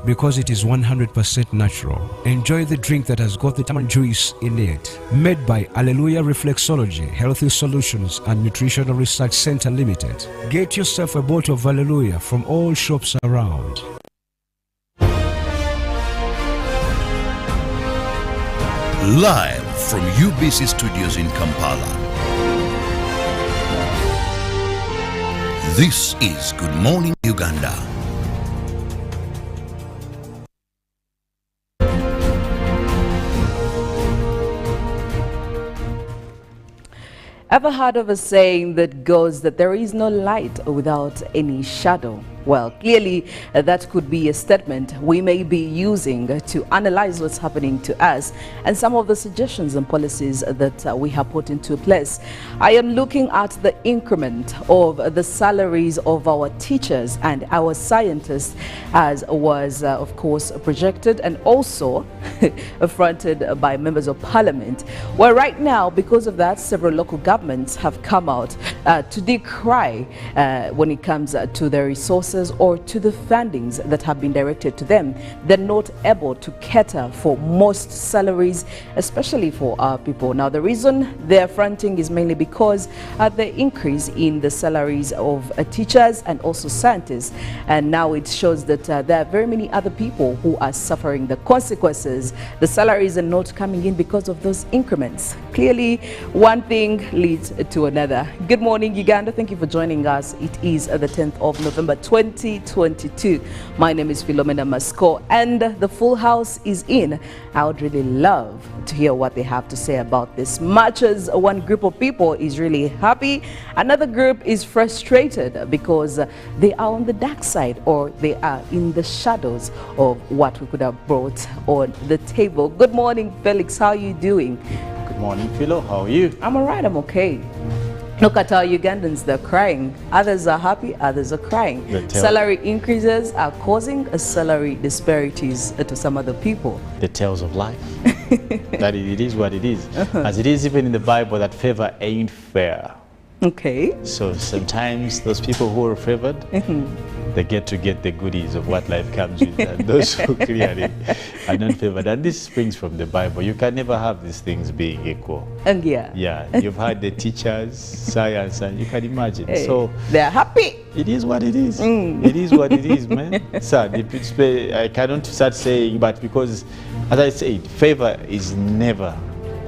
because it is 100% natural. Enjoy the drink that has got the tamarind juice in it. Made by Alleluia Reflexology, Healthy Solutions and Nutritional Research Center Limited. Get yourself a bottle of Alleluia from all shops around. Live from UBC Studios in Kampala. This is Good Morning Uganda. Ever heard of a saying that goes that there is no light without any shadow? Well, clearly that could be a statement we may be using to analyze what's happening to us and some of the suggestions and policies that we have put into place. I am looking at the increment of the salaries of our teachers and our scientists, as was of course projected and also affronted by members of parliament. Well, right now, because of that, several local governments have come out to decry when it comes to their resources or to the fundings that have been directed to them. They're not able to cater for most salaries, especially for our people. Now, the reason they're fronting is mainly because the increase in the salaries of teachers and also scientists. And now it shows that there are very many other people who are suffering the consequences. The salaries are not coming in because of those increments. Clearly, one thing leads to another. Good morning, Uganda. Thank you for joining us. It is the 10th of November, 2022. My name is Philomena Mastiko and the full house is in. I would really love to hear what they have to say about this. Much as one group of people is really happy, another group is frustrated because they are on the dark side or they are in the shadows of what we could have brought on the table. Good morning, Felix. How are you doing? Good morning, Philo. How are you? I'm all right. I'm okay. Look at our Ugandans, they're crying. Others are happy, others are crying. Salary increases are causing salary disparities to some other people. The tales of life. That it is what it is. As it is even in the Bible that favor ain't fair. Okay. So sometimes those people who are favored, they get the goodies of what life comes with. And those who clearly are not favored. And this springs from the Bible. You can never have these things being equal. And yeah. Yeah, you've had the teachers, science, and you can imagine. Hey, so they're happy. It is what it is. It is what it is, man. Sad. I cannot start saying, but because, as I said, favor is never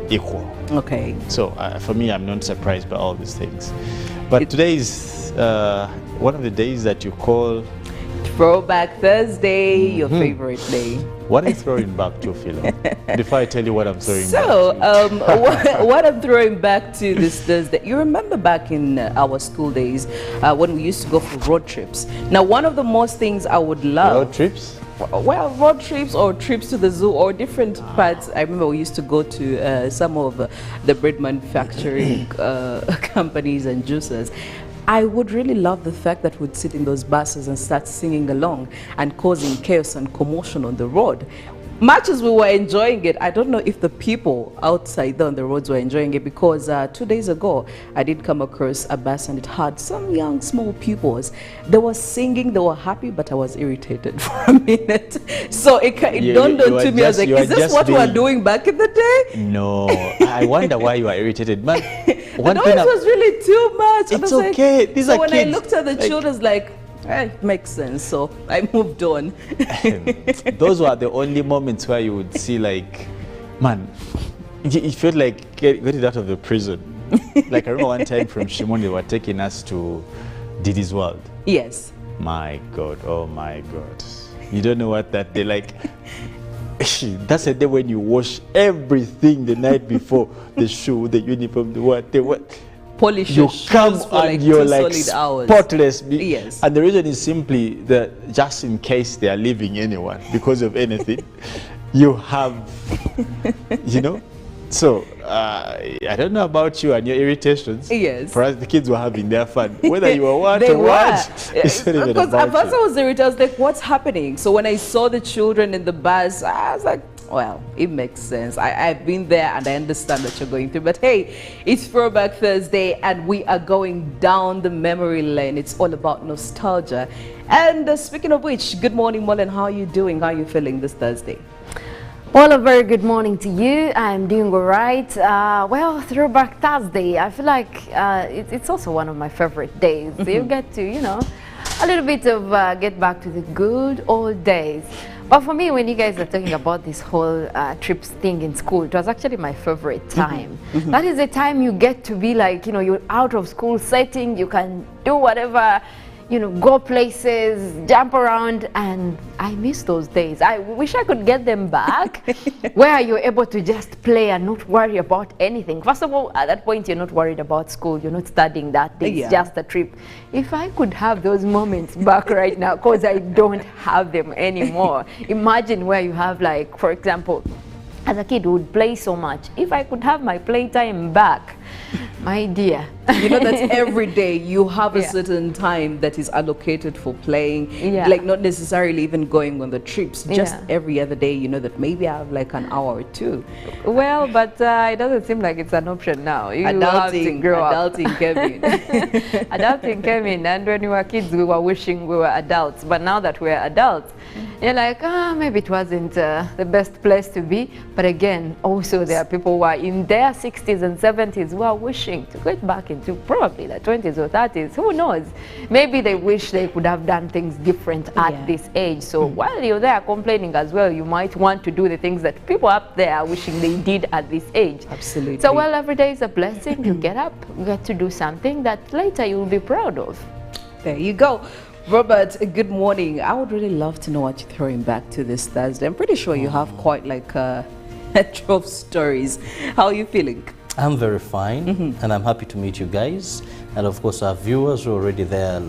equal. Okay. So for me, I'm not surprised by all these things. But today is one of the days that you call Throwback Thursday, your favorite day. What are you throwing back to, Philo? Before I tell you what I'm throwing back to. So, what I'm throwing back to this Thursday, you remember back in our school days when we used to go for road trips. Now, one of the most things I would love... Road trips? Well, road trips or trips to the zoo or different parts. I remember we used to go to some of the bread manufacturing companies and juicers. I would really love the fact that we'd sit in those buses and start singing along and causing chaos and commotion on the road. Much as we were enjoying it, I don't know if the people outside there on the roads were enjoying it, because 2 days ago, I did come across a bus and it had some young, small pupils. They were singing, they were happy, but I was irritated for a minute. So it dawned on to me, I was like, is this what we were doing back in the day? No, I wonder why you are irritated. Man, the noise was really too much. It's okay, these are kids. So when I looked at the children, I was like, it makes sense, so I moved on. Those were the only moments where you would see, like, man, it felt like getting out of the prison. Like, I remember one time from Shimon, they were taking us to Dailies World. Yes. My God, oh my God. You don't know what that day, like, that's the day when you wash everything the night before, the shoe, the uniform, the what. Polish you come and like you're like spotless. Yes. And the reason is simply that just in case they are leaving anyone because of anything, you have, you know, So, I don't know about you and your irritations. Yes. For us, the kids were having their fun. Whether you were what They or were. what, it's not even Because about at first you. I was irritated. I was like, what's happening? So when I saw the children in the bus, I was like, well, it makes sense. I've been there and I understand what you're going through. But hey, it's Throwback Thursday and we are going down the memory lane. It's all about nostalgia. And speaking of which, good morning, Mollen. How are you doing? How are you feeling this Thursday? Well, a very good morning to you. I'm doing all right. Well, Throwback Thursday, I feel like it's also one of my favorite days. You get to, you know, a little bit of get back to the good old days. But for me, when you guys are talking about this whole trips thing in school, it was actually my favorite time. That is the time you get to be like, you know, you're out of school setting, you can do whatever, you know, go places, jump around, and I miss those days. I wish I could get them back, where you're able to just play and not worry about anything. First of all, at that point, you're not worried about school, you're not studying that day, it's just a trip. If I could have those moments back right now, because I don't have them anymore. Imagine where you have, like, for example, as a kid, would play so much. If I could have my playtime back, my dear. You know that every day you have a certain time that is allocated for playing, like not necessarily even going on the trips, just every other day, you know that maybe I have like an hour or two. Well, but it doesn't seem like it's an option now. You have to grow up. Adulting came in. Adulting came in, and when we were kids, we were wishing we were adults. But now that we're adults, you're like, maybe it wasn't the best place to be. But again, also there are people who are in their 60s and 70s who are wishing to get back into probably the 20s or 30s. Who knows? Maybe they wish they could have done things different at this age. So while you're there complaining as well, you might want to do the things that people up there are wishing they did at this age. Absolutely. So well, every day is a blessing. You get up, you get to do something that later you'll be proud of. There you go. Robert, good morning. I would really love to know what you're throwing back to this Thursday. I'm pretty sure you have quite like 12 stories. How are you feeling? I'm very fine, and I'm happy to meet you guys. And of course, our viewers are already there,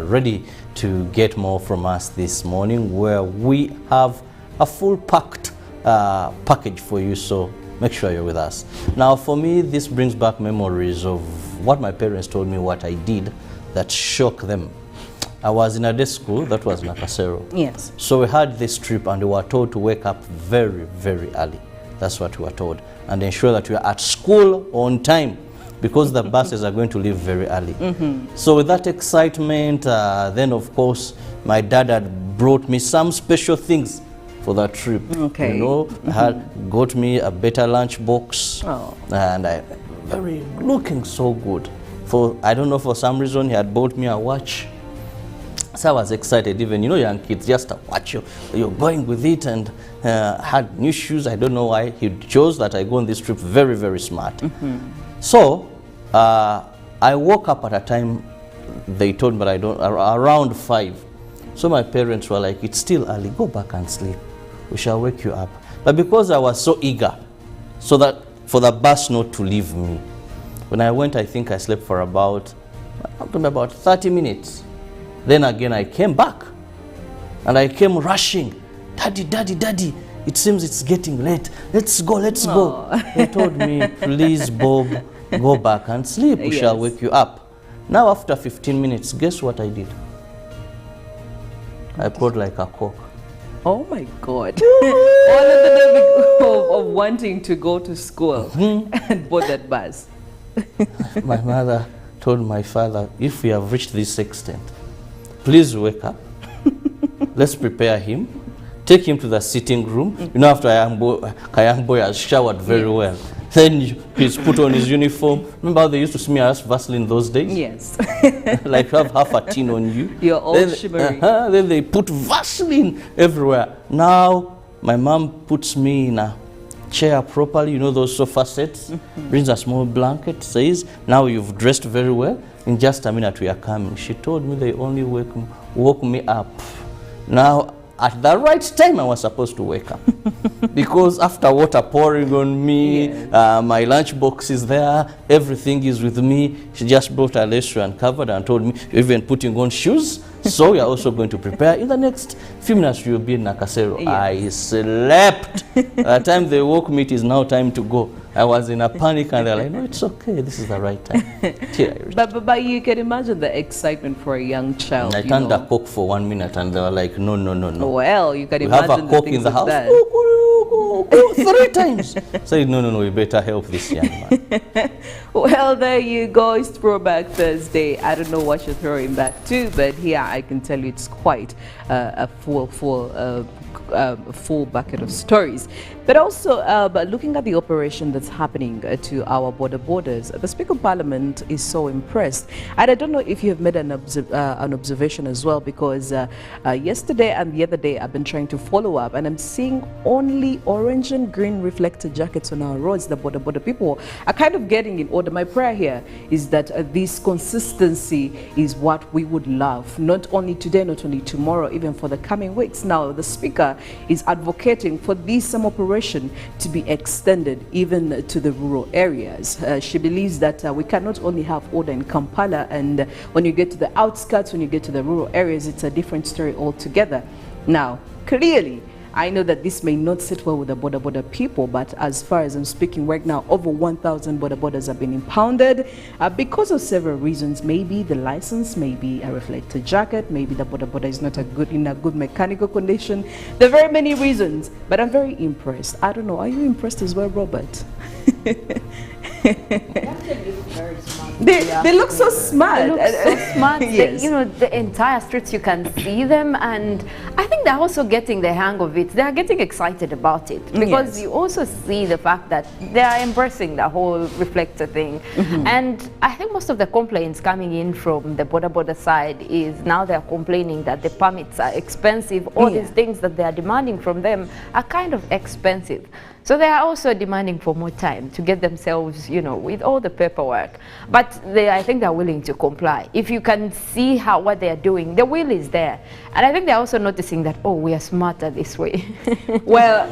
ready to get more from us this morning, where we have a full packed package for you. So make sure you're with us. Now, for me, this brings back memories of what my parents told me what I did that shocked them. I was in a day school that was Nakasero. Yes. So we had this trip and we were told to wake up very, very early. That's what we were told. And ensure that we are at school on time because the buses are going to leave very early. So with that excitement, then of course, my dad had brought me some special things for that trip. Okay. You know, had got me a better lunch box. Oh. And looking so good. For, I don't know, for some reason, he had bought me a watch. So I was excited, even, you know, young kids, just a watch, you're going with it, and had new shoes. I don't know why he chose that I go on this trip. Very, very smart. So I woke up at a time they told me around 5. So my parents were like, it's still early, go back and sleep. We shall wake you up. But because I was so eager, so that for the bus not to leave me, when I went, I think I slept for about 30 minutes. Then again, I came back and I came rushing. Daddy, daddy, daddy, it seems it's getting late. Let's go, let's go. They told me, please, Bob, go back and sleep. We shall wake you up. Now, after 15 minutes, guess what I did? I poured like a Coke. Oh my God. All of the day of wanting to go to school and board that bus. My mother told my father, if we have reached this extent, please wake up. Let's prepare him. Take him to the sitting room. You know, after a young boy has showered very well. Then he's put on his uniform. Remember how they used to smear us Vaseline those days? Yes. Like you have half a tin on you. You're all shimmering. Then they put Vaseline everywhere. Now, my mom puts me in a chair properly, you know, those sofa sets, brings a small blanket, says, now you've dressed very well. In just a minute we are coming. She told me they only woke me up. Now, at the right time I was supposed to wake up. Because after water pouring on me, my lunch box is there, everything is with me. She just brought a lace and covered and told me, you're even putting on shoes. So you're also going to prepare. In the next few minutes, you'll be in Nakasero. I slept. By the time they woke me, it is now time to go. I was in a panic, and they're like, no, it's okay, this is the right time. But you can imagine the excitement for a young child. I turned a Coke for 1 minute, and they were like, no, no, no, no. Well, you can We imagine have a Coke in the house. Go, 3 times. So no, no, no, we better help this young man. Well, there you go. It's Throwback Thursday. I don't know what you're throwing back to, but here I can tell you it's quite a full bucket of stories. But also, but looking at the operation that's happening to our borders, the Speaker of Parliament is so impressed. And I don't know if you have made an observation as well, because yesterday and the other day I've been trying to follow up, and I'm seeing only orange and green reflector jackets on our roads. The border people are kind of getting in order. My prayer here is that this consistency is what we would love, not only today, not only tomorrow, even for the coming weeks. Now, the Speaker is advocating for this operation to be extended even to the rural areas. She believes that we cannot only have order in Kampala, and when you get to the outskirts, when you get to the rural areas, it's a different story altogether. Now, clearly, I know that this may not sit well with the border people, but as far as I'm speaking right now, over 1,000 borders have been impounded because of several reasons. Maybe the license, maybe a reflector jacket, maybe the border is not in a good mechanical condition. There are very many reasons, but I'm very impressed. I don't know, are you impressed as well, Robert? They look so smart. They look so smart. Yes. They, you know, the entire streets, you can see them, and I think they're also getting the hang of it. They're getting excited about it, because you also see the fact that they are embracing the whole reflector thing. And I think most of the complaints coming in from the border side is now they're complaining that the permits are expensive. All these things that they are demanding from them are kind of expensive. So they are also demanding for more time to get themselves, you know, with all the paperwork. But I think they're willing to comply. If you can see what they are doing, the will is there. And I think they're also noticing that, oh, we are smarter this way. Well,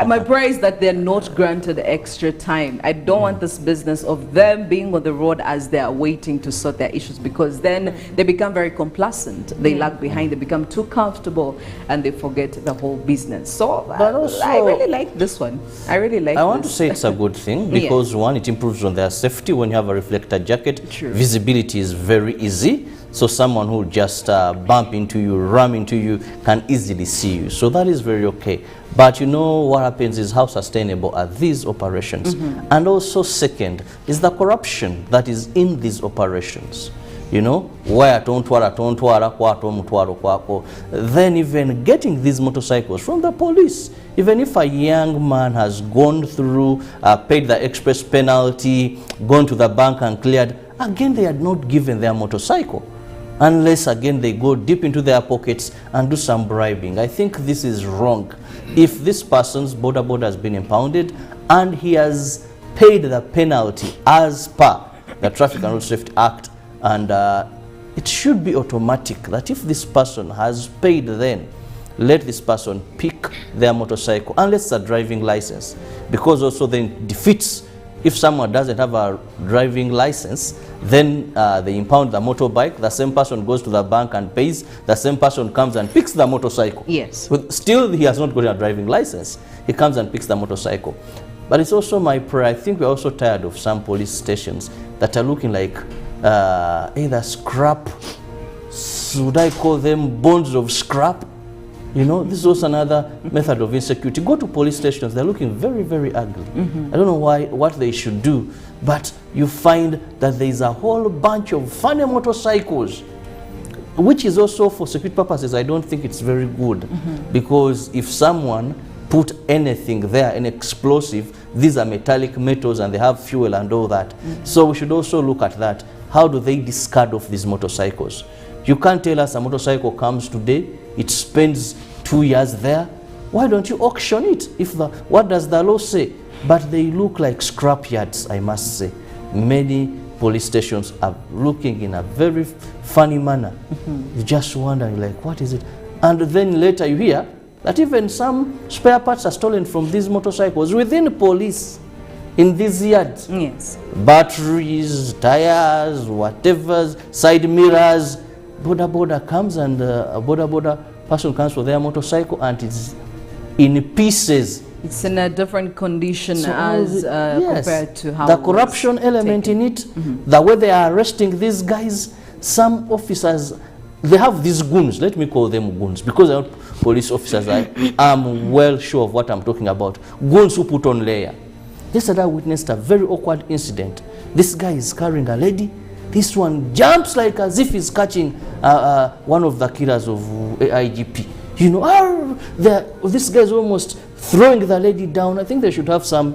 my prayer is that they're not granted extra time. I don't want this business of them being on the road as they are waiting to sort their issues, because then they become very complacent. They lag behind, they become too comfortable, and they forget the whole business. So But also, I really like this one. I really like I want to say it's a good thing, because one, it improves on their safety. When you have a reflector jacket, visibility is very easy. So someone who just bump into you, ram into you, can easily see you. So that is very okay. But you know what happens is, how sustainable are these operations? And also, second, is the corruption that is in these operations. You know, where then even getting these motorcycles from the police, even if a young man has gone through, paid the express penalty, gone to the bank and cleared, again they are not given their motorcycle, unless again they go deep into their pockets and do some bribing. I think this is wrong. If this person's border has been impounded and he has paid the penalty as per the Traffic and Road Safety Act, and it should be automatic that if this person has paid, then let this person pick their motorcycle, unless it's a driving license, because also then defeats, if someone doesn't have a driving license, then they impound the motorbike, the same person goes to the bank and pays, the same person comes and picks the motorcycle. Yes. But still he has not got a driving license, he comes and picks the motorcycle. But it's also my prayer, I think we're also tired of some police stations that are looking like either scrap, should I call them bonds of scrap? You know, this is also another method of insecurity. Go to police stations, they're looking very, very ugly. I don't know what they should do, but you find that there's a whole bunch of funny motorcycles, which is also for security purposes. I don't think it's very good, because if someone put anything there, an explosive, these are metallic metals and they have fuel and all that. So we should also look at that. How do they discard off these motorcycles? You can't tell us a motorcycle comes today, it spends 2 years there. Why don't you auction it? What does the law say? But they look like scrap yards, I must say. Many police stations are looking in a very funny manner. You just wonder, like, what is it? And then later you hear that even some spare parts are stolen from these motorcycles within police, in these yards. Yes. Batteries, tires, whatever, side mirrors. Boda comes, and a Boda person comes for their motorcycle and it's in pieces. It's in a different condition So, as yes, compared to how the it was corruption element taken. in it, the way they are arresting these guys. Some officers, they have these goons. Let me call them goons because they're not police officers. I'm well sure of what I'm talking about. Goons who put on layer. Yesterday I witnessed a very awkward incident. This guy is carrying a lady. This one jumps like as if he's catching one of the killers of IGP. You know, this guy is almost throwing the lady down. I think they should have some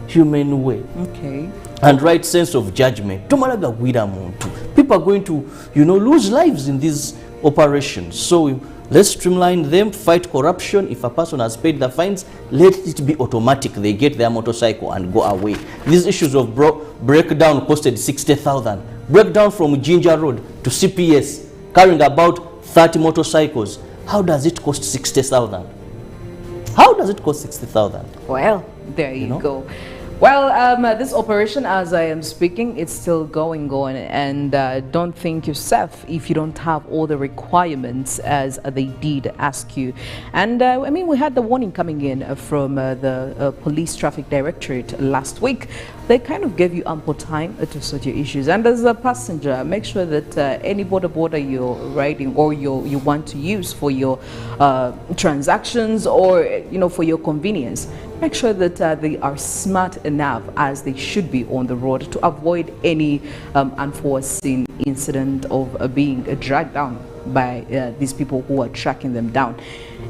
humane way. Okay. And right sense of judgment. People are going to, lose lives in these operations. So let's streamline them, fight corruption. If a person has paid the fines, let it be automatic. They get their motorcycle and go away. These issues of breakdown costed 60,000. Breakdown from Ginger Road to CPS, carrying about 30 motorcycles. How does it cost 60,000? How does it cost 60,000? Well, there you go. Well, this operation, as I am speaking, it's still going on, and don't think yourself if you don't have all the requirements as they did ask you. And I mean, we had the warning coming in from the Police Traffic Directorate last week. They kind of gave you ample time to sort your issues. And as a passenger, make sure that any border you're riding or you want to use for your transactions or for your convenience, make sure that they are smart enough as they should be on the road to avoid any unforeseen incident of being dragged down by these people who are tracking them down.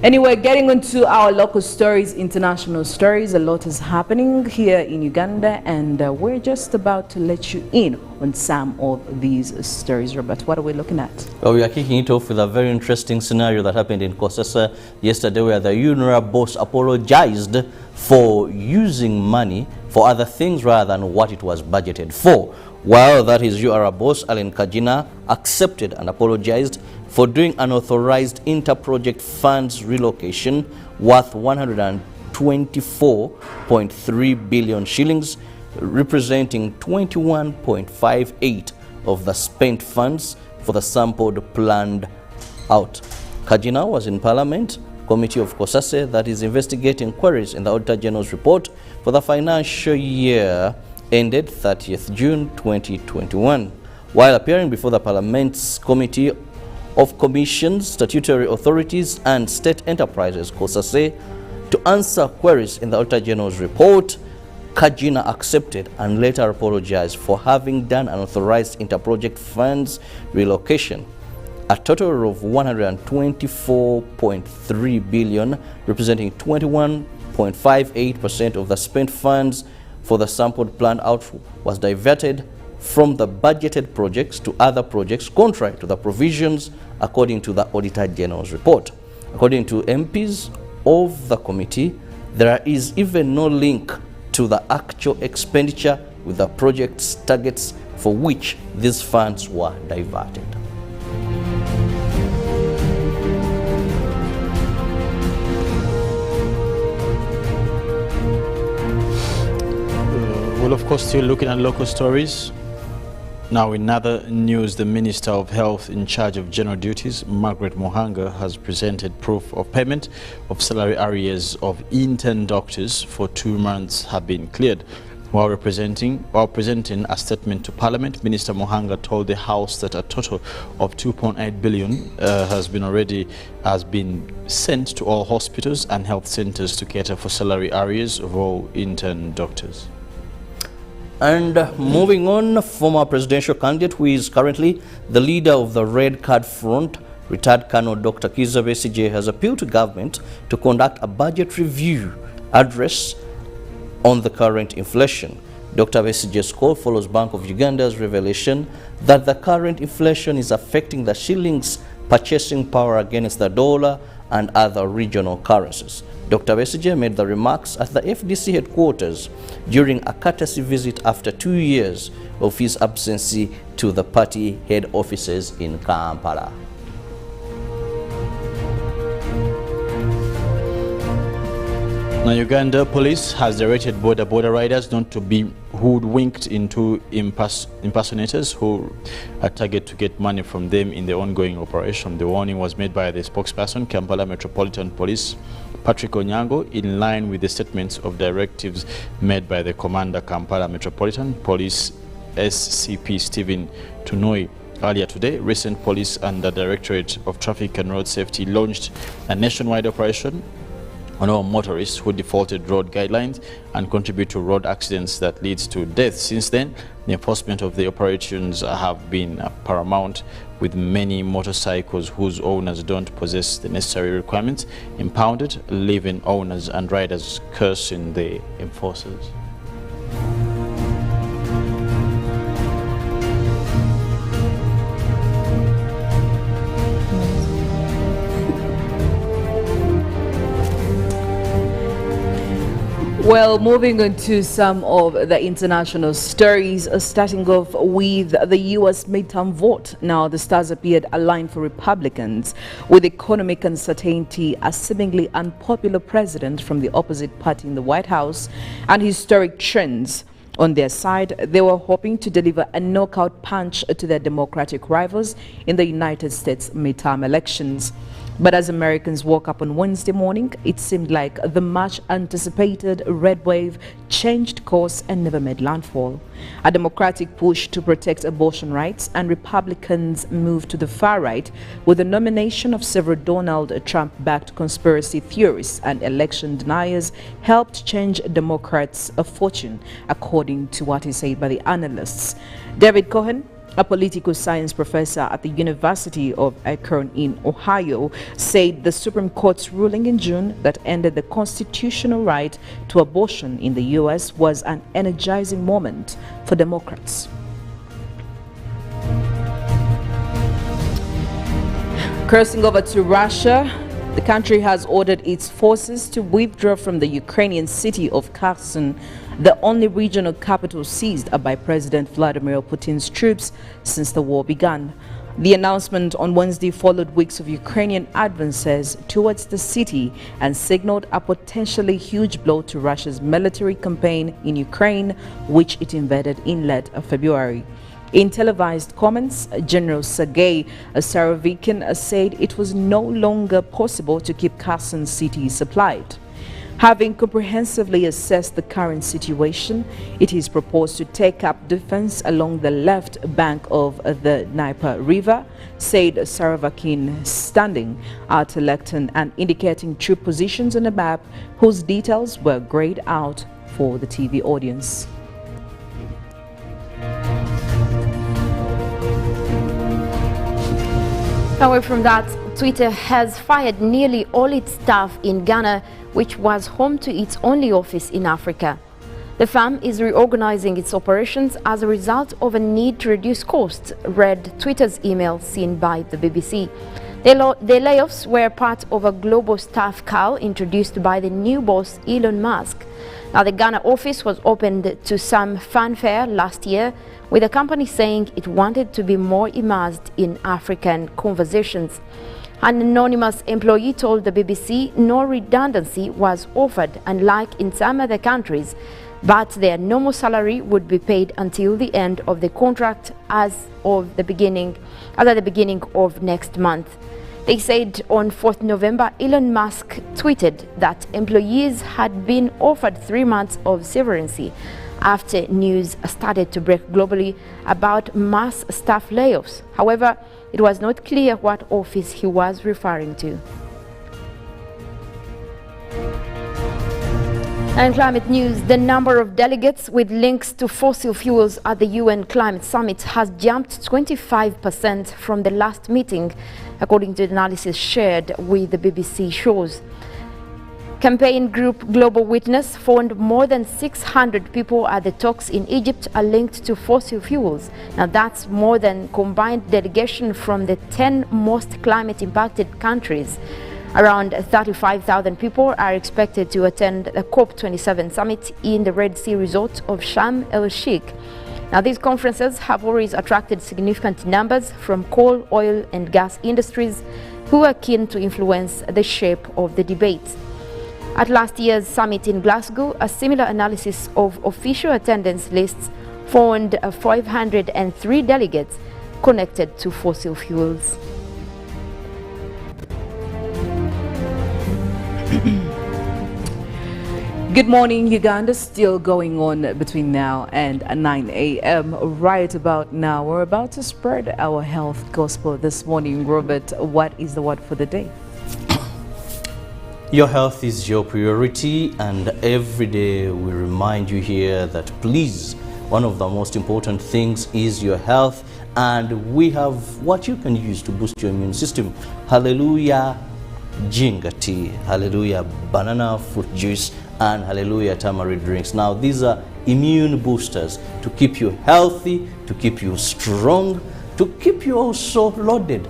Anyway, getting into our local stories, international stories, a lot is happening here in Uganda, and we're just about to let you in on some of these stories. Robert, what are we looking at? Well, we are kicking it off with a very interesting scenario that happened in Kosasa yesterday, where the UNRA boss apologized for using money for other things rather than what it was budgeted for. While that his UNRA boss, Alan Kenyena, accepted and apologized for doing unauthorized inter-project funds relocation worth 124.3 billion shillings, representing 21.58 of the spent funds for the sampled planned out. Kenyena was in Parliament Committee of Kosase that is investigating queries in the Auditor General's report for the financial year ended 30th June 2021. While appearing before the Parliament's Committee of Commissions, Statutory Authorities and State Enterprises, Kosase, to answer queries in the Auditor General's report, Kenyena accepted and later apologized for having done unauthorized inter-project funds relocation. A total of 124.3 billion, representing 21.58% of the spent funds for the sampled planned outflow, was diverted from the budgeted projects to other projects contrary to the provisions according to the Auditor General's report. According to MPs of the committee, there is even no link to the actual expenditure with the project's targets for which these funds were diverted. Well, of course, still looking at local stories. Now, in other news, the Minister of Health in charge of general duties, Margaret Mohanga, has presented proof of payment of salary arrears of intern doctors for 2 months have been cleared. While presenting a statement to Parliament, Minister Mohanga told the House that a total of 2.8 billion has been sent to all hospitals and health centers to cater for salary arrears of all intern doctors. And moving on, former presidential candidate who is currently the leader of the Red Card Front, retired Colonel Dr. Kizza Besigye, has appealed to government to conduct a budget review address on the current inflation. Dr. Besigye's call follows Bank of Uganda's revelation that the current inflation is affecting the shilling's purchasing power against the dollar and other regional currencies. Dr. Besigye made the remarks at the FDC headquarters during a courtesy visit after 2 years of his absence to the party head offices in Kampala. Now, Uganda police has directed Boda riders not to be hoodwinked into impersonators who are targeted to get money from them in the ongoing operation. The warning was made by the spokesperson, Kampala Metropolitan Police, Patrick Onyango, in line with the statements of directives made by the Commander Kampala Metropolitan Police SCP Stephen Tunoi. Earlier today, recent police and the Directorate of Traffic and Road Safety launched a nationwide operation on all motorists who defaulted road guidelines and contribute to road accidents that leads to death. Since then, the enforcement of the operations have been paramount, with many motorcycles whose owners don't possess the necessary requirements impounded, leaving owners and riders cursing the enforcers. Well, moving on to some of the international stories, starting off with the U.S. midterm vote. Now, the stars appeared aligned for Republicans, with economic uncertainty, a seemingly unpopular president from the opposite party in the White House, and historic trends. On their side, they were hoping to deliver a knockout punch to their Democratic rivals in the United States midterm elections. But as Americans woke up on Wednesday morning, it seemed like the much anticipated red wave changed course and never made landfall. A Democratic push to protect abortion rights, and Republicans moved to the far right with the nomination of several Donald Trump-backed conspiracy theorists and election deniers helped change Democrats' fortune, according to what is said by the analysts. David Cohen, a political science professor at the University of Akron in Ohio, said the Supreme Court's ruling in June that ended the constitutional right to abortion in the U.S. was an energizing moment for Democrats. Crossing over to Russia, the country has ordered its forces to withdraw from the Ukrainian city of Kherson, the only regional capital seized by President Vladimir Putin's troops since the war began. The announcement on Wednesday followed weeks of Ukrainian advances towards the city and signaled a potentially huge blow to Russia's military campaign in Ukraine, which it invaded in late February. In televised comments, General Sergei Surovikin said it was no longer possible to keep Kherson city supplied. Having comprehensively assessed the current situation, it is proposed to take up defense along the left bank of the Dnieper River, said Surovikin, standing at a lectern and indicating troop positions on a map whose details were grayed out for the TV audience. Away from that, Twitter has fired nearly all its staff in Ghana, which was home to its only office in Africa. The firm is reorganizing its operations as a result of a need to reduce costs, read Twitter's email seen by the BBC. The layoffs were part of a global staff cull introduced by the new boss Elon Musk. Now, the Ghana office was opened to some fanfare last year, with the company saying it wanted to be more immersed in African conversations. An anonymous employee told the BBC no redundancy was offered, unlike in some other countries, but their normal salary would be paid until the end of the contract as at the beginning of next month. They said on 4th November, Elon Musk tweeted that employees had been offered 3 months of severance after news started to break globally about mass staff layoffs. However, it was not clear what office he was referring to. And climate news, the number of delegates with links to fossil fuels at the UN Climate Summit has jumped 25% from the last meeting, according to the analysis shared with the BBC shows. Campaign group Global Witness found more than 600 people at the talks in Egypt are linked to fossil fuels. Now that's more than combined delegation from the 10 most climate impacted countries. Around 35,000 people are expected to attend the COP27 summit in the Red Sea resort of Sharm el-Sheikh. Now, these conferences have always attracted significant numbers from coal, oil and gas industries who are keen to influence the shape of the debates. At last year's summit in Glasgow, a similar analysis of official attendance lists found 503 delegates connected to fossil fuels. Good morning, Uganda. Still going on between now and 9 a.m. Right about now, we're about to spread our health gospel this morning. Robert, what is the word for the day? Your health is your priority, and every day we remind you here that please, one of the most important things is your health, and we have what you can use to boost your immune system. Hallelujah Jinga tea, hallelujah banana fruit juice, and hallelujah tamarind drinks. Now these are immune boosters to keep you healthy, to keep you strong, to keep you also loaded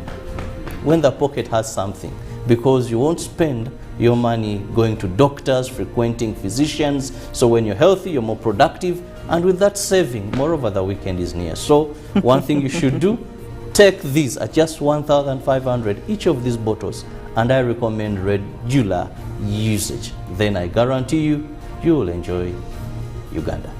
when the pocket has something, because you won't spend your money going to doctors, frequenting physicians. So when you're healthy, you're more productive, and with that saving, moreover the weekend is near. So one thing you should do, take these at just 1,500 each of these bottles, and I recommend regular usage. Then I guarantee you, you will enjoy Uganda.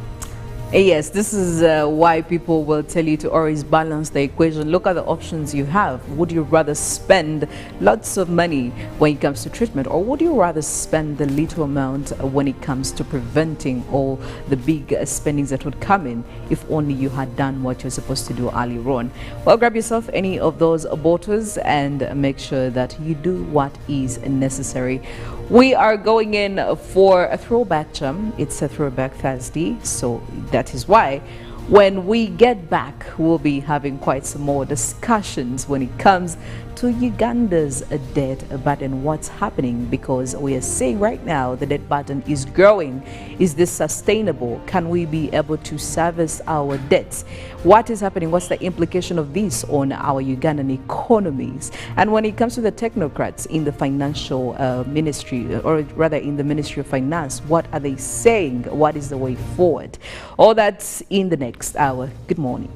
Yes, this is why people will tell you to always balance the equation. Look at the options you have. Would you rather spend lots of money when it comes to treatment, or would you rather spend the little amount when it comes to preventing all the big spendings that would come in if only you had done what you're supposed to do earlier on? Well, grab yourself any of those bottles and make sure that you do what is necessary. We are going in for a throwback jam. It's a Throwback Thursday, so that is why when we get back, we'll be having quite some more discussions when it comes to Uganda's debt burden, what's happening, because we are seeing right now the debt burden is growing. Is this sustainable? Can we be able to service our debts? What is happening? What's the implication of this on our Ugandan economies? And when it comes to the technocrats in the financial ministry, or rather in the Ministry of Finance, what are they saying? What is the way forward? All that's in the next hour. Good morning.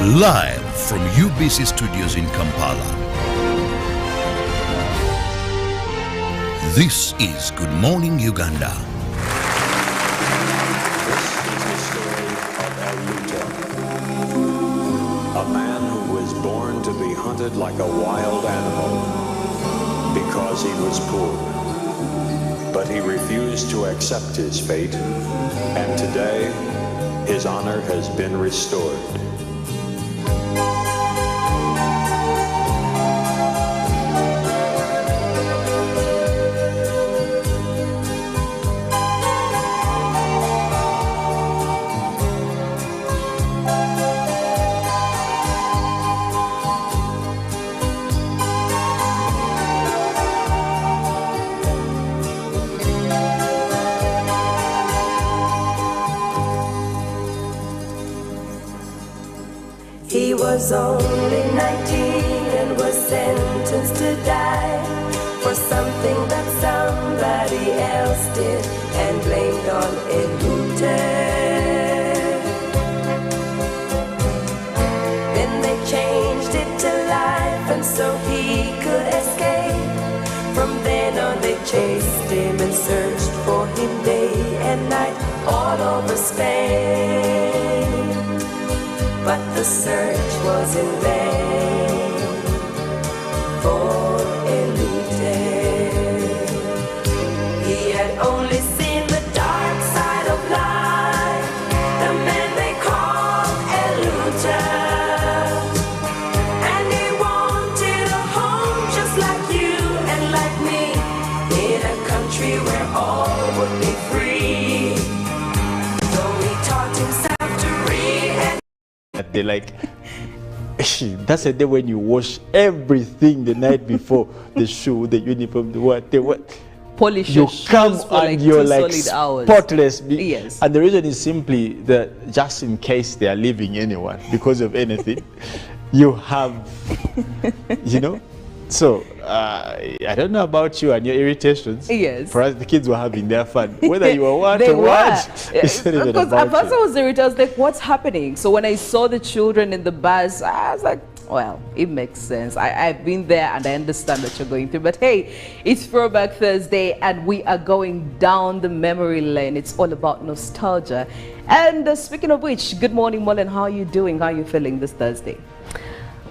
Live from UBC Studios in Kampala. This is Good Morning Uganda. This is the story of a man who was born to be hunted like a wild animal because he was poor. But he refused to accept his fate, and today his honor has been restored. He was only 19 and was sentenced to die for something that somebody else did and blamed on Elute. Then they changed it to life and so he could escape. From then on they chased him and searched for him day and night all over Spain. But the search was in vain for Elute. He had only seen the dark side of life, the man they called Elute. And he wanted a home just like you and like me, in a country where all would be free. Though he taught himself to read and They like, that's a day when you wash everything the night before, the shoe, the uniform, the what. Polish You your come shoes for and you're like solid hours. spotless. Yes. And the reason is simply that just in case they are leaving anyone because of anything, you have, you know. So I don't know about you and your irritations. Yes. For us, the kids were having their fun. Whether you were what They or were. what, it's not even Because about at first you. I was irritated. I was like, what's happening? So when I saw the children in the bus, I was like, well, it makes sense. I've been there and I understand what you're going through. But hey, it's Throwback Thursday and we are going down the memory lane. It's all about nostalgia. And speaking of which, good morning, Mollen. How are you doing? How are you feeling this Thursday?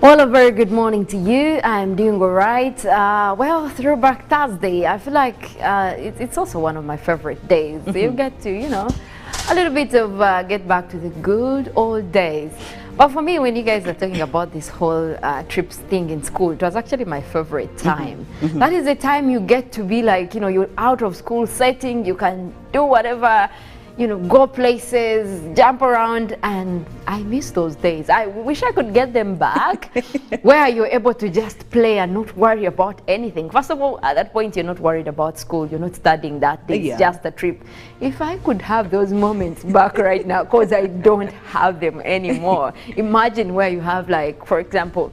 Well, a very good morning to you. I'm doing all right. Well, Throwback Thursday, I feel like it's also one of my favorite days. You get to, you know, a little bit of get back to the good old days. But for me, when you guys are talking about this whole trips thing in school, it was actually my favorite time. That is the time you get to be like, you know, you're out of school setting, you can do whatever, you know, go places, jump around, and I miss those days. I wish I could get them back, where you're able to just play and not worry about anything. First of all, at that point, you're not worried about school, you're not studying that day, it's just a trip. If I could have those moments back right now, because I don't have them anymore. Imagine where you have, like, for example,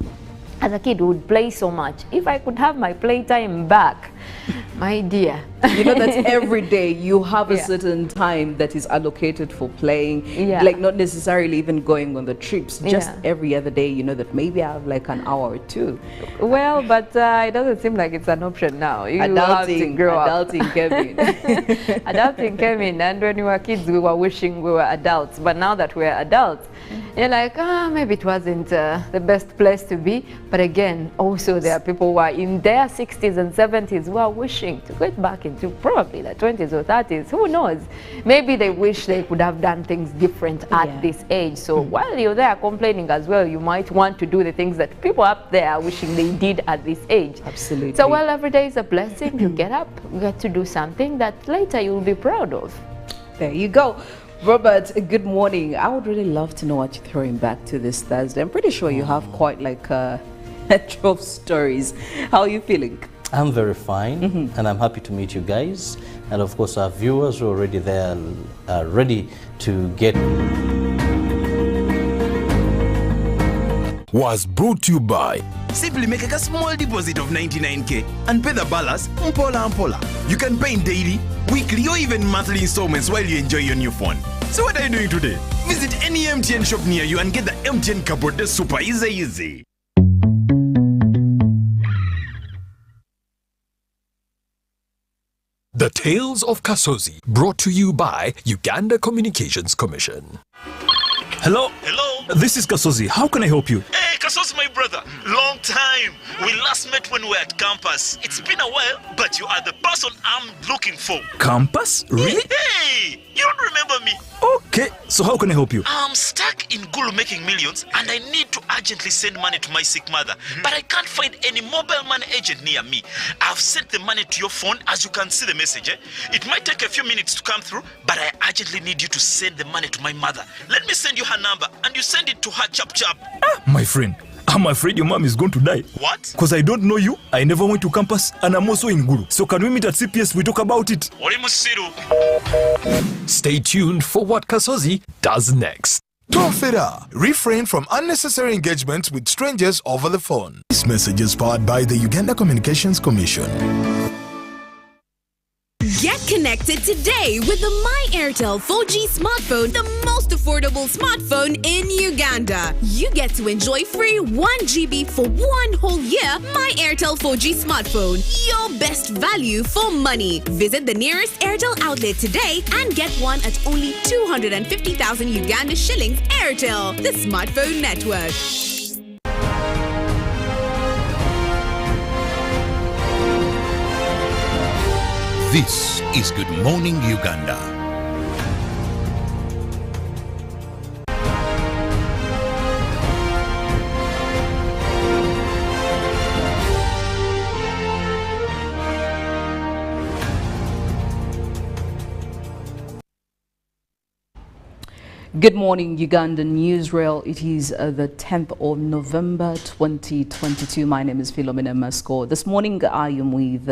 as a kid, we would play so much. If I could have my playtime back, my dear. You know that every day you have a certain time that is allocated for playing, like not necessarily even going on the trips, just every other day, you know, that maybe I have like an hour or two. Well, but it doesn't seem like it's an option now. You have to grow up. Adulting Kevin. Adulting Kevin, and when we were kids, we were wishing we were adults. But now that we're adults, you're like, maybe it wasn't the best place to be. But again, also there are people who are in their 60s and 70s who are wishing to get back into probably the 20s or 30s. Who knows? Maybe they wish they could have done things different at this age. So while you're there complaining as well, you might want to do the things that people up there are wishing they did at this age. Absolutely. So while every day is a blessing, you get up, you get to do something that later you'll be proud of. There you go. Robert, good morning. I would really love to know what you're throwing back to this Thursday. I'm pretty sure you have quite like 12 stories. How are you feeling? I'm very fine, and I'm happy to meet you guys. And of course, our viewers are already there, ready to get. Was brought to you by. Simply make a small deposit of 99k and pay the balance mpola. You can pay in daily, weekly, or even monthly installments while you enjoy your new phone. So what are you doing today? Visit any MTN shop near you and get the MTN cupboard. That's super easy. The Tales of Kasozi, brought to you by Uganda Communications Commission. Hello? This is Kasozi. How can I help you? Hey, Kasozi, my brother. Long time. We last met when we were at campus. It's been a while, but you are the person I'm looking for. Campus? Really? Hey, you don't remember me? Okay, so how can I help you? I'm stuck in Gulu making millions, and I need to urgently send money to my sick mother. But I can't find any mobile money agent near me. I've sent the money to your phone, as you can see the message. It might take a few minutes to come through, but I urgently need you to send the money to my mother. Let me send you her number, and you send it to her chap. My friend, I'm afraid your mom is going to die. What? Because I don't know you, I never went to campus, and I'm also in Gulu. So can we meet at CPS, we talk about it? Stay tuned for what Kasozi does next. Tofera. Refrain from unnecessary engagements with strangers over the phone. This message is powered by the Uganda Communications Commission. Get connected today with the My Airtel 4G smartphone, the most affordable smartphone in Uganda. You get to enjoy free 1 GB for 1 whole year. My Airtel 4G smartphone, your best value for money. Visit the nearest Airtel outlet today and get one at only 250,000 Uganda shillings. Airtel, the smartphone network. This is Good Morning Uganda. Good morning, Ugandan Newsreel. It is the 10th of November 2022. My name is Philomena Mastiko. This morning I am with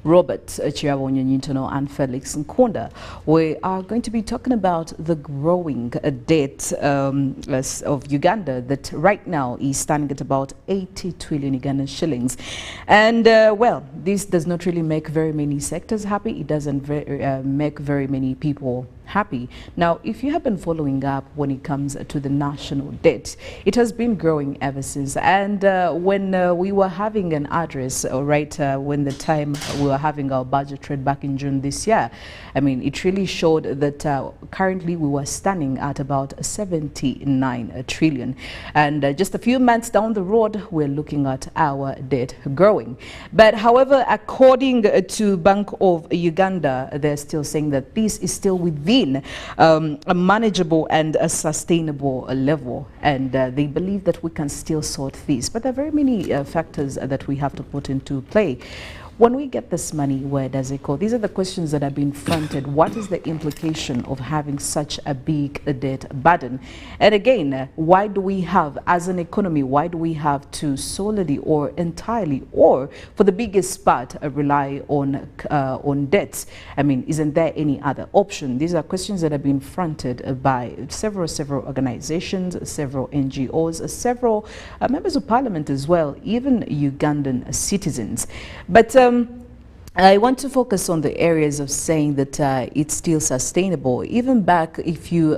Robert Kirabo, Nyonyintono and Felix Nkonda. We are going to be talking about the growing debt of Uganda that right now is standing at about 80 trillion Ugandan shillings. And well, this does not really make very many sectors happy. It doesn't make very many people happy. Now, if you have been following up when it comes to the national debt, it has been growing ever since. And when we were having an address, when the time we were having our budget trade back in June this year, I mean, it really showed that currently we were standing at about 79 trillion. And just a few months down the road, we're looking at our debt growing. But however, according to Bank of Uganda, they're still saying that this is still within a manageable and a sustainable level, and they believe that we can still sort this. But there are very many factors that we have to put into play. When we get this money, where does it go? These are the questions that have been fronted. What is the implication of having such a big debt burden? And again, why do we have, as an economy, why do we have to solely or entirely, or for the biggest part, rely on debts? I mean, isn't there any other option? These are questions that have been fronted by several organizations, several NGOs, several members of parliament as well, even Ugandan citizens. But I want to focus on the areas of saying that it's still sustainable. Even back, if you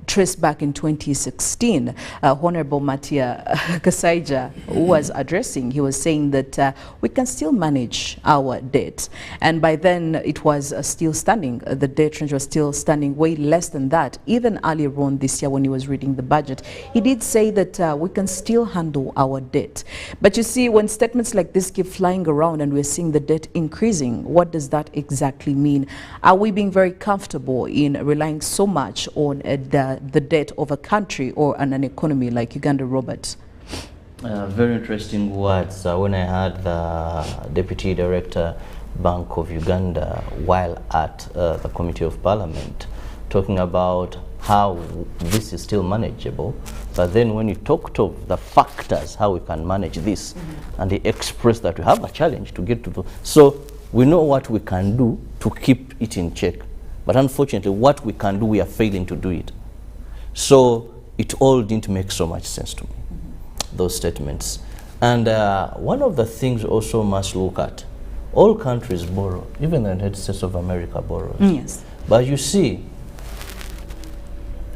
trace back in 2016, Honorable Matia Kasaija, who was addressing, he was saying that we can still manage our debt. And by then it was still standing, the debt range was still standing way less than that. Even earlier on this year when he was reading the budget, he did say that we can still handle our debt. But you see, when statements like this keep flying around and we're seeing the debt increasing, what does that exactly mean? Are we being very comfortable in relying so much on the debt of a country or an economy like Uganda, Robert? Very interesting words when I heard the Deputy Director, Bank of Uganda, while at the Committee of Parliament, talking about how this is still manageable. But then when you talked of the factors, how we can manage this, and they expressed that we have a challenge to get to the... So we know what we can do to keep it in check. But unfortunately, what we can do, we are failing to do it. So it all didn't make so much sense to me, those statements. And one of the things also must look at, all countries borrow, even the United States of America borrows. Yes. But you see,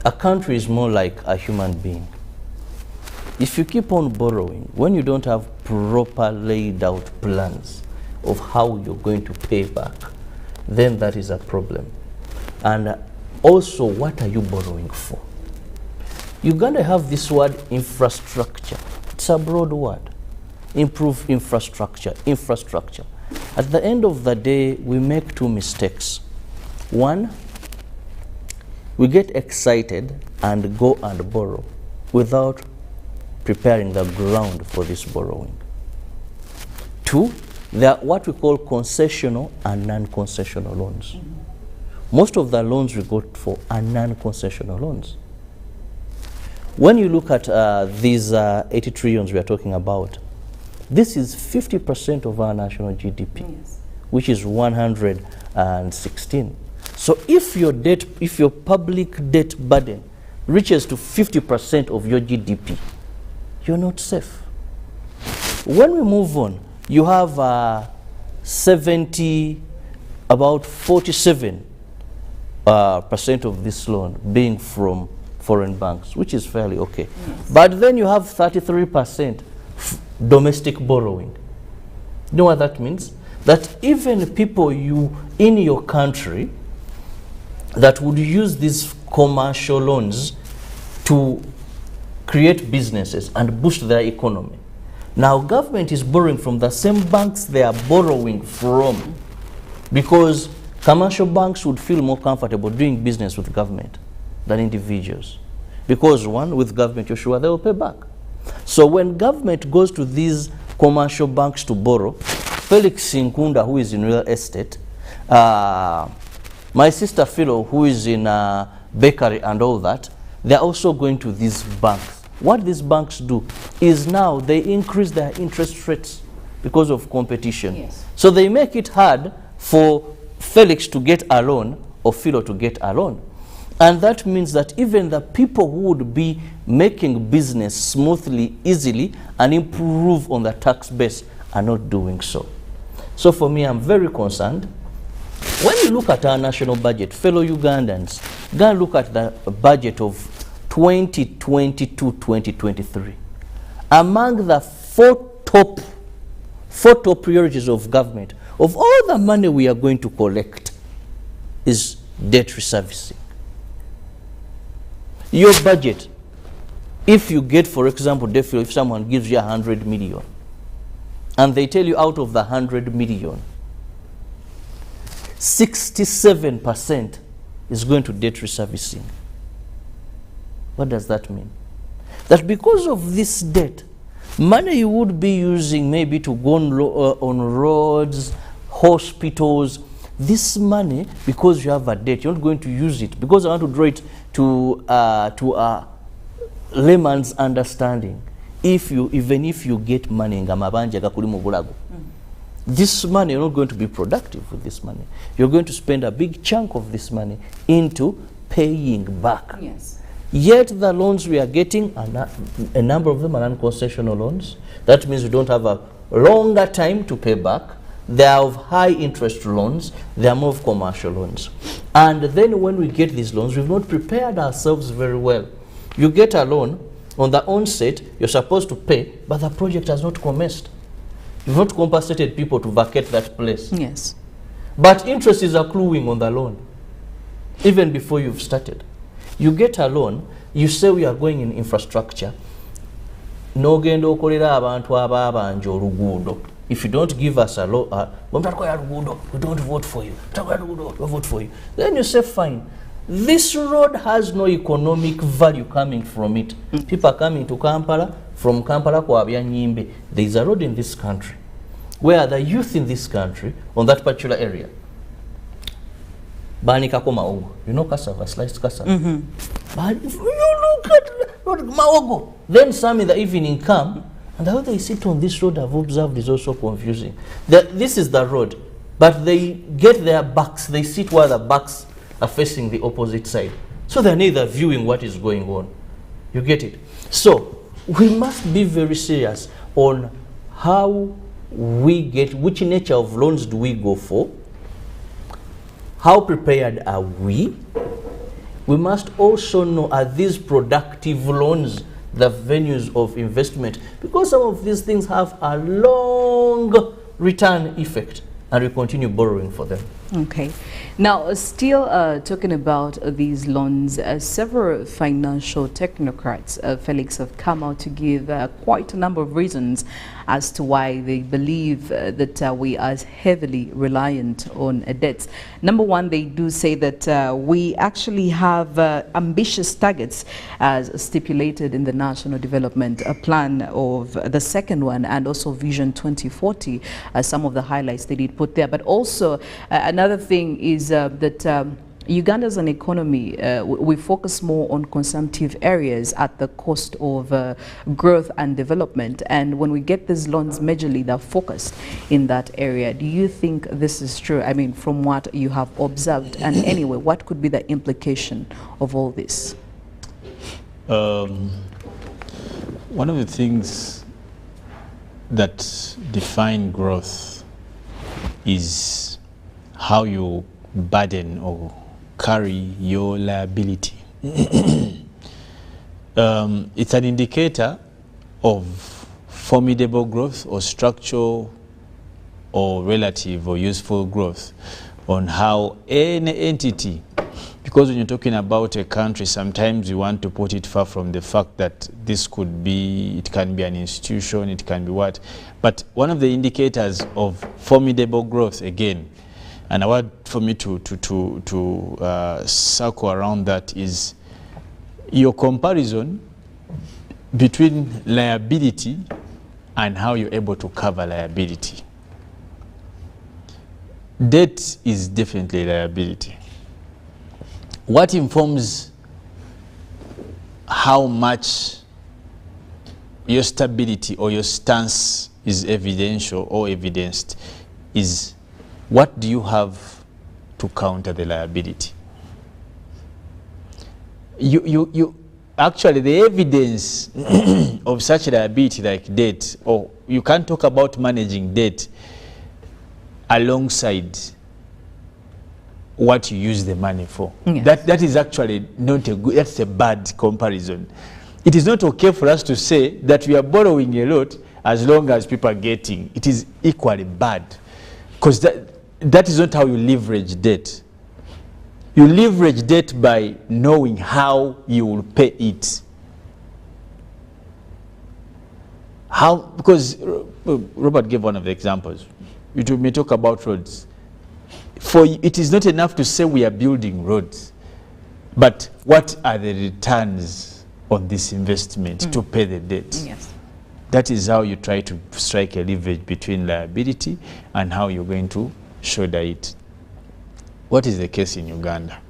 a country is more like a human being. If you keep on borrowing, when you don't have proper laid out plans of how you're going to pay back, then that is a problem. And also, what are you borrowing for? Uganda have this word infrastructure. It's a broad word. Improve infrastructure, infrastructure. At the end of the day, we make two mistakes. One, we get excited and go and borrow without preparing the ground for this borrowing. Two, there are what we call concessional and non-concessional loans. Most of the loans we got for are non-concessional loans. When you look at these 80 trillions we are talking about, this is 50% of our national GDP, which is 116. So if your debt, if your public debt burden reaches to 50% of your GDP, you're not safe. When we move on, you have about 47% of this loan being from foreign banks, which is fairly okay. But then you have 33% domestic borrowing. You know what that means? That even people in your country that would use these commercial loans to create businesses and boost their economy. Now government is borrowing from the same banks they are borrowing from, because commercial banks would feel more comfortable doing business with government than individuals. Because one, with government, you're sure they will pay back. So when government goes to these commercial banks to borrow, Felix Nkunda, who is in real estate, my sister Philo, who is in bakery and all that, they're also going to these banks. What these banks do is now they increase their interest rates because of competition. Yes. So they make it hard for Felix to get a loan or Philo to get a loan. And that means that even the people who would be making business smoothly, easily, and improve on the tax base are not doing so. So for me, I'm very concerned When you look at our national budget, fellow Ugandans, go and look at the budget of 2022-2023. Among the four top priorities of government, of all the money we are going to collect, is debt reservicing. Your budget, if you get, for example, if someone gives you 100 million, and they tell you out of the 100 million, 67% is going to debt reservicing. What does that mean? That because of this debt, money you would be using maybe to go on roads, hospitals, this money, because you have a debt, you're not going to use it. Because I want to draw it to a layman's understanding. Even if you get money, this money, you're not going to be productive with this money. You're going to spend a big chunk of this money into paying back. Yes. Yet the loans we are getting, a number of them are non-concessional loans. That means we don't have a longer time to pay back. They are of high interest loans. They are more of commercial loans. And then when we get these loans, we've not prepared ourselves very well. You get a loan, on the onset, you're supposed to pay, but the project has not commenced. You've not compensated people to vacate that place. Yes. But interest is accruing on the loan, even before you've started. You get a loan, you say we are going in infrastructure. If you don't give us a loan, we don't vote for you. Then you say, fine. This road has no economic value coming from it. People are coming to Kampala, from Kampala to Nyimbe. There is a road in this country where the youth in this country, on that particular area, Banikako Maogo, you know cassava, sliced cassava. But if you look at Maogo, then some in the evening come, and the way they sit on this road, I've observed, is also confusing. This is the road, but they get their backs, they sit where the backs are facing the opposite side. So they're neither viewing what is going on. You get it? So we must be very serious on how we get, which nature of loans do we go for? How prepared are we? We must also know, are these productive loans the venues of investment? Because some of these things have a long return effect, and we continue borrowing for them. Okay. Now, still talking about these loans, several financial technocrats, Felix, have come out to give quite a number of reasons as to why they believe that we are heavily reliant on debts. Number one, they do say that we actually have ambitious targets as stipulated in the National Development Plan of the second one, and also Vision 2040, some of the highlights they did put there. But also another thing is that Uganda as an economy, we focus more on consumptive areas at the cost of growth and development. And when we get these loans, majorly they're focused in that area. Do you think this is true? I mean, from what you have observed, and anyway, what could be the implication of all this? One of the things that define growth is how you burden or carry your liability. It's an indicator of formidable growth or structural or relative or useful growth on how any entity, because when you're talking about a country, sometimes you want to put it far from the fact that this could be, it can be an institution, it can be what. But one of the indicators of formidable growth, again, and I want for me to circle around that, is your comparison between liability and how you're able to cover liability. Debt is definitely liability. What informs how much your stability or your stance is evidential or evidenced is what do you have to counter the liability. Actually, the evidence of such liability like debt, or you can't talk about managing debt alongside what you use the money for. Yes. That is actually not a good, that's a bad comparison. It is not okay for us to say that we are borrowing a lot as long as people are getting. It is equally bad, because that is not how you leverage debt. You leverage debt by knowing how you will pay it. How? Because Robert gave one of the examples. We may talk about roads. For it is not enough to say we are building roads, but what are the returns on this investment to pay the debt? Yes. That is how you try to strike a leverage between liability and how you're going to shoulder it. What is the case in Uganda?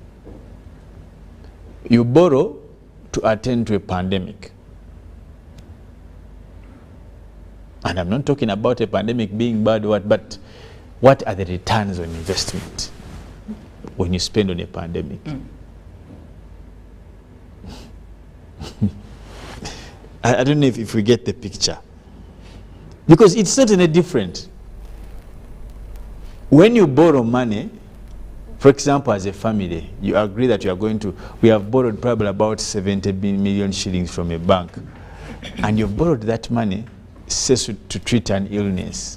You borrow to attend to a pandemic. And I'm not talking about a pandemic being bad, but what are the returns on investment when you spend on a pandemic? I don't know if we get the picture. Because it's certainly different. When you borrow money, for example, as a family, you agree that you are going to, we have borrowed probably about 70 million shillings from a bank, and you've borrowed that money, say, to treat an illness.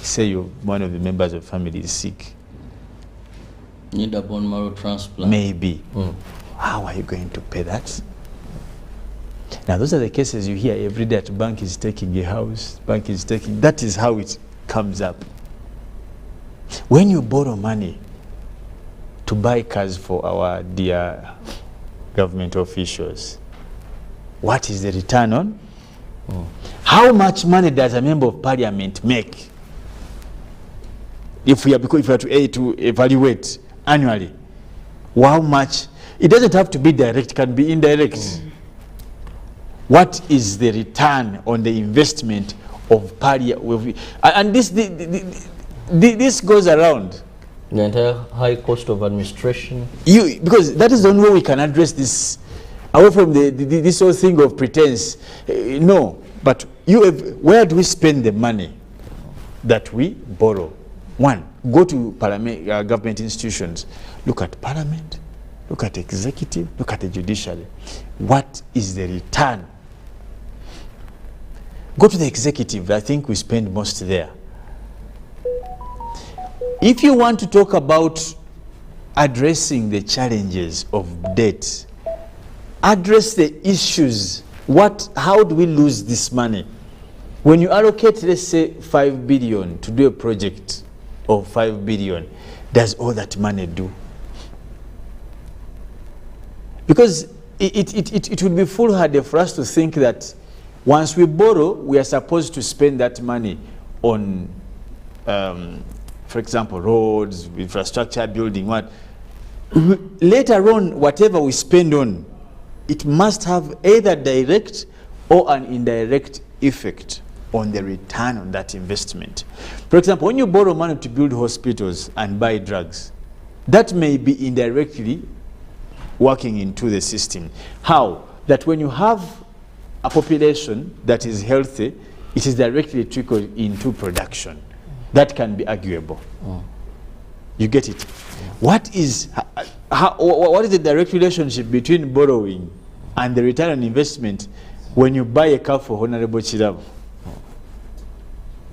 Say one of the members of the family is sick. Need a bone marrow transplant. Maybe. How are you going to pay that? Now, those are the cases you hear every day that bank is taking a house, bank is taking, that is how it comes up. When you borrow money to buy cars for our dear government officials, what is the return on? How much money does a member of parliament make? If we are to evaluate annually, how much? It doesn't have to be direct, it can be indirect. What is the return on the investment of parliament? And this goes around. The entire high cost of administration. Because that is the only way we can address this, away from this whole thing of pretense. No, but where do we spend the money that we borrow? One, go to government institutions. Look at parliament, look at executive, look at the judiciary. What is the return? Go to the executive. I think we spend most there. If you want to talk about addressing the challenges of debt, address the issues. How do we lose this money? When you allocate, let's say, 5 billion to do a project of 5 billion, does all that money do? Because it would be foolhardy for us to think that once we borrow, we are supposed to spend that money on, for example, roads, infrastructure, building, what. Later on, whatever we spend on, it must have either direct or an indirect effect on the return on that investment. For example, when you borrow money to build hospitals and buy drugs, that may be indirectly working into the system. How? That when you have a population that is healthy, it is directly trickled into production. That can be arguable. You get it? What is the direct relationship between borrowing and the return on investment when you buy a car for Honorable Kirabo?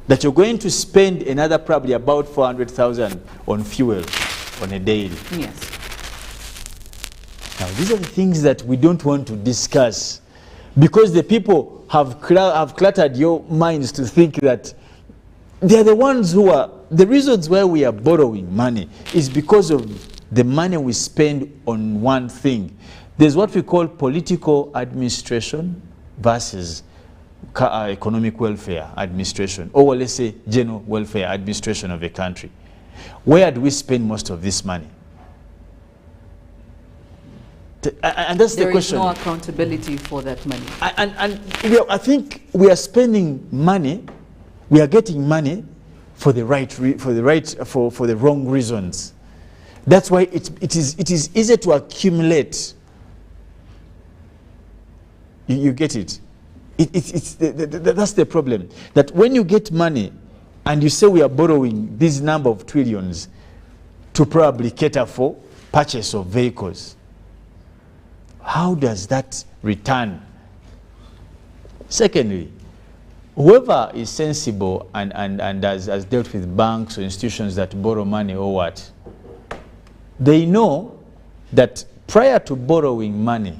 That you're going to spend another probably about 400,000 on fuel on a daily. Yes. Now, these are the things that we don't want to discuss, because the people have cluttered your minds to think that they are the ones who are, the reasons why we are borrowing money is because of the money we spend on one thing. There's what we call political administration versus economic welfare administration, or let's say general welfare administration of a country. Where do we spend most of this money? And that's the question. There is no accountability for that money. I think we are spending money, we are getting money for the wrong reasons. That's why it is easy to accumulate. You get it? That's the problem. That when you get money and you say we are borrowing this number of trillions, to probably cater for purchase of vehicles. How does that return? Secondly, whoever is sensible and has dealt with banks or institutions that borrow money or what, they know that prior to borrowing money,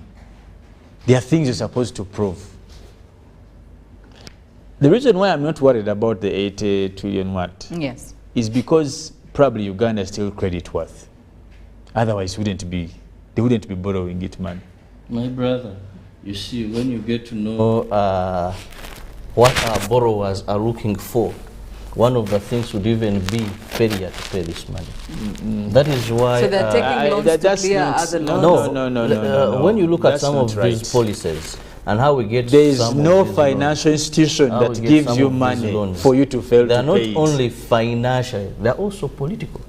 there are things you're supposed to prove. The reason why I'm not worried about the 80 trillion what is because probably Uganda is still credit worth. Otherwise, they wouldn't be borrowing it money. My brother, you see, when you get to know what our borrowers are looking for, one of the things would even be failure to pay this money. That is why... So they're taking loans to clear other loans? No. When you look at some of these policies and how we get... There is no financial institution that gives you money for you to fail to pay it. They are not only financial, they are also political.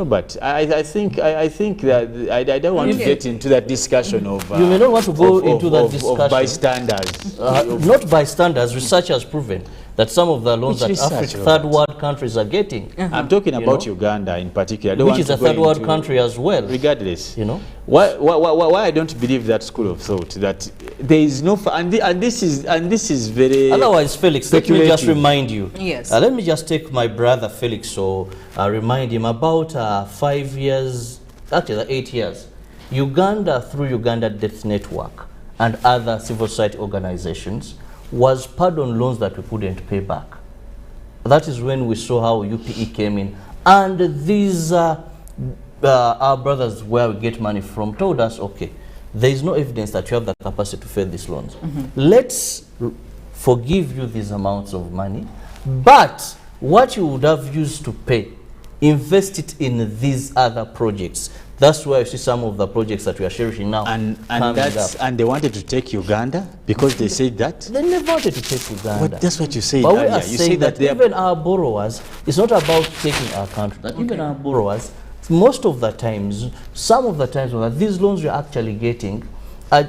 But I think that I don't want to get into that discussion of... you may not want to go into that discussion. Of bystanders. Not bystanders. Research has proven that some of the loans that third world countries are getting. I'm talking about Uganda in particular. Which is a third world country as well. Regardless. Why I don't believe that school of thought, that there is no... And this is very... Otherwise, Felix, let me just remind you. Yes. Let me just take my brother Felix, so remind him about 5 years, actually 8 years. Uganda, through Uganda Debt Network and other civil society organizations, was pardon loans that we couldn't pay back. That is when we saw how UPE came in. And these our brothers where we get money from told us, okay, there is no evidence that you have the capacity to pay these loans. Let's forgive you these amounts of money, but what you would have used to pay, invest it in these other projects. That's why you see some of the projects that we are cherishing now. And they wanted to take Uganda because they said that? They never wanted to take Uganda. But that's what you said earlier. But we are saying that even our borrowers, it's not about taking our country. That even our borrowers, most of the times, some of the times, these loans we're actually getting are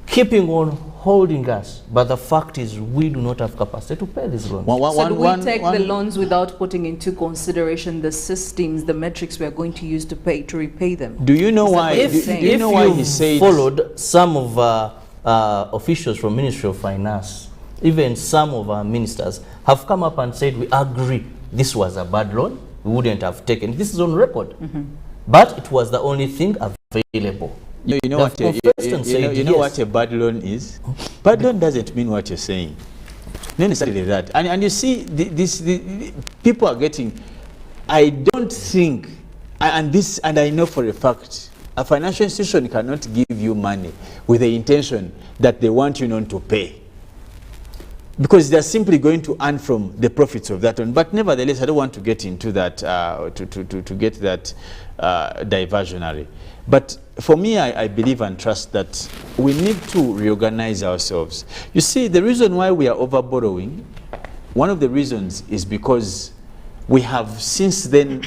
keeping on holding us, but the fact is we do not have capacity to pay these loans. So do we take the loans without putting into consideration the systems, the metrics we are going to use to repay them? Do you know why? Do you know why he said? Followed some of officials from Ministry of Finance, even some of our ministers have come up and said we agree this was a bad loan, we wouldn't have taken it. This is on record, but it was the only thing available. You know what a bad loan is? Bad loan doesn't mean what you're saying. Not necessarily that. And you see, this people are getting... I don't think, and I know for a fact, a financial institution cannot give you money with the intention that they want you not to pay. Because they're simply going to earn from the profits of that one. But nevertheless, I don't want to get into that, to get that diversionary. But for me, I believe and trust that we need to reorganize ourselves. You see, the reason why we are over borrowing, one of the reasons is because we have since then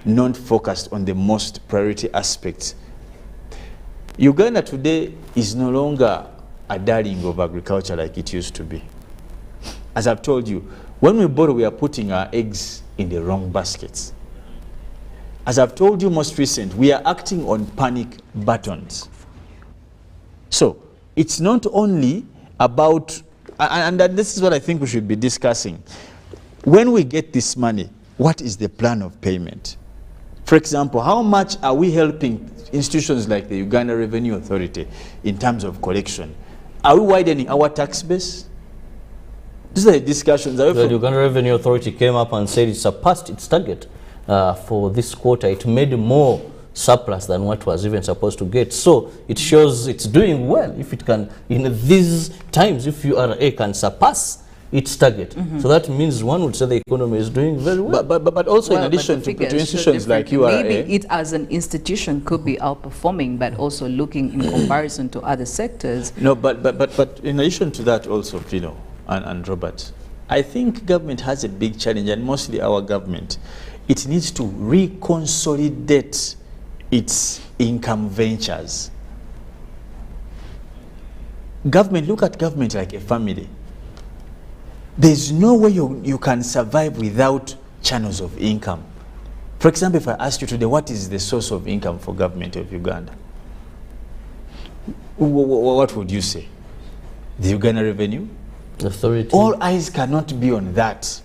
not focused on the most priority aspects. Uganda today is no longer a darling of agriculture like it used to be. As I've told you, when we borrow, we are putting our eggs in the wrong baskets. As I've told you most recent, we are acting on panic buttons. So it's not only about, and this is what I think we should be discussing. When we get this money, what is the plan of payment? For example, how much are we helping institutions like the Uganda Revenue Authority in terms of collection? Are we widening our tax base? These are the discussions. The Uganda Revenue Authority came up and said it surpassed its target. For this quarter, it made more surplus than what was even supposed to get. So it shows it's doing well. If it can, in these times, if URA can surpass its target. So that means one would say the economy is doing very well. But also in addition to institutions like URA. Maybe it as an institution could be outperforming, but also looking in comparison to other sectors. No, but in addition to that also, Philo and Robert, I think government has a big challenge, and mostly our government. It needs to reconsolidate its income ventures. Government, look at government like a family. There's no way you can survive without channels of income. For example, if I asked you today, what is the source of income for government of Uganda? What would you say? The Uganda Revenue Authority. All eyes cannot be on that.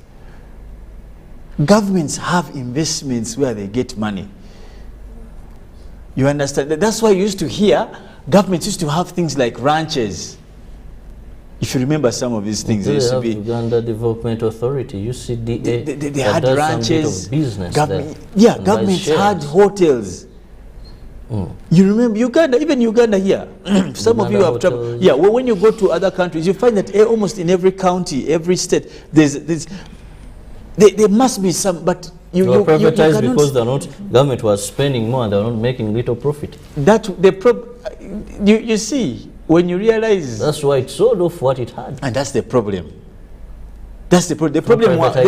Governments have investments where they get money. You understand? That's why you used to hear governments used to have things like ranches. If you remember some of these things, there used to be Uganda Development Authority, UCDA. They had ranches. Business governments had hotels. You remember Uganda, even Uganda here. Some of you have traveled. Yeah, well, when you go to other countries, you find that almost in every county, every state, there must be some, but you privatized because they're not. Government was spending more and they're not making little profit. You see, when you realize that's why it sold off what it had, and that's the problem. That's the problem. The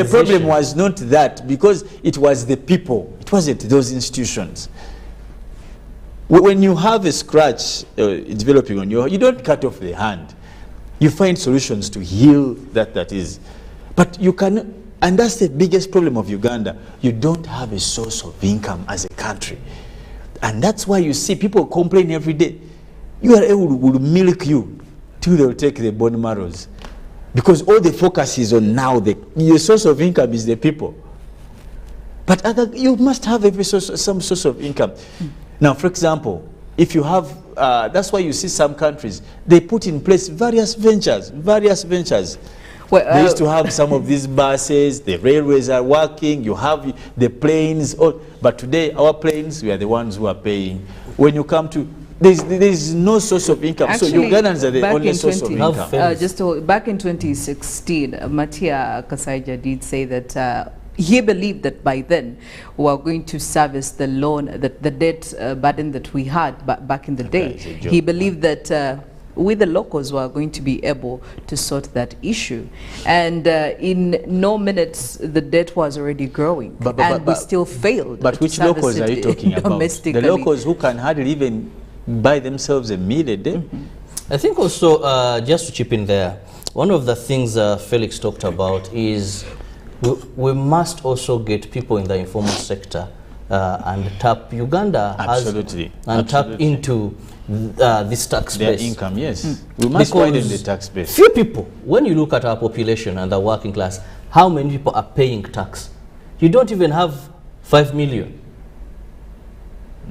problem was not that, because it was the people. It wasn't those institutions. When you have a scratch developing on you don't cut off the hand. You find solutions to heal that is. But you can, and that's the biggest problem of Uganda. You don't have a source of income as a country. And that's why you see people complain every day. You are able to milk you till they'll take the bone marrows. Because all the focus is on now, your source of income is the people. But you must have some source of income. Now, for example, if you have, that's why you see some countries, they put in place various ventures. Well, they used to have some of these buses, the railways are working, you have the planes, but today our planes, we are the ones who are paying. When you come to, there's no source of income. Actually, so Ugandans are the only source of income. Back in 2016, Matia Kasaija did say that he believed that by then we were going to service the loan, the debt burden that we had back in the day. He believed that we the locals were going to be able to sort that issue. And in no minutes, the debt was already growing. But we still failed. But which locals are you talking about? The locals who can hardly even buy themselves a meal a day? I think also, just to chip in there, one of the things Felix talked about is we must also get people in the informal sector and tap Uganda tap into this tax base. Their income, yes. We must widen the tax base. Few people, when you look at our population and the working class, how many people are paying tax? You don't even have 5 million.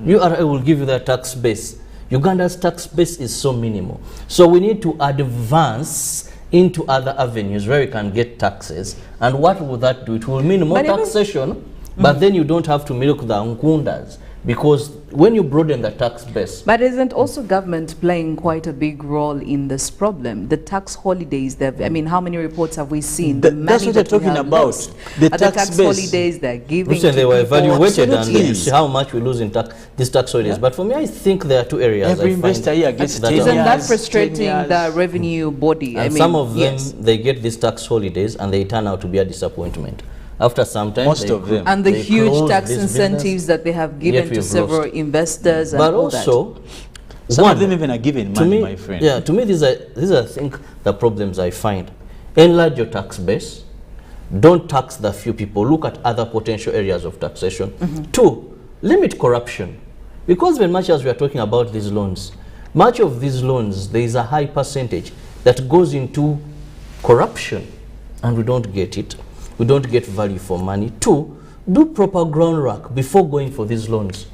URA will give you that tax base. Uganda's tax base is so minimal. So we need to advance into other avenues where we can get taxes. And what will that do? It will mean more taxation, but then you don't have to milk the Nkundas, because when you broaden the tax base. But isn't also government playing quite a big role in this problem? The tax holidays, I mean, how many reports have we seen? That's what they're talking about. The tax holidays they're giving to they were evaluated, and you see how much we lose in these tax holidays. But for me, I think there are two areas. Every investor here gets 10 years. Isn't that frustrating the revenue body? And some of them, they get these tax holidays and they turn out to be a disappointment. After some time, most of them, and the huge tax incentives that they have given to several investors, and all that. But also, some of them even are given money, my friend. Yeah, to me, these are I think the problems I find. Enlarge your tax base. Don't tax the few people. Look at other potential areas of taxation. 2, limit corruption, because when much as we are talking about these loans, much of these loans there is a high percentage that goes into corruption, and we don't get it. We don't get value for money. 2, do proper groundwork before going for these loans.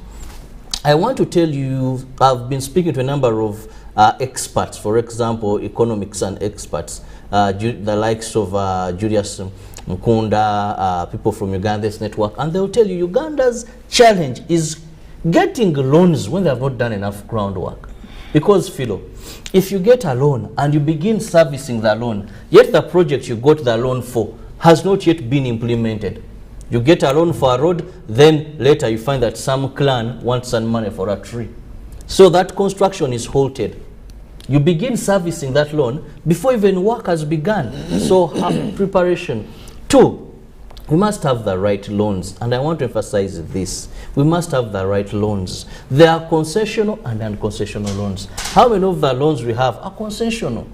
I want to tell you, I've been speaking to a number of experts, for example, economics and experts, the likes of Julius Mkunda, people from Uganda's network, and they'll tell you Uganda's challenge is getting loans when they have not done enough groundwork. Because, Philo, if you get a loan and you begin servicing the loan, yet the project you got the loan for has not yet been implemented. You get a loan for a road, then later you find that some clan wants some money for a tree. So that construction is halted. You begin servicing that loan before even work has begun. So preparation. 2, we must have the right loans. And I want to emphasize this. We must have the right loans. There are concessional and unconcessional loans. How many of the loans we have are concessional?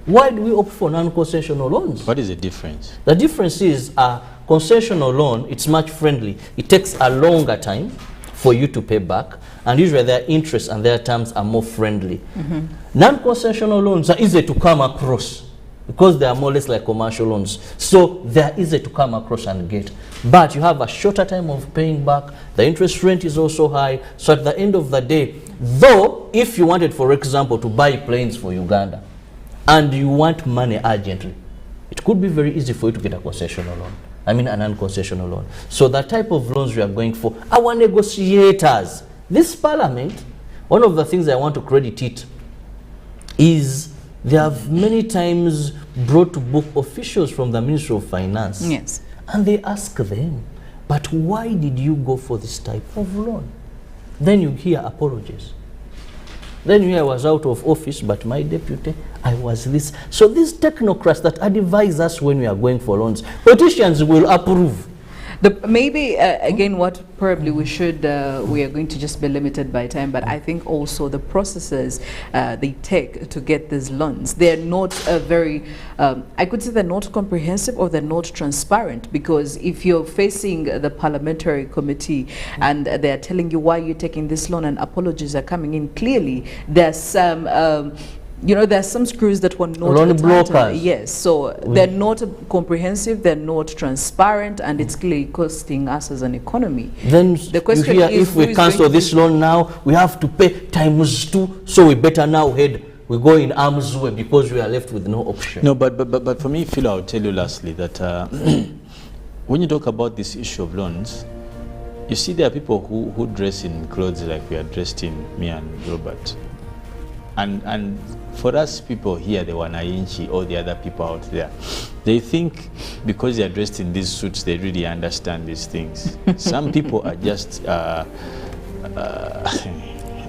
Why do we opt for non-concessional loans? What is the difference? The difference is a concessional loan, it's much friendly. It takes a longer time for you to pay back, and usually their interest and their terms are more friendly. Non-concessional loans are easy to come across because they are more or less like commercial loans. So they are easy to come across and get. But you have a shorter time of paying back. The interest rate is also high. So at the end of the day, though, if you wanted, for example, to buy planes for Uganda and you want money urgently, it could be very easy for you to get a concessional loan. I mean a non-concessional loan. So the type of loans we are going for, our negotiators, this parliament, one of the things I want to credit it is they have many times brought to book officials from the Ministry of Finance. Yes. And they ask them, but why did you go for this type of loan? Then you hear apologies. Then you hear I was out of office, but my deputy, I was this. So these technocrats that advise us when we are going for loans, politicians will approve. Maybe, again, what probably we should, we are going to just be limited by time, but I think also the processes they take to get these loans, they're not very, I could say they're not comprehensive or they're not transparent, because if you're facing the parliamentary committee and they're telling you why you're taking this loan and apologies are coming in, clearly there's some you know, there's some screws that were not loan brokers. Yes, so they're not comprehensive, they're not transparent, and it's clearly costing us as an economy. Then the question you hear, is, if we cancel this loan now, we have to pay ×2, so we better now we go in arm's way because we are left with no option. No, but for me, Phil, I'll tell you lastly that when you talk about this issue of loans, you see there are people who dress in clothes like we are dressed in, me and Robert. And for us people here, the Nyonyintono or the other people out there, they think because they are dressed in these suits, they really understand these things. Some people are just, I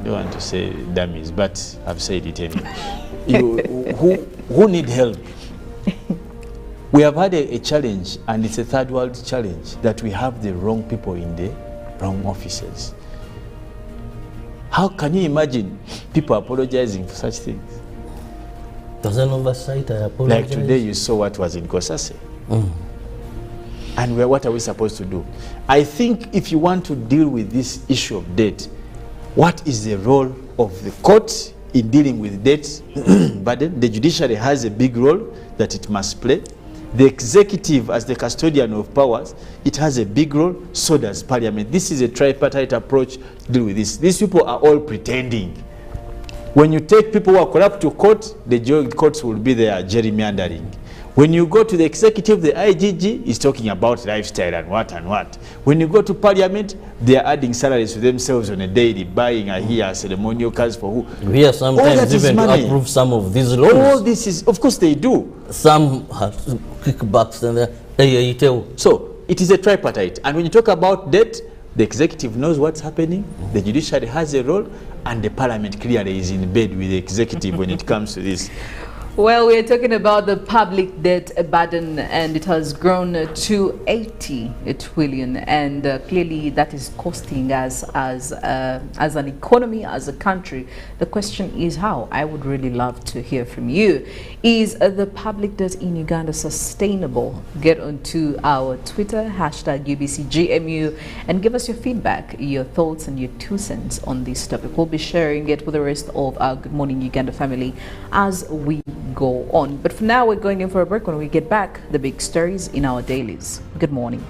don't want to say dummies, but I've said it anyway. Who need help? We have had a challenge, and it's a third world challenge, that we have the wrong people in the wrong offices. How can you imagine people apologizing for such things? There's an oversight, I apologize. Like today you saw what was in Kosase. And what are we supposed to do? I think if you want to deal with this issue of debt, what is the role of the court in dealing with debt? But then the judiciary has a big role that it must play. The executive, as the custodian of powers, it has a big role, so does parliament. This is a tripartite approach to deal with this. These people are all pretending. When you take people who are corrupt to court, the courts will be there gerrymandering. When you go to the executive, the IGG is talking about lifestyle and what and what. When you go to parliament, they are adding salaries to themselves on a daily, buying a ceremonial cars for who. We are sometimes even to approve some of these loans. All this is, of course they do. Some have kickbacks and so it is a tripartite. And when you talk about debt, the executive knows what's happening, the judiciary has a role, and the parliament clearly is in bed with the executive when it comes to this. Well, we're talking about the public debt burden, and it has grown to 80 trillion, and clearly that is costing us as an economy, as a country. The question is how. I would really love to hear from you. Is the public debt in Uganda sustainable? Get onto our Twitter, #UBCGMU, and give us your feedback, your thoughts, and your 2 cents on this topic. We'll be sharing it with the rest of our Good Morning Uganda family as we go on. But for now, we're going in for a break. When we get back, the big stories in our dailies. Good morning.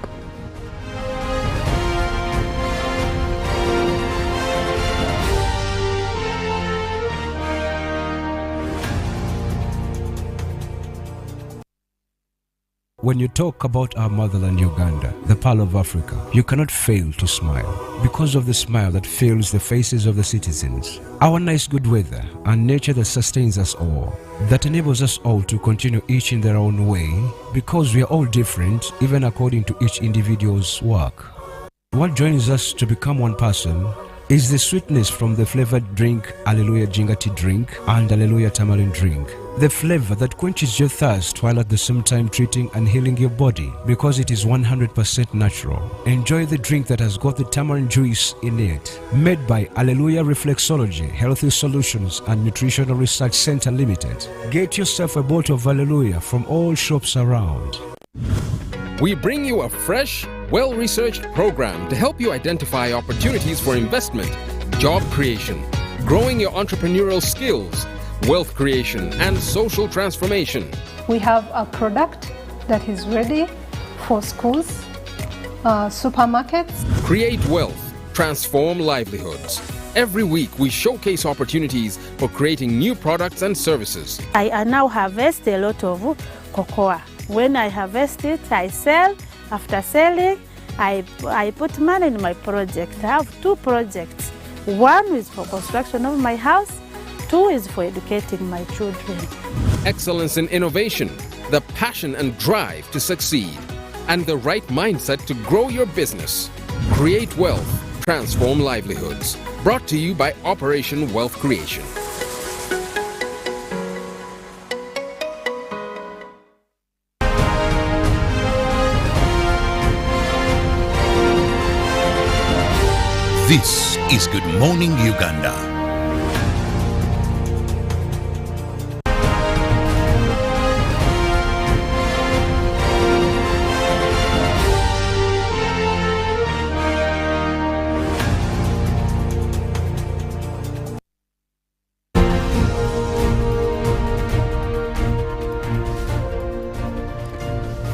When you talk about our motherland Uganda, the Pearl of Africa, you cannot fail to smile because of the smile that fills the faces of the citizens. Our nice good weather and nature that sustains us all, that enables us all to continue each in their own way because we are all different even according to each individual's work. What joins us to become one person is the sweetness from the flavored drink Alleluia Jingati drink and Alleluia Tamarind drink. The flavor that quenches your thirst while at the same time treating and healing your body because it is 100% natural. Enjoy the drink that has got the tamarind juice in it. Made by Alleluia Reflexology, Healthy Solutions and Nutritional Research Center Limited. Get yourself a bottle of Alleluia from all shops around. We bring you a fresh, well-researched program to help you identify opportunities for investment, job creation, growing your entrepreneurial skills, wealth creation, and social transformation. We have a product that is ready for schools, supermarkets. Create wealth, transform livelihoods. Every week we showcase opportunities for creating new products and services. I now harvest a lot of cocoa. When I harvest it, I sell. After selling, I put money in my project. I have 2 projects. One is for construction of my house. 2 is for educating my children. Excellence in innovation, the passion and drive to succeed, and the right mindset to grow your business. Create wealth, transform livelihoods. Brought to you by Operation Wealth Creation. This is Good Morning Uganda.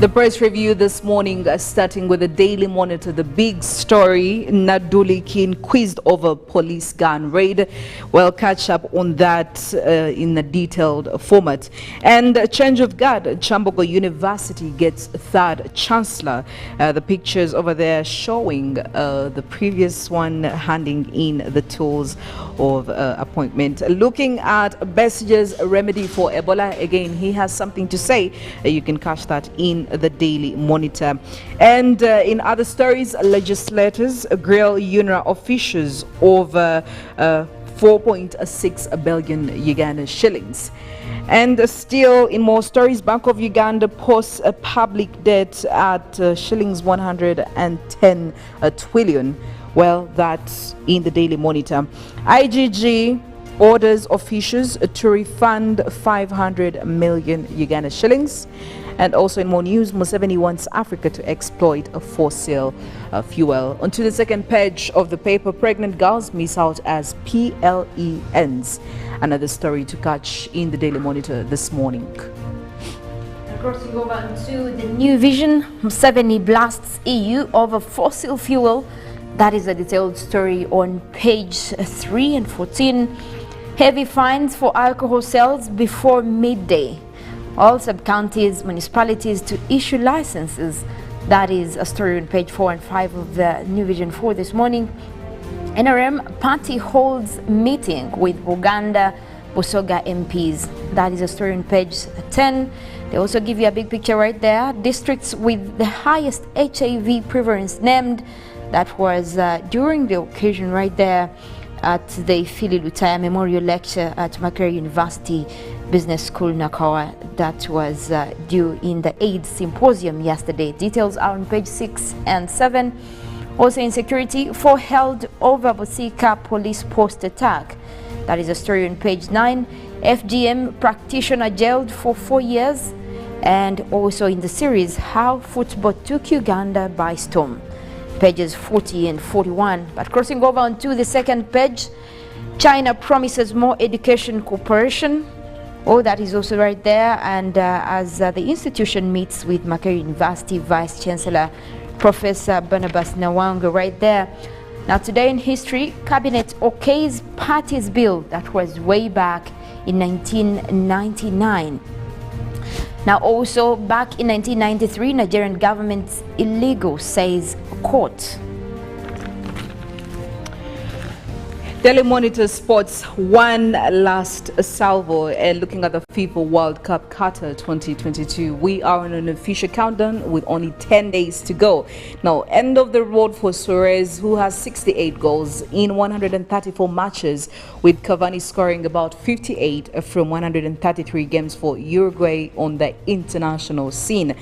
The press review this morning, starting with the Daily Monitor, the big story, Naduli Kin quizzed over police gun raid. We'll catch up on that in a detailed format. And change of guard, Chambogo University gets 3rd Chancellor. The pictures over there showing the previous one handing in the tools of appointment. Looking at Besige's remedy for Ebola, again, he has something to say. You can catch that in the Daily Monitor. And in other stories, legislators grill UNRWA officials over 4.6 billion Uganda shillings. And still in more stories, Bank of Uganda posts a public debt at shillings 110 trillion. Well, that's in the Daily Monitor. IGG orders officials to refund 500 million Uganda shillings. And also in more news, Museveni wants Africa to exploit a fossil fuel. Onto the second page of the paper, pregnant girls miss out as PLE ends. Another story to catch in the Daily Monitor this morning. Crossing over to the New Vision, Museveni blasts EU over fossil fuel. That is a detailed story on page 3 and 14. Heavy fines for alcohol sales before midday. All sub-counties, municipalities to issue licenses. That is a story on page 4 and 5 of the New Vision for this morning. NRM party holds meeting with Uganda Busoga MPs. That is a story on page 10. They also give you a big picture right there. Districts with the highest HIV prevalence named. That was during the occasion right there at the Phili Lutaya Memorial Lecture at Makerere University Business School, Nakawa. That was due in the AIDS Symposium yesterday. Details are on page 6 and 7. Also in security, 4 held over Bosika police post attack. That is a story on page 9. FGM practitioner jailed for 4 years. And also in the series, how football took Uganda by storm. Pages 40 and 41. But crossing over onto the second page, China promises more education cooperation. Oh, that is also right there. And as the institution meets with Makerere University Vice Chancellor Professor Barnabas Nawanga right there. Now today in history, Cabinet okays party's bill that was way back in 1999. Now also back in 1993, Nigerian government's illegal, says court. Daily Monitor Sports, one last salvo and looking at the FIFA World Cup Qatar 2022. We are on an official countdown with only 10 days to go. Now, end of the road for Suarez, who has 68 goals in 134 matches, with Cavani scoring about 58 from 133 games for Uruguay on the international scene.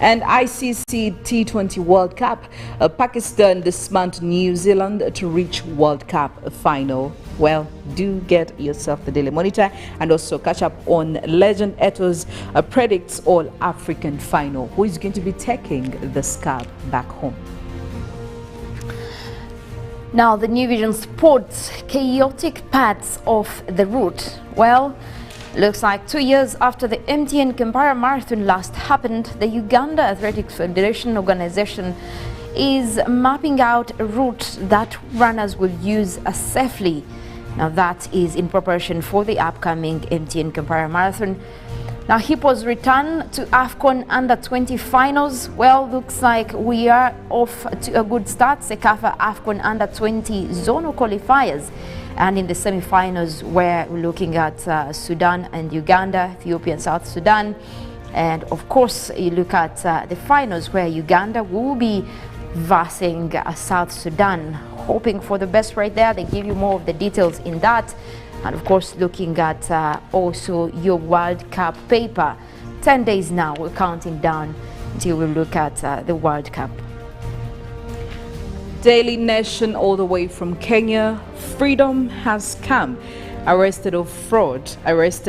And ICC T20 World Cup, Pakistan dismantled New Zealand to reach World Cup final. Well, do get yourself the Daily Monitor and also catch up on Legend Eto's predicts all African final. Who is going to be taking the scab back home? Now, the New Vision Sports, chaotic paths of the route. Well, looks like 2 years after the MTN Kampala Marathon last happened, the Uganda Athletics Federation organization is mapping out a route that runners will use safely. Now, that is in preparation for the upcoming MTN Kampala Marathon. Now, Hippo's return to AFCON Under-20 finals. Well, looks like we are off to a good start. Sekafa AFCON Under-20 zonal qualifiers. And in the semi-finals, where we're looking at Sudan and Uganda, Ethiopia and South Sudan. And of course, you look at the finals, where Uganda will be versing South Sudan, hoping for the best right there. They give you more of the details in that. And of course, looking at also your World Cup paper. 10 days now, we're counting down until we look at the World Cup. Daily Nation, all the way from Kenya. Freedom has come. Arrested of fraud, accused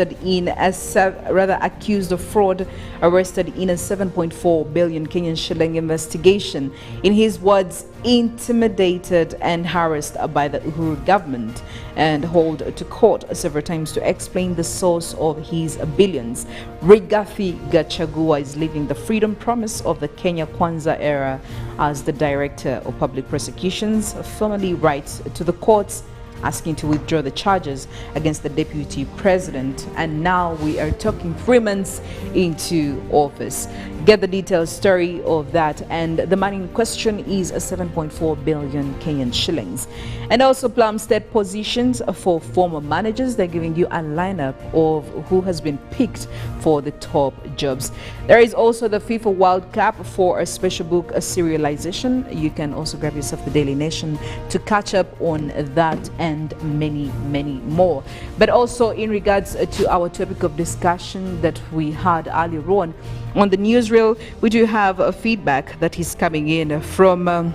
of fraud, arrested in a 7.4 billion Kenyan shilling investigation. In his words, intimidated and harassed by the Uhuru government and hauled to court several times to explain the source of his billions. Rigathi Gachagua is leaving the freedom promise of the Kenya Kwanza era as the Director of Public Prosecutions, formally writes to the courts asking to withdraw the charges against the deputy president. And now we are talking 3 months into office. Get the detailed story of that. And the money in question is a 7.4 billion Kenyan shillings. And also Plum State positions for former managers. They're giving you a lineup of who has been picked for the top jobs. There is also the FIFA World Cup for a special book, a serialization. You can also grab yourself the Daily Nation to catch up on that and many more. But also in regards to our topic of discussion that we had earlier on the newsreel, we do have a feedback that is coming in from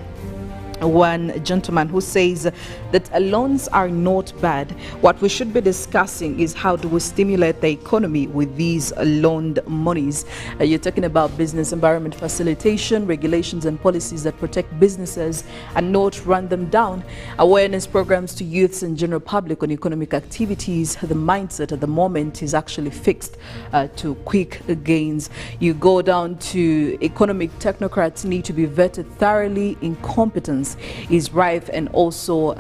one gentleman who says that loans are not bad. What we should be discussing is how do we stimulate the economy with these loaned monies. You're talking about business environment facilitation, regulations and policies that protect businesses and not run them down. Awareness programs to youths and general public on economic activities. The mindset at the moment is actually fixed to quick gains. You go down to economic technocrats need to be vetted thoroughly. Incompetence is rife, and also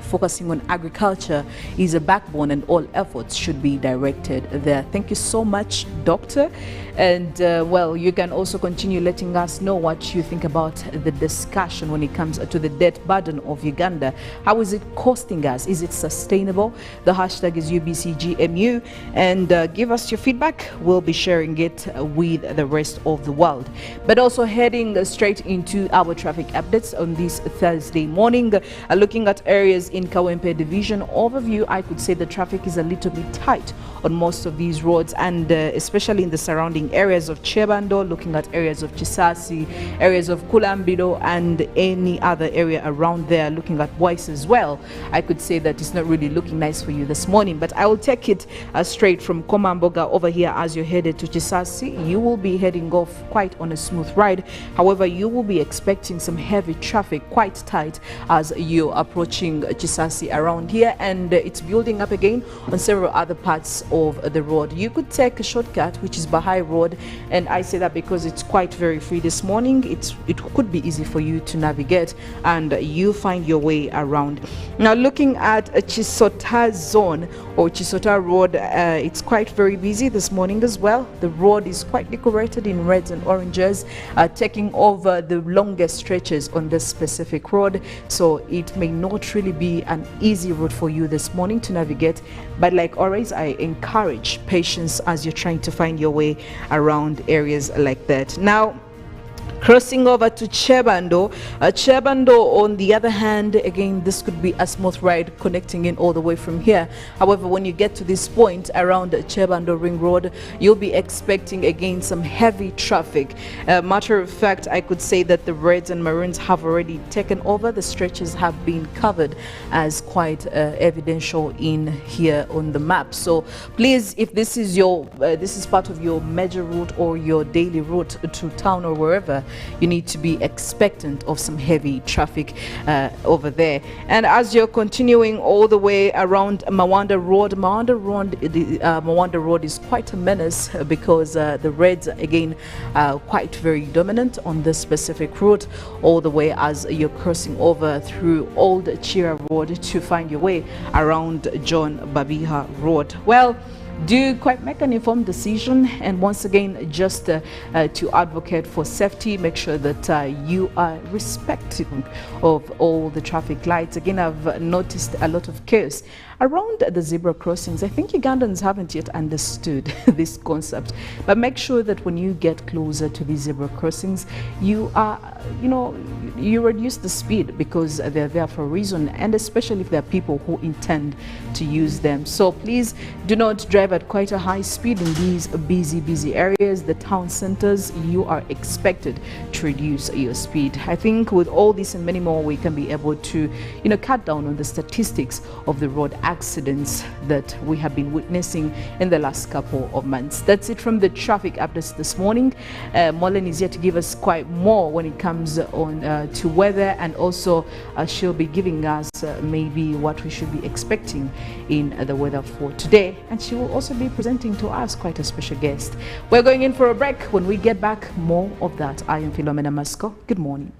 focusing on agriculture is a backbone, and all efforts should be directed there. Thank you so much, Doctor. And well, you can also continue letting us know what you think about the discussion when it comes to the debt burden of Uganda. How is it costing us? Is it sustainable? The hashtag is UBCGMU, and give us your feedback. We'll be sharing it with the rest of the world. But also heading straight into our traffic updates on this Thursday morning, looking at areas in Kawempe Division overview. I could say the traffic is a little bit tight on most of these roads, and especially in the surrounding areas of Chebando, looking at areas of Chisasi, areas of Kulambido, and any other area around there, looking at Boyce as well. I could say that it's not really looking nice for you this morning, but I will take it straight from Komamboga over here. As you're headed to Chisasi, you will be heading off quite on a smooth ride. However, you will be expecting some heavy traffic, quite tight, as you're approaching Chisasi around here, and it's building up again on several other parts of the road. You could take a shortcut, which is Bahai Road, and I say that because it's quite very free this morning. It could be easy for you to navigate, and you find your way around. Now, looking at Chisota zone or Chisota Road, it's quite very busy this morning as well. The road is quite decorated in reds and oranges, taking over the longest stretches on this specific specific road, so it may not really be an easy route for you this morning to navigate. But like always, I encourage patience as you're trying to find your way around areas like that. Now, crossing over to Chebando. Chebando, on the other hand, again, this could be a smooth ride connecting in all the way from here. However, when you get to this point around Chebando Ring Road, you'll be expecting again some heavy traffic. Matter of fact, I could say that the reds and maroons have already taken over. The stretches have been covered as quite evidential in here on the map. So please, if this is your this is part of your major route or your daily route to town or wherever, you need to be expectant of some heavy traffic over there. And as you're continuing all the way around Mawanda Road, Mawanda Road is quite a menace because the reds again are quite very dominant on this specific route, all the way as you're crossing over through Old Chira Road to find your way around John Babiha Road. Well, do quite make an informed decision, and once again, just to advocate for safety, make sure that you are respecting of all the traffic lights. Again, I've noticed a lot of chaos around the zebra crossings. I think Ugandans haven't yet understood this concept, but make sure that when you get closer to these zebra crossings, you are, you reduce the speed because they're there for a reason, and especially if there are people who intend to use them. So please do not drive at quite a high speed in these busy areas, the town centers. You are expected to reduce your speed. I think with all this and many more, we can be able to, cut down on the statistics of the road accidents that we have been witnessing in the last couple of months. That's it from the traffic updates this morning. Mollen is yet to give us quite more when it comes on to weather, and also she'll be giving us maybe what we should be expecting in the weather for today, and she will also be presenting to us quite a special guest. We're going in for a break. When we get back, more of that. I am Philomena Mastiko. Good morning.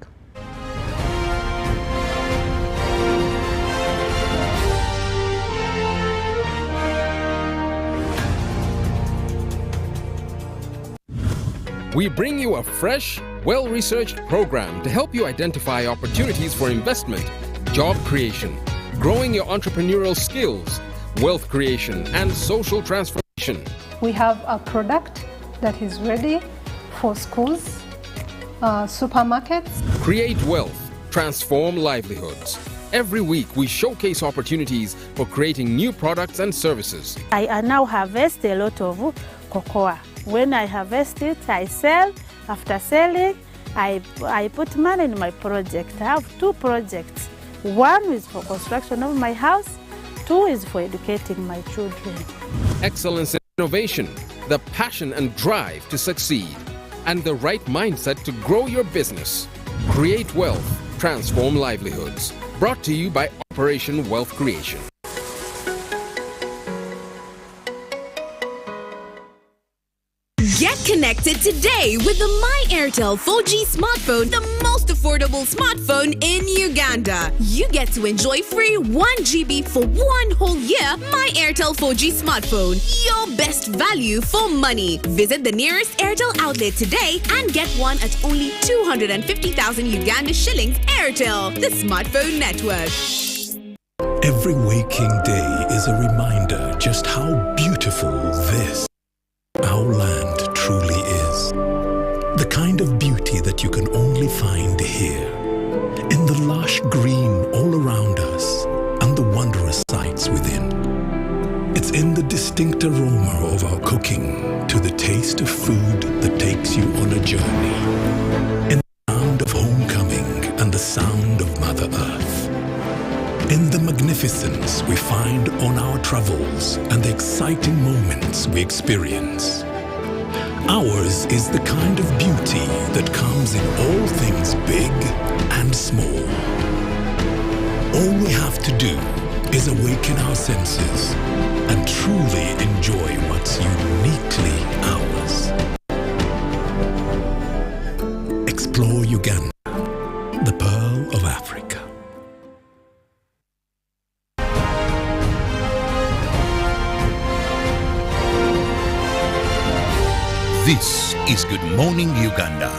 We bring you a fresh, well-researched program to help you identify opportunities for investment, job creation, growing your entrepreneurial skills, wealth creation, and social transformation. We have a product that is ready for schools, supermarkets. Create wealth, transform livelihoods. Every week, we showcase opportunities for creating new products and services. I now harvest a lot of cocoa. When I harvest it, I sell. After selling, I put money in my project. I have two projects. One is for construction of my house. Two is for educating my children. Excellence in innovation, the passion and drive to succeed, and the right mindset to grow your business. Create wealth, transform livelihoods. Brought to you by Operation Wealth Creation. Get connected today with the My Airtel 4G smartphone, the most affordable smartphone in Uganda. You get to enjoy free 1 GB for 1 whole year. My Airtel 4G smartphone, your best value for money. Visit the nearest Airtel outlet today and get one at only 250,000 Uganda shillings. Airtel, the smartphone network. Every waking day is a reminder just how beautiful this, our land, truly is. The kind of beauty that you can only find here, in the lush green all around us and the wondrous sights within. It's in the distinct aroma of our cooking, to the taste of food that takes you on a journey, in the sound of homecoming and the sound of Mother Earth, in the magnificence we find on our travels and the exciting moments we experience. Ours is the kind of beauty that comes in all things big and small. All we have to do is awaken our senses and truly enjoy what's uniquely ours. Explore Uganda, the pearl of Africa. This is Good Morning Uganda.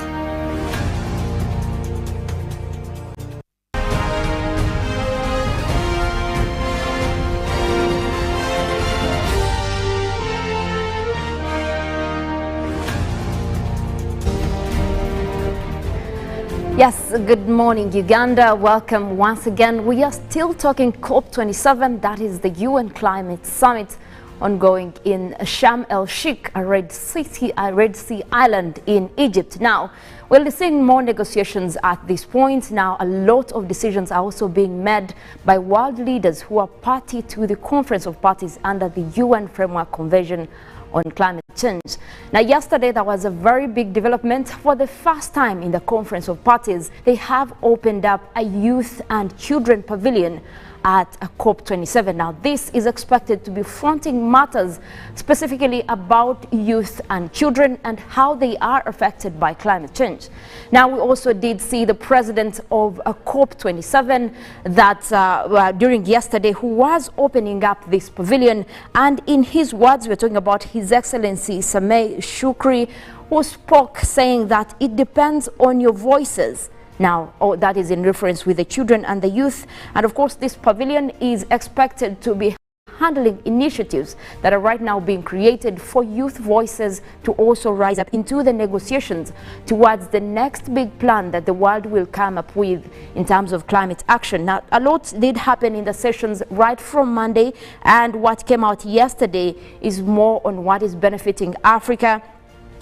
Yes, good morning, Uganda. Welcome once again. We are still talking COP27, that is the UN Climate Summit ongoing in Sharm el-Sheikh, a Red Sea island in Egypt. Now, we're seeing more negotiations at this point. Now, a lot of decisions are also being made by world leaders who are party to the Conference of Parties under the UN Framework Convention on climate change. Now, yesterday there was a very big development. For the first time in the Conference of Parties, they have opened up a youth and children pavilion at a COP27. Now, this is expected to be fronting matters specifically about youth and children and how they are affected by climate change. Now, we also did see the president of a COP27 that during yesterday, who was opening up this pavilion, and in his words, we're talking about His Excellency Sameh Shukri, who spoke saying that it depends on your voices. Now, that is in reference with the children and the youth. And of course, this pavilion is expected to be handling initiatives that are right now being created for youth voices to also rise up into the negotiations towards the next big plan that the world will come up with in terms of climate action. Now, a lot did happen in the sessions right from Monday, and what came out yesterday is more on what is benefiting Africa.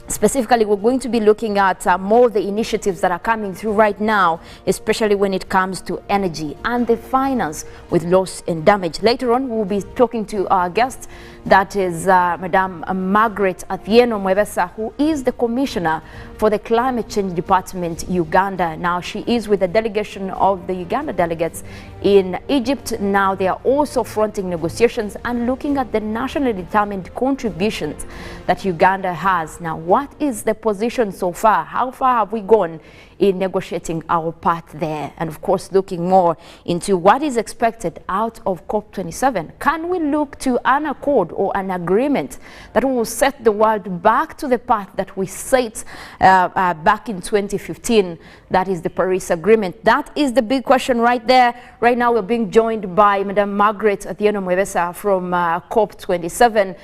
Specifically, we're going to be looking at more of the initiatives that are coming through right now, especially when it comes to energy and the finance with loss and damage. Later on, we'll be talking to our guest, that is Madam Margaret Atieno Mwebesa, who is the Commissioner for the Climate Change Department, Uganda. Now, she is with the delegation of the Uganda delegates in Egypt. Now, they are also fronting negotiations and looking at the nationally determined contributions that Uganda has. Now, what is the position so far? How far have we gone in negotiating our part there? And of course, looking more into what is expected out of COP27. Can we look to an accord or an agreement that will set the world back to the path that we set back in 2015? That is the Paris Agreement. That is the big question right there. Right now, we're being joined by Madam Margaret Atieno Mwebesa from COP27.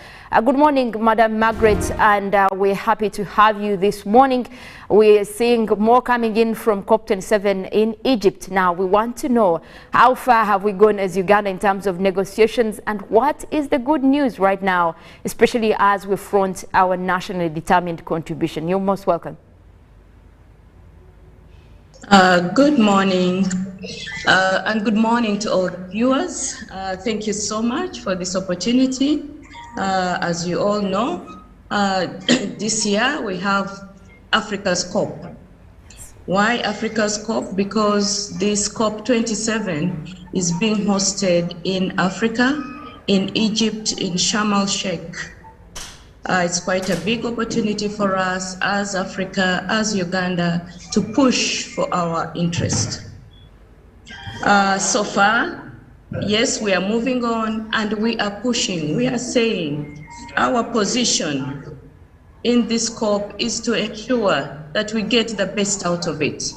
Good morning, Madam Margaret, and we're happy to have you this morning. We're seeing more coming in from COP27 in Egypt. Now, we want to know how far have we gone as Uganda in terms of negotiations, and what is the good news right now, especially as we front our nationally determined contribution. You're most welcome. Good morning, and good morning to all viewers. Thank you so much for this opportunity. As you all know, this year we have Africa's COP. Why Africa's COP? Because this COP27 is being hosted in Africa, in Egypt, in Sharm el-Sheikh. It's quite a big opportunity for us as Africa, as Uganda, to push for our interest. So far, yes, we are moving on and we are pushing. We are saying our position in this COP is to ensure that we get the best out of it.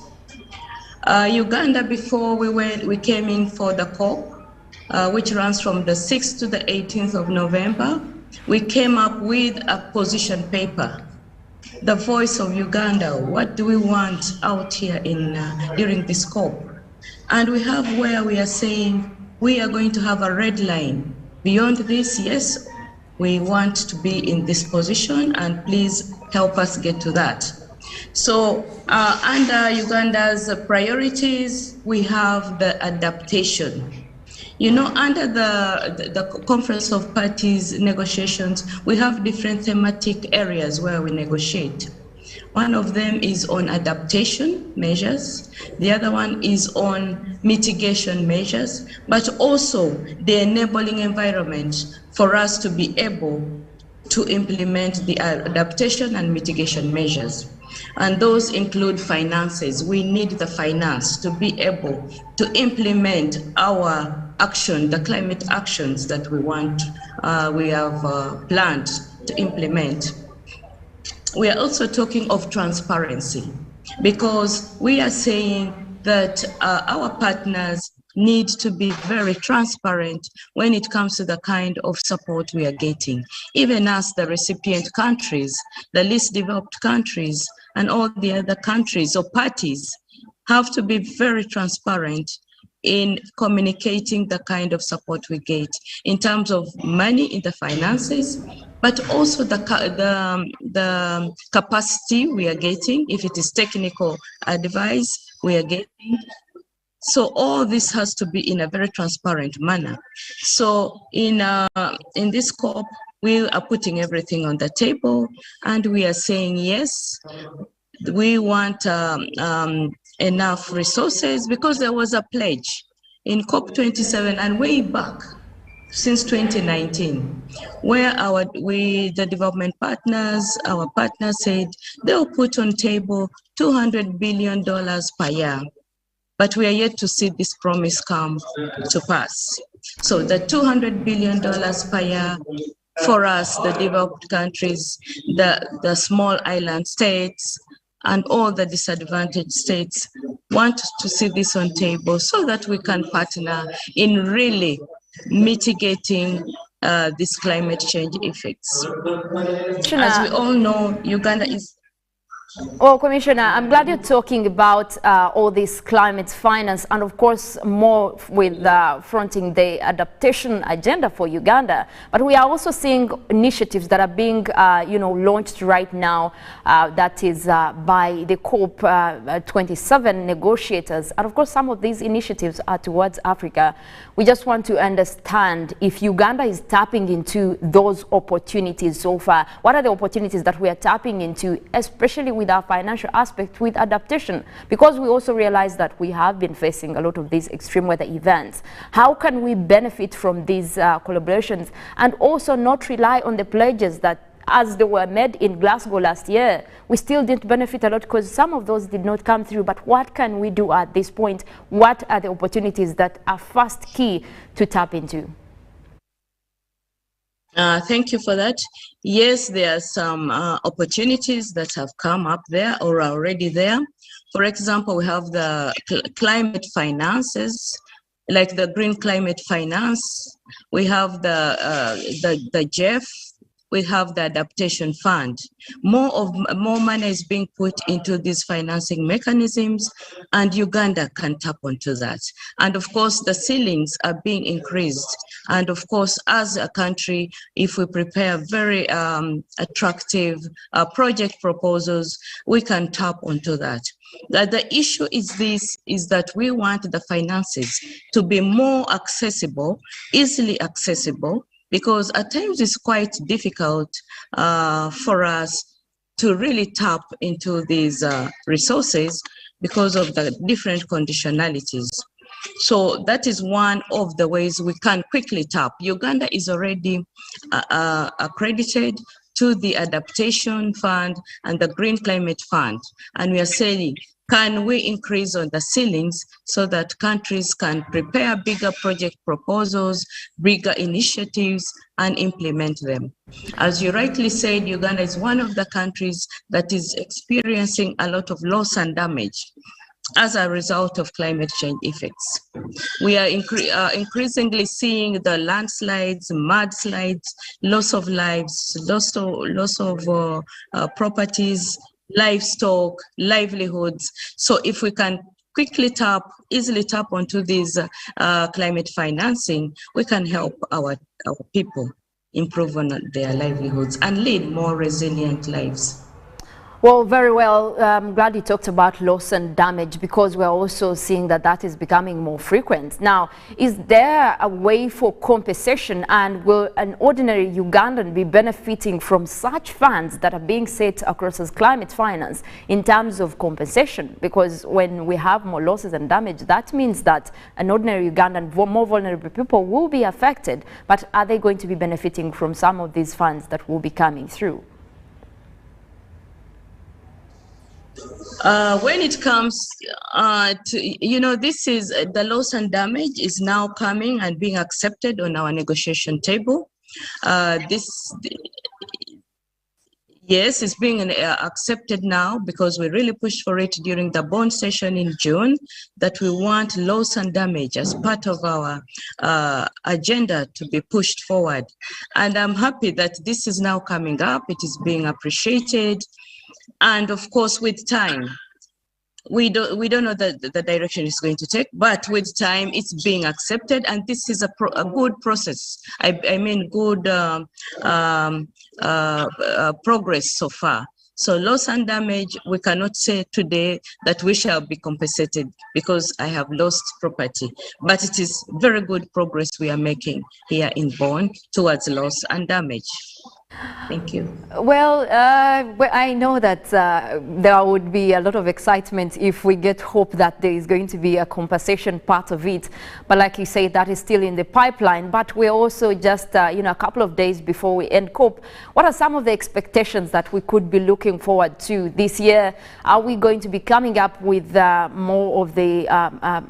Uganda, before we came in for the COP, which runs from the 6th to the 18th of November, we came up with a position paper, the voice of Uganda. What do we want out here during this COP? And we have where we are saying we are going to have a red line. Beyond this, yes, we want to be in this position, and please help us get to that. So under Uganda's priorities, we have the adaptation. You know, under the Conference of Parties negotiations, we have different thematic areas where we negotiate. One of them is on adaptation measures. The other one is on mitigation measures, but also the enabling environment for us to be able to implement the adaptation and mitigation measures. And those include finances. We need the finance to be able to implement our action, the climate actions that we want, we have planned to implement. We are also talking of transparency, because we are saying that our partners need to be very transparent when it comes to the kind of support we are getting. Even as the recipient countries, the least developed countries, and all the other countries or parties, have to be very transparent in communicating the kind of support we get in terms of money in the finances, but also the capacity we are getting, if it is technical advice we are getting. So all this has to be in a very transparent manner. So in this COP, we are putting everything on the table, and we are saying, yes, we want enough resources, because there was a pledge in COP27 and way back since 2019, where the development partners, our partners said they'll put on table $200 billion per year. But we are yet to see this promise come to pass. So the $200 billion per year for us, the developed countries, the small island states, and all the disadvantaged states want to see this on table so that we can partner in really mitigating these climate change effects. As we all know, Uganda is... Well, Commissioner, I'm glad you're talking about all this climate finance and, of course, more with fronting the adaptation agenda for Uganda. But we are also seeing initiatives that are being, launched right now. That is by the COP27 negotiators. And, of course, some of these initiatives are towards Africa. We just want to understand if Uganda is tapping into those opportunities so far. What are the opportunities that we are tapping into, especially with our financial aspect, with adaptation? Because we also realize that we have been facing a lot of these extreme weather events. How can we benefit from these collaborations and also not rely on the pledges that, as they were made in Glasgow last year, we still didn't benefit a lot because some of those did not come through? But what can we do at this point? What are the opportunities that are first key to tap into? Thank you for that. Yes, there are some opportunities that have come up there or are already there. For example, we have the climate finances, like the green climate finance. We have the JEF. We have the adaptation fund. More money is being put into these financing mechanisms, and Uganda can tap onto that. And of course, the ceilings are being increased. And of course, as a country, if we prepare very attractive project proposals, we can tap onto that. The issue is that we want the finances to be more accessible, easily accessible, because at times it's quite difficult for us to really tap into these resources because of the different conditionalities. So that is one of the ways we can quickly tap. Uganda is already accredited to the Adaptation Fund and the Green Climate Fund. And we are saying, can we increase on the ceilings so that countries can prepare bigger project proposals, bigger initiatives, and implement them? As you rightly said, Uganda is one of the countries that is experiencing a lot of loss and damage as a result of climate change effects. We are increasingly seeing the landslides, mudslides, loss of lives, loss of properties, livestock, livelihoods. So if we can quickly easily tap onto these climate financing, we can help our people improve on their livelihoods and lead more resilient lives. Well, very well. I'm glad you talked about loss and damage, because we're also seeing that is becoming more frequent. Now, is there a way for compensation, and will an ordinary Ugandan be benefiting from such funds that are being set across as climate finance in terms of compensation? Because when we have more losses and damage, that means that an ordinary Ugandan, more vulnerable people, will be affected. But are they going to be benefiting from some of these funds that will be coming through? When it comes to, this is the loss and damage is now coming and being accepted on our negotiation table. Yes, it's being accepted now because we really pushed for it during the bond session in June, that we want loss and damage as part of our agenda to be pushed forward. And I'm happy that this is now coming up. It is being appreciated. And of course, with time, we don't know the direction it's going to take, but with time it's being accepted, and this is a good process. I mean good progress so far. So loss and damage, we cannot say today that we shall be compensated because I have lost property, but it is very good progress we are making here in Bonn towards loss and damage. Thank you. Well, I know that there would be a lot of excitement if we get hope that there is going to be a compensation part of it. But like you say, that is still in the pipeline. But we're also just, a couple of days before we end COP. What are some of the expectations that we could be looking forward to this year? Are we going to be coming up with more of the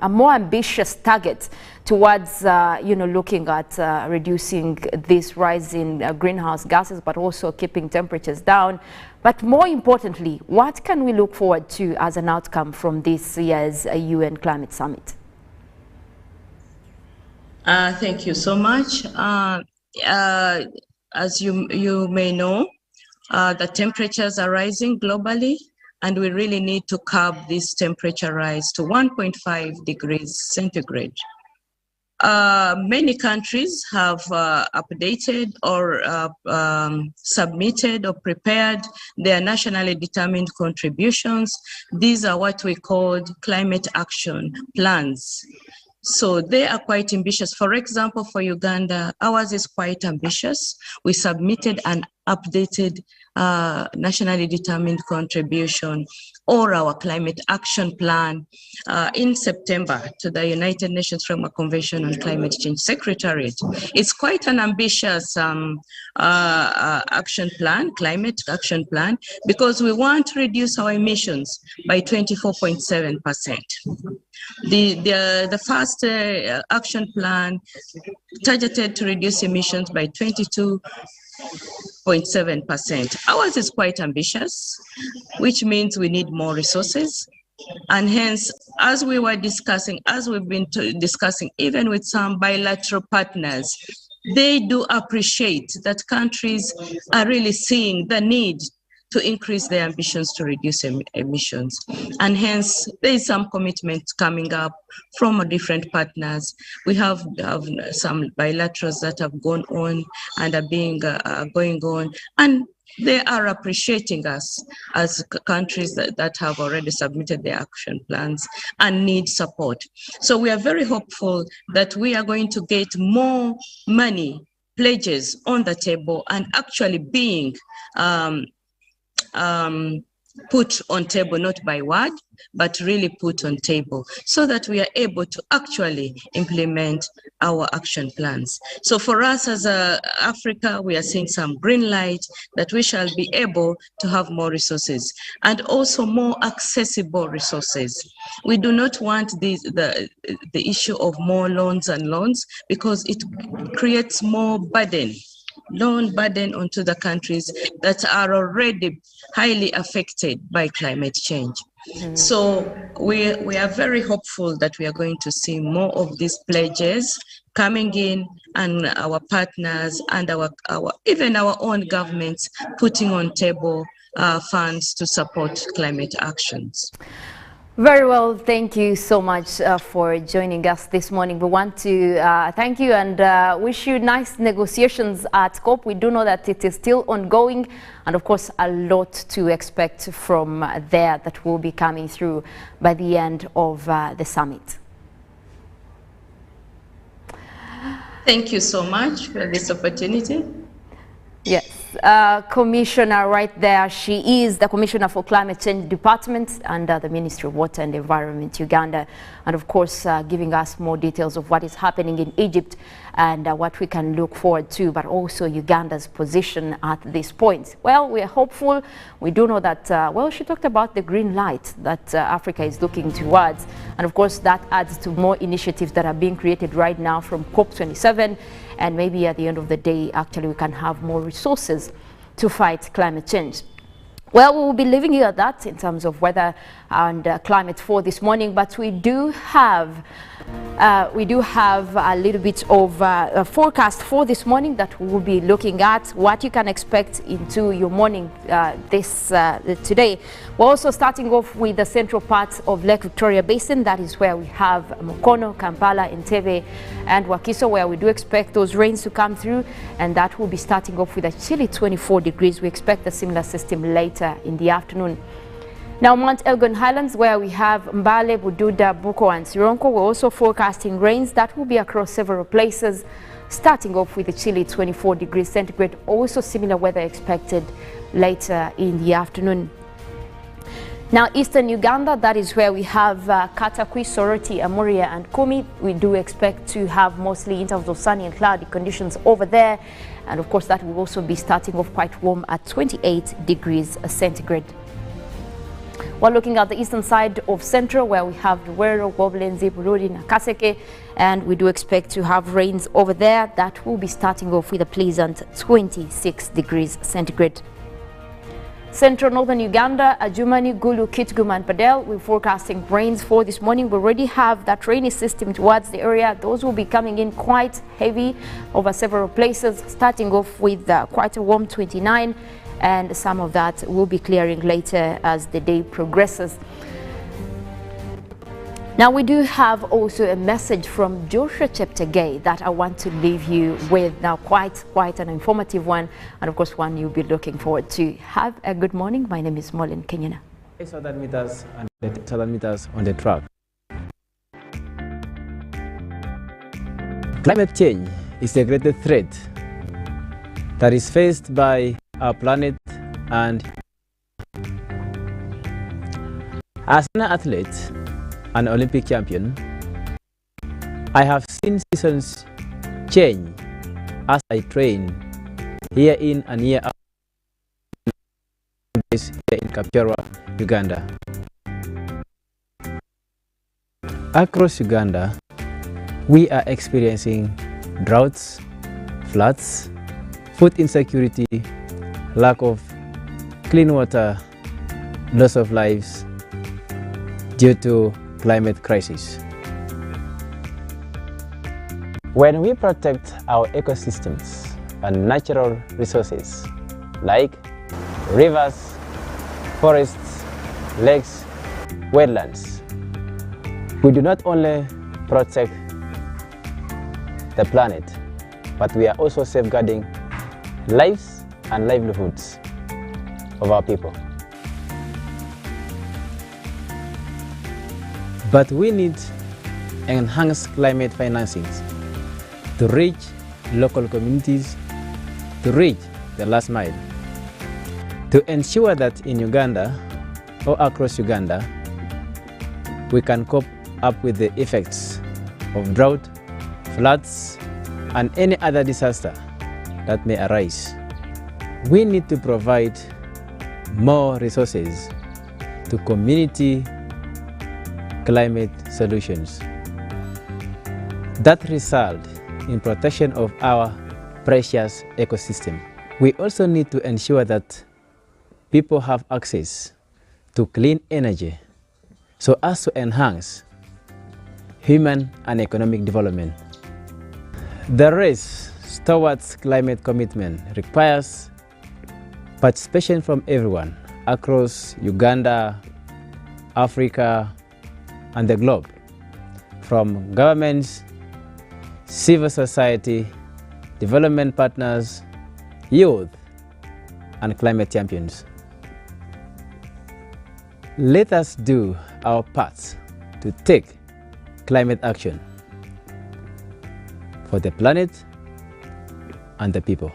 a more ambitious target towards, looking at reducing this rise in greenhouse gases, but also keeping temperatures down? But more importantly, what can we look forward to as an outcome from this year's UN Climate Summit? Thank you so much. As you may know, the temperatures are rising globally, and we really need to curb this temperature rise to 1.5 degrees centigrade. Many countries have updated or submitted or prepared their nationally determined contributions. These are what we call climate action plans. So they are quite ambitious. For example, for Uganda, ours is quite ambitious. We submitted an updated nationally determined contribution or our climate action plan in September to the United Nations Framework Convention on Climate Change Secretariat. It's quite an ambitious action plan, climate action plan, because we want to reduce our emissions by 24.7%. The first action plan targeted to reduce emissions by 22.7%. Ours is quite ambitious, which means we need more resources. And hence, as we were discussing, as we've been discussing, even with some bilateral partners, they do appreciate that countries are really seeing the need to increase their ambitions to reduce emissions. And hence, there is some commitment coming up from different partners. We have some bilaterals that have gone on and are going on, and they are appreciating us as countries that have already submitted their action plans and need support. So we are very hopeful that we are going to get more money, pledges on the table and actually being put on table, not by word, but really put on table, so that we are able to actually implement our action plans. So for us as Africa, we are seeing some green light that we shall be able to have more resources and also more accessible resources. We do not want the issue of more loans and loans, because it creates more loan burden onto the countries that are already highly affected by climate change. So we are very hopeful that we are going to see more of these pledges coming in, and our partners and even our own governments putting on table funds to support climate actions. Very well, thank you so much for joining us this morning. We want to thank you and wish you nice negotiations at COP. We do know that it is still ongoing, and of course a lot to expect from there that will be coming through by the end of the summit. Thank you so much for this opportunity. Yes, Commissioner right there. She is the Commissioner for Climate Change Department under the Ministry of Water and Environment, Uganda. And of course, giving us more details of what is happening in Egypt and what we can look forward to, but also Uganda's position at this point. Well, we are hopeful. We do know that, well, she talked about the green light that Africa is looking towards. And of course, that adds to more initiatives that are being created right now from COP27. And maybe at the end of the day, actually, we can have more resources to fight climate change. Well, we will be leaving you at that in terms of weather and climate for this morning, but we do have a little bit of a forecast for this morning that we will be looking at what you can expect into your morning today. We're also starting off with the central part of Lake Victoria Basin. That is where we have Mukono, Kampala, Entebbe and Wakiso, where we do expect those rains to come through, and that will be starting off with a chilly 24 degrees. We expect a similar system later in the afternoon. Now, Mount Elgon Highlands, where we have Mbale, Bududa, Buko and Sironko, we're also forecasting rains that will be across several places, starting off with a chilly 24 degrees centigrade. Also similar weather expected later in the afternoon. Now, eastern Uganda, that is where we have Katakwi, Soroti, Amuria and Kumi. We do expect to have mostly intervals of sunny and cloudy conditions over there. And of course, that will also be starting off quite warm at 28 degrees centigrade. While looking at the eastern side of Central, where we have Luwero, Woblenzi, Bururi, Nakaseke, and we do expect to have rains over there. That will be starting off with a pleasant 26 degrees centigrade. Central northern Uganda, Adjumani, Gulu, Kitgum and Padel, we're forecasting rains for this morning. We already have that rainy system towards the area. Those will be coming in quite heavy over several places, starting off with quite a warm 29, and some of that will be clearing later as the day progresses. Now, we do have also a message from Joshua Cheptegei that I want to leave you with. Now, quite an informative one, and of course one you'll be looking forward to. Have a good morning. My name is Mollen, Kenyena. Southern meters and the southern meters on the track. Climate change is the greatest threat that is faced by our planet, and as an athlete, an Olympic champion, I have seen seasons change as I train year in and year out here in Kapchorwa, Uganda. Across Uganda, we are experiencing droughts, floods, food insecurity, lack of clean water, loss of lives due to climate crisis. When we protect our ecosystems and natural resources like rivers, forests, lakes, wetlands, we do not only protect the planet, but we are also safeguarding lives and livelihoods of our people. But we need enhanced climate financing to reach local communities, to reach the last mile, to ensure that in Uganda or across Uganda, we can cope up with the effects of drought, floods, and any other disaster that may arise. We need to provide more resources to community climate solutions that result in protection of our precious ecosystem. We also need to ensure that people have access to clean energy so as to enhance human and economic development. The race towards climate commitment requires participation from everyone across Uganda, Africa, and the globe, from governments, civil society, development partners, youth, and climate champions. Let us do our part to take climate action for the planet and the people.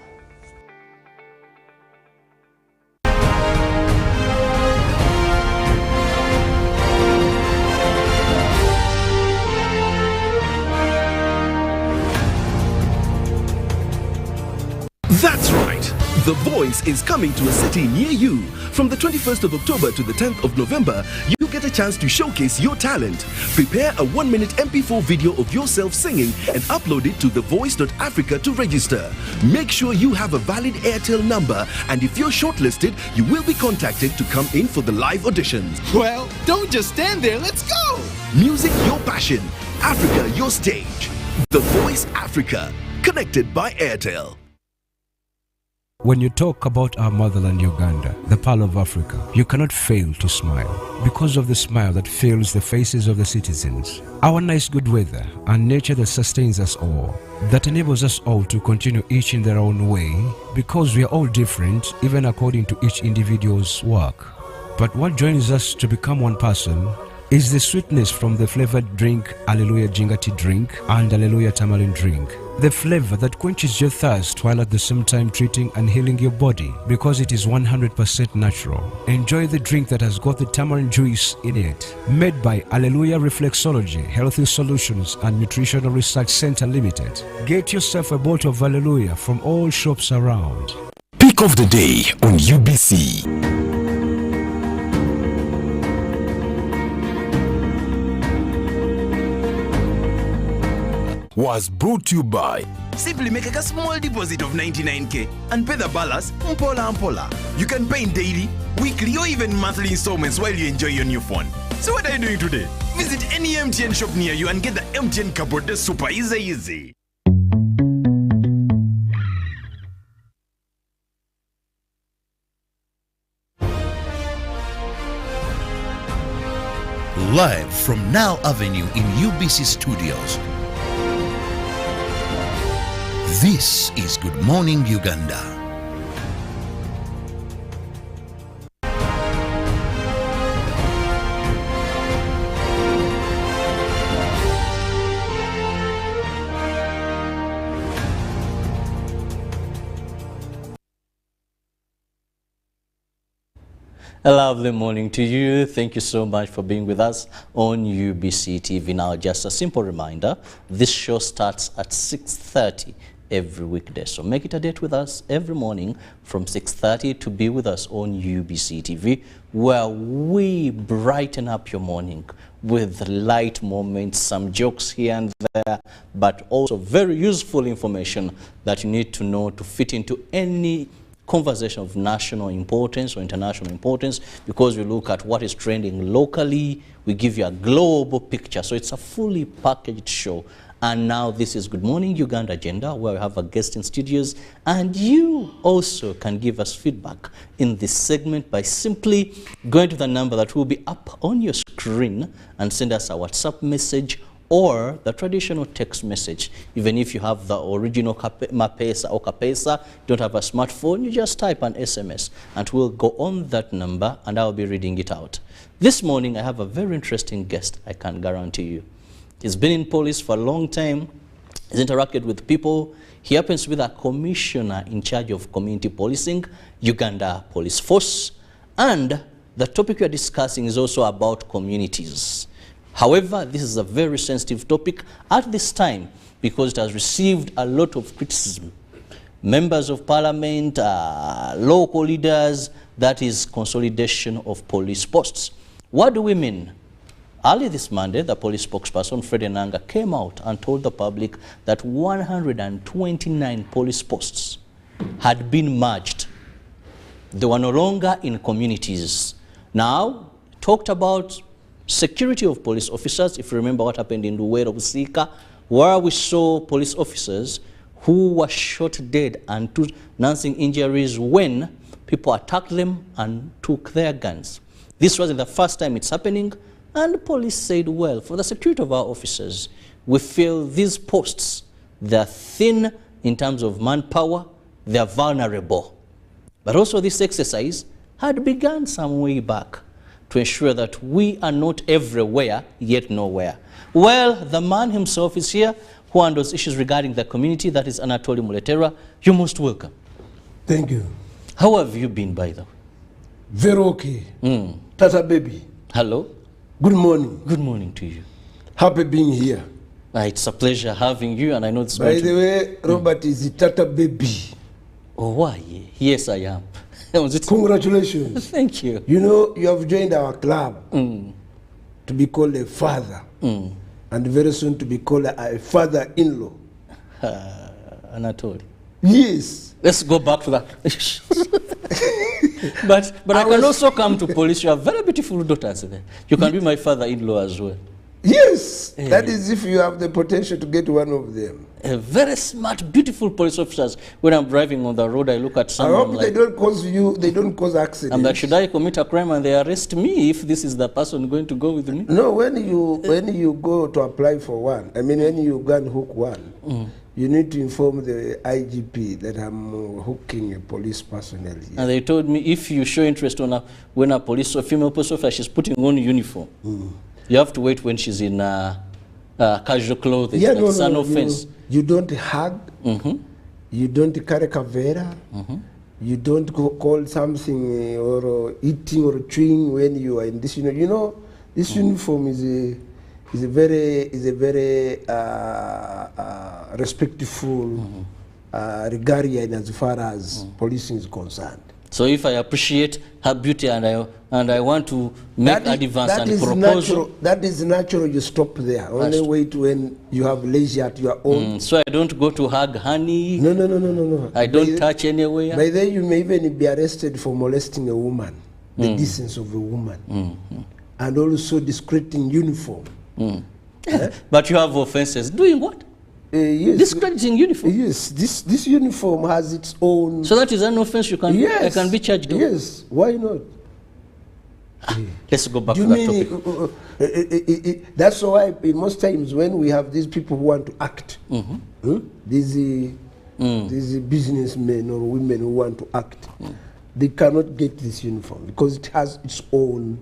That's right. The Voice is coming to a city near you. From the 21st of October to the 10th of November, you get a chance to showcase your talent. Prepare a 1-minute MP4 video of yourself singing and upload it to thevoice.africa to register. Make sure you have a valid Airtel number, and if you're shortlisted, you will be contacted to come in for the live auditions. Well, don't just stand there, let's go! Music your passion, Africa your stage. The Voice Africa, connected by Airtel. When you talk about our motherland Uganda, the pearl of Africa, you cannot fail to smile because of the smile that fills the faces of the citizens. Our nice good weather and nature that sustains us all, that enables us all to continue each in their own way because we are all different even according to each individual's work. But what joins us to become one person is the sweetness from the flavored drink Alleluia Jingati drink and Alleluia Tamarind drink. The flavor that quenches your thirst while at the same time treating and healing your body because it is 100% natural. Enjoy the drink that has got the tamarind juice in it. Made by Alleluia Reflexology, Healthy Solutions and Nutritional Research Center Limited. Get yourself a bottle of Alleluia from all shops around. Pick of the day on UBC. Was brought to you by Simply make a small deposit of 99k and pay the balance mpola. You can pay in daily, weekly or even monthly installments while you enjoy your new phone. So what are you doing today? Visit any MTN shop near you and get the MTN cupboard super easy. Live from Now Avenue in UBC Studios. This is Good Morning Uganda. A lovely morning to you. Thank you so much for being with us on UBC TV. Now, just a simple reminder, this show starts at 6:30 every weekday. So make it a date with us every morning from 6:30 to be with us on UBC TV, where we brighten up your morning with light moments, some jokes here and there, but also very useful information that you need to know to fit into any conversation of national importance or international importance, because we look at what is trending locally, we give you a global picture. So it's a fully packaged show. And now this is Good Morning Uganda Agenda, where we have a guest in studios, and you also can give us feedback in this segment by simply going to the number that will be up on your screen and send us a WhatsApp message or the traditional text message. Even if you have the original Mapesa or Kapesa, don't have a smartphone, you just type an SMS and we'll go on that number and I'll be reading it out. This morning I have a very interesting guest, I can guarantee you. He's been in police for a long time, he's interacted with people. He happens to be the commissioner in charge of community policing, Uganda Police Force, and the topic we are discussing is also about communities. However, this is a very sensitive topic at this time because it has received a lot of criticism. Members of parliament, local leaders, that is consolidation of police posts. What do we mean? Early this Monday, the police spokesperson, Fred Enanga, came out and told the public that 129 police posts had been merged. They were no longer in communities. Now, talked about security of police officers. If you remember what happened in Luwero Busika, where we saw police officers who were shot dead and took nursing injuries when people attacked them and took their guns. This wasn't the first time it's happening, and the police said, well, for the security of our officers, we feel these posts, they're thin in terms of manpower, they're vulnerable. But also this exercise had begun some way back to ensure that we are not everywhere, yet nowhere. Well, the man himself is here who handles issues regarding the community, that is Anatoli Muletera. You're most welcome. Thank you. How have you been, by the way? Very okay. Tata baby. Hello. Good morning. Good morning to you. Happy being here. It's a pleasure having you, and I know it's By the way, Robert is the Tata baby Oh, why? Yes, I am. Congratulations. Thank you. You know, you have joined our club to be called a father, and very soon to be called a father-in-law. Anatoly. Yes. Let's go back to that. but I can also come to police. You have very beautiful daughters there. You can be my father-in-law as well. Yes, that is if you have the potential to get one of them. Very smart, beautiful police officers. When I'm driving on the road, I look at someone. I hope they don't cause you. They don't cause accidents. I'm like, should I commit a crime and they arrest me if this is the person going to go with me? No, when you go to apply for one, I mean, when you go and hook one, you need to inform the IGP that I'm hooking a police personnel here. And they told me if you show interest on when a female police officer she's putting on uniform, you have to wait when she's in casual clothing. Yeah, That's an offense. You don't hug. You don't carry cavera. You don't call something or eating or chewing when you are in this uniform. You know, this uniform is a very respectful regarding as far as policing is concerned. So if I appreciate her beauty and I want to make advance and proposal, that is natural. You stop there. Only wait when you have leisure at your own. So I don't go to hug honey. No. I don't touch anywhere. By then you may even be arrested for molesting a woman, the decency of a woman, and also discreet in uniform. But you have offenses. Doing what? Yes. Discrediting uniform. Yes, this uniform has its own. So that is an offense. You can. Yes. I can be charged. Yes. Why not? Let's go back to that topic. That's why most times when we have these people who want to act, these businessmen or women who want to act, they cannot get this uniform because it has its own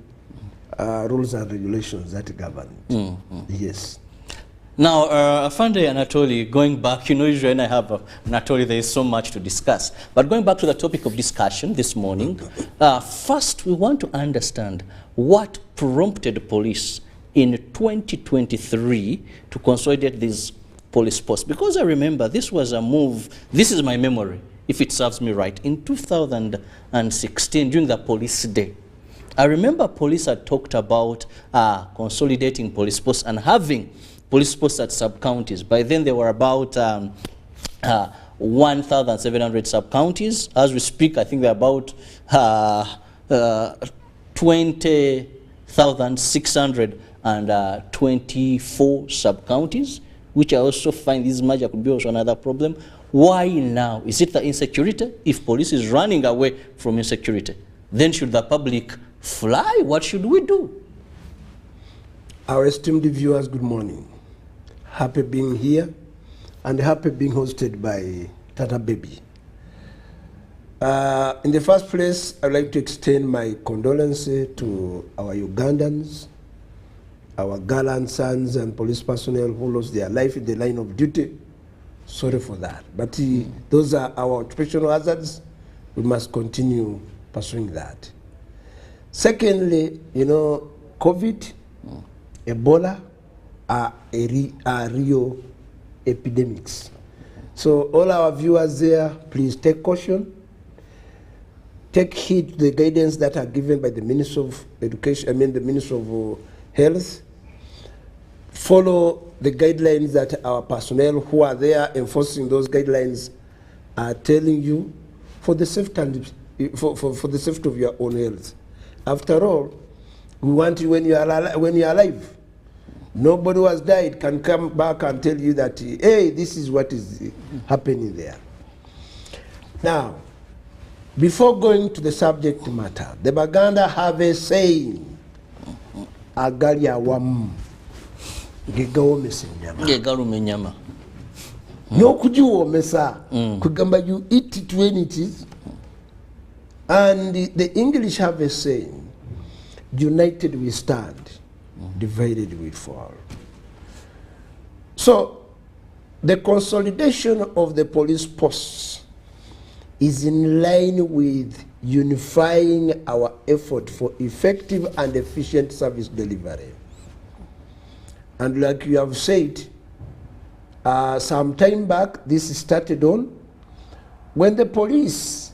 rules and regulations that govern it. Yes. Now, Afande Anatoly, going back, you know, usually when I have Anatoly, there is so much to discuss. But going back to the topic of discussion this morning, first we want to understand what prompted police in 2023 to consolidate these police posts. Because I remember this was a move, this is my memory, if it serves me right, in 2016 during the police day. I remember police had talked about consolidating police posts and having police posts at sub-counties. By then, there were about 1,700 sub-counties. As we speak, I think there are about 20,624 sub-counties, which I also find this merger could be also another problem. Why now? Is it the insecurity? If police is running away from insecurity, then should the public fly? What should we do? Our esteemed viewers, good morning. Happy being here and happy being hosted by Tata Baby. In the first place, I'd like to extend my condolences to our Ugandans, our gallant sons and police personnel who lost their life in the line of duty. Sorry for that. But those are our occupational hazards. We must continue pursuing that. Secondly, you know, COVID, Ebola, are real epidemics. So all our viewers there, please take caution. Take heed to the guidance that are given by the Minister of Education, the Minister of Health. Follow the guidelines that our personnel who are there enforcing those guidelines are telling you for the safety and for the safety of your own health. After all, we want you when you are alive. Nobody who has died can come back and tell you that, hey, this is what is happening there. Now, before going to the subject matter, the Baganda have a saying, Agalia wam, Gegalumenyama. No kujiwomesa, kugamba you eat it when it is. And the English have a saying, united we stand, divided we fall. So, the consolidation of the police posts is in line with unifying our effort for effective and efficient service delivery. And like you have said, some time back, this started on when the police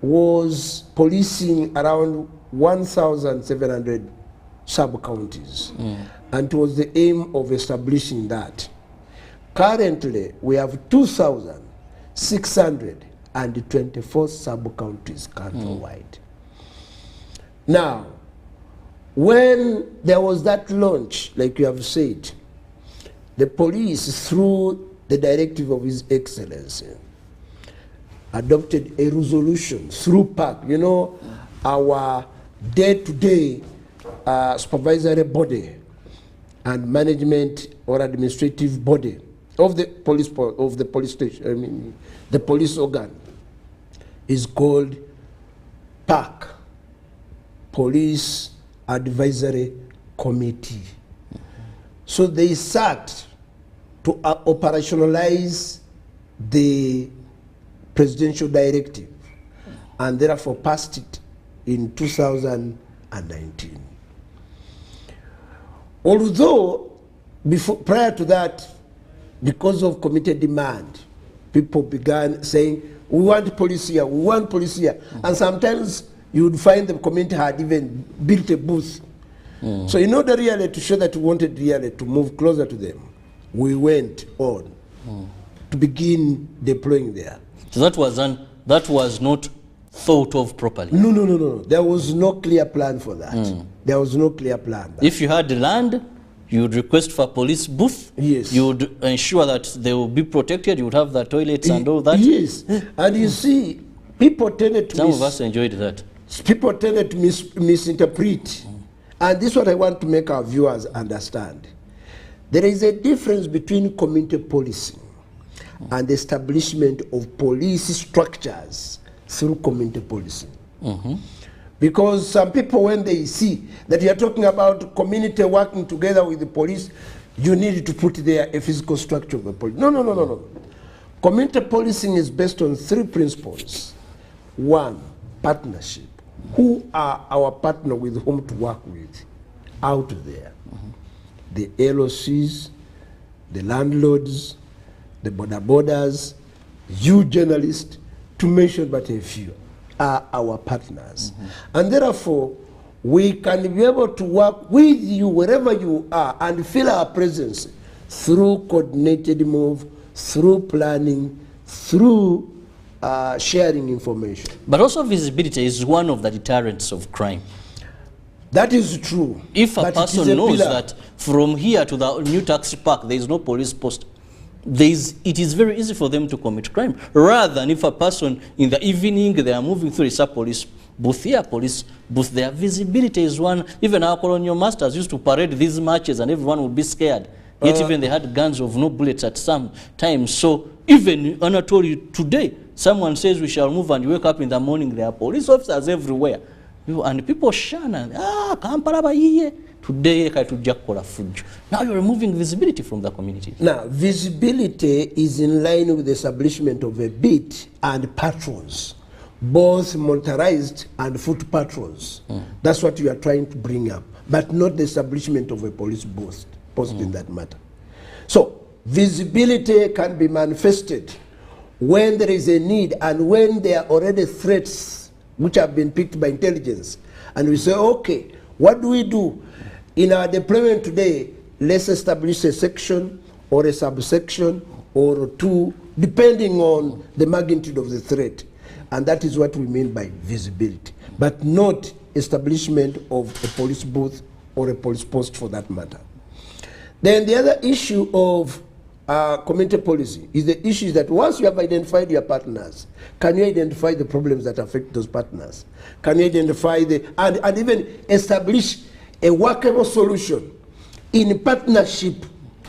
was policing around 1,700 sub-counties, and it was the aim of establishing that. Currently, we have 2,624 sub-counties countrywide. Now, when there was that launch, like you have said, the police, through the directive of His Excellency, adopted a resolution through PAC, you know, our day-to-day supervisory body and management or administrative body of the police station, I mean, the police organ, is called PAC, Police Advisory Committee. So they sat to operationalize the presidential directive and therefore passed it in 2019. Although prior to that, because of committee demand, people began saying, we want police here, we want police here. And sometimes you would find the community had even built a booth. So in order really to show that we wanted really to move closer to them, we went on to begin deploying there. So that was not thought of properly? No. There was no clear plan for that. There was no clear plan. If you had land, you would request for a police booth. Yes. You would ensure that they will be protected. You would have the toilets and all that. Yes. And you see, people tended to Some of us enjoyed that. People tended to misinterpret. And this is what I want to make our viewers understand. There is a difference between community policing and the establishment of police structures through community policing. Because some people, when they see that you are talking about community working together with the police, you need to put there a physical structure of the police. No. Community policing is based on 3 principles. 1, partnership. Who are our partner with whom to work with out there? The LOCs, the landlords, the bodas, you journalists, to mention but a few, are our partners. And therefore, we can be able to work with you wherever you are and feel our presence through coordinated move, through planning, through sharing information. But also visibility is one of the deterrents of crime. That is true. If a person knows that from here to the new taxi park there is no police post, it is very easy for them to commit crime. Rather than if a person in the evening they are moving through a police booth here, police booth there, visibility is one. Even our colonial masters used to parade these marches and everyone would be scared. Yet even they had guns of no bullets at some times. So even Anatoly today, someone says we shall move and you wake up in the morning, there are police officers everywhere. And people shun and, Kampala bayiye. Today, now you're removing visibility from the community. Now, visibility is in line with the establishment of a beat and patrols, both motorized and foot patrols. That's what you are trying to bring up, but not the establishment of a police post in that matter. So, visibility can be manifested when there is a need and when there are already threats which have been picked by intelligence. And we say, okay, what do we do? In our deployment today, let's establish a section or a subsection or 2, depending on the magnitude of the threat. And that is what we mean by visibility, but not establishment of a police booth or a police post for that matter. Then the other issue of community policy is the issue that once you have identified your partners, can you identify the problems that affect those partners? Can you identify and even establish a workable solution in partnership,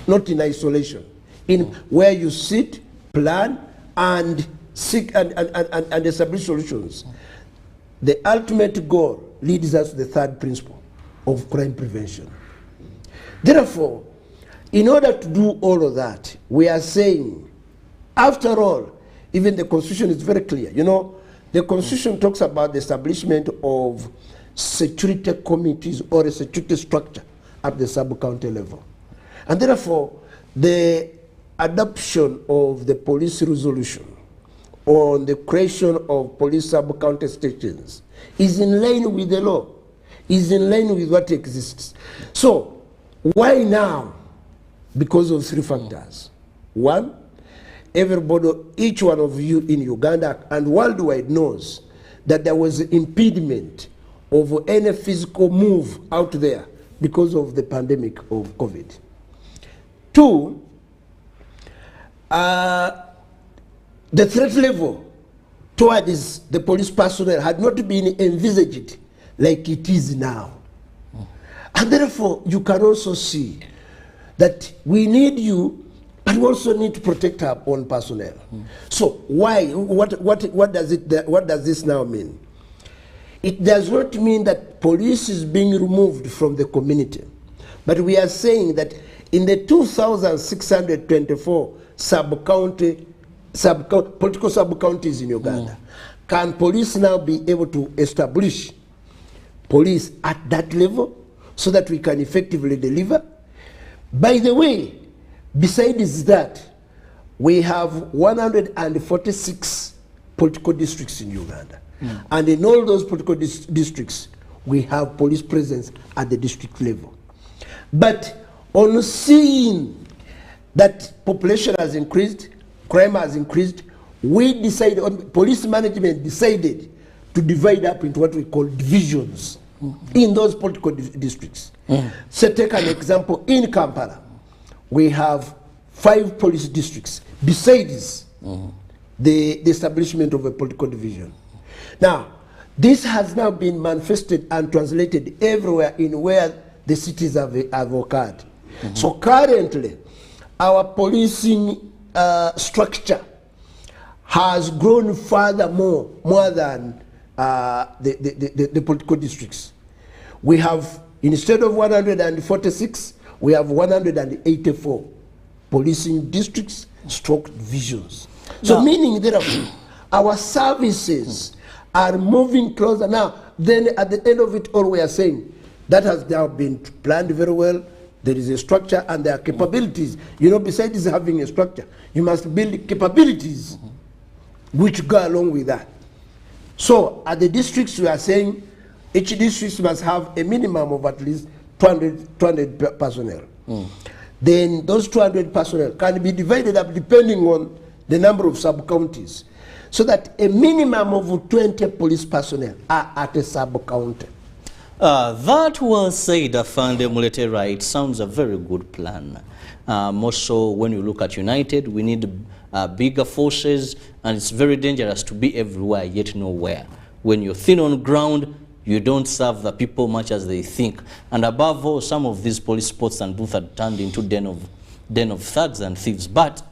not in isolation, in where you sit, plan, and seek and establish solutions. The ultimate goal leads us to the 3rd principle of crime prevention. Therefore, in order to do all of that, we are saying, after all, even the Constitution is very clear. You know, the Constitution talks about the establishment of security committees or a security structure at the sub-county level. And therefore, the adoption of the police resolution on the creation of police sub-county stations is in line with the law, is in line with what exists. So why now? Because of three factors. One, everybody, each one of you in Uganda and worldwide knows that there was an impediment of any physical move out there because of the pandemic of COVID. Two, the threat level towards the police personnel had not been envisaged like it is now. And therefore, you can also see that we need you, but we also need to protect our own personnel. So why? What does this now mean? It does not mean that police is being removed from the community, but we are saying that in the 2,624 political sub-counties in Uganda, can police now be able to establish police at that level so that we can effectively deliver? By the way, besides that, we have 146 political districts in Uganda. And in all those political districts, we have police presence at the district level. But on seeing that population has increased, crime has increased, we decided, police management decided to divide up into what we call divisions in those political districts. So take an example, in Kampala, we have 5 police districts besides the establishment of a political division. Now, this has now been manifested and translated everywhere in where the cities have occurred. So currently, our policing structure has grown furthermore more than the political districts. We have, instead of 146, we have 184 policing districts, stroke divisions. So meaning therefore, our services are moving closer now. Then at the end of it all, we are saying that has now been planned very well. There is a structure and there are capabilities. You know, besides having a structure, you must build capabilities which go along with that. So at the districts, we are saying each district must have a minimum of at least 200 personnel. Then those 200 personnel can be divided up depending on the number of sub-counties, so that a minimum of 20 police personnel are at a sub-county. That was said, Afande Mulete, right? Sounds a very good plan. More so when you look at United, we need bigger forces, and it's very dangerous to be everywhere yet nowhere. When you're thin on ground, you don't serve the people much as they think. And above all, some of these police spots and booths are turned into den of thugs and thieves. But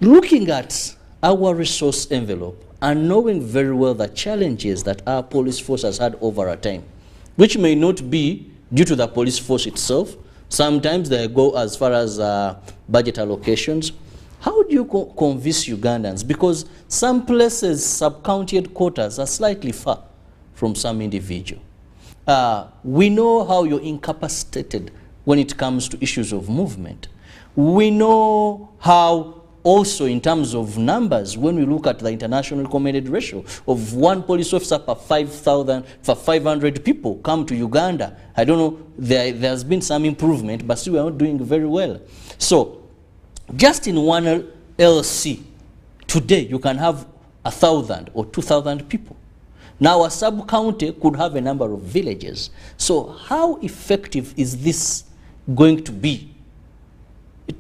looking at our resource envelope and knowing very well the challenges that our police force has had over a time, which may not be due to the police force itself. Sometimes they go as far as budget allocations. How do you convince Ugandans? Because some places, sub-county headquarters are slightly far from some individual. We know how you're incapacitated when it comes to issues of movement. We know how also in terms of numbers, when we look at the international recommended ratio of 1 police officer per 500 people come to Uganda. I don't know, there's been some improvement, but still we are not doing very well. So just in one LC, today you can have 1,000 or 2,000 people. Now a sub-county could have a number of villages. So how effective is this going to be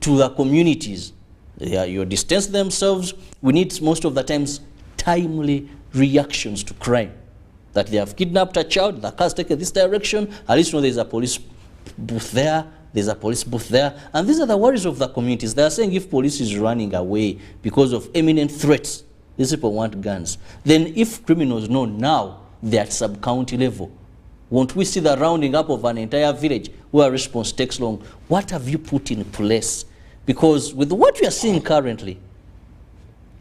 to the communities? You distance themselves. We need most of the times timely reactions to crime. That they have kidnapped a child, the car's taken this direction, at least know there's a police booth there, there's a police booth there. And these are the worries of the communities. They are saying if police is running away because of imminent threats, these people want guns. Then if criminals know now they're at sub-county level, won't we see the rounding up of an entire village where response takes long? What have you put in place? Because with what we are seeing currently,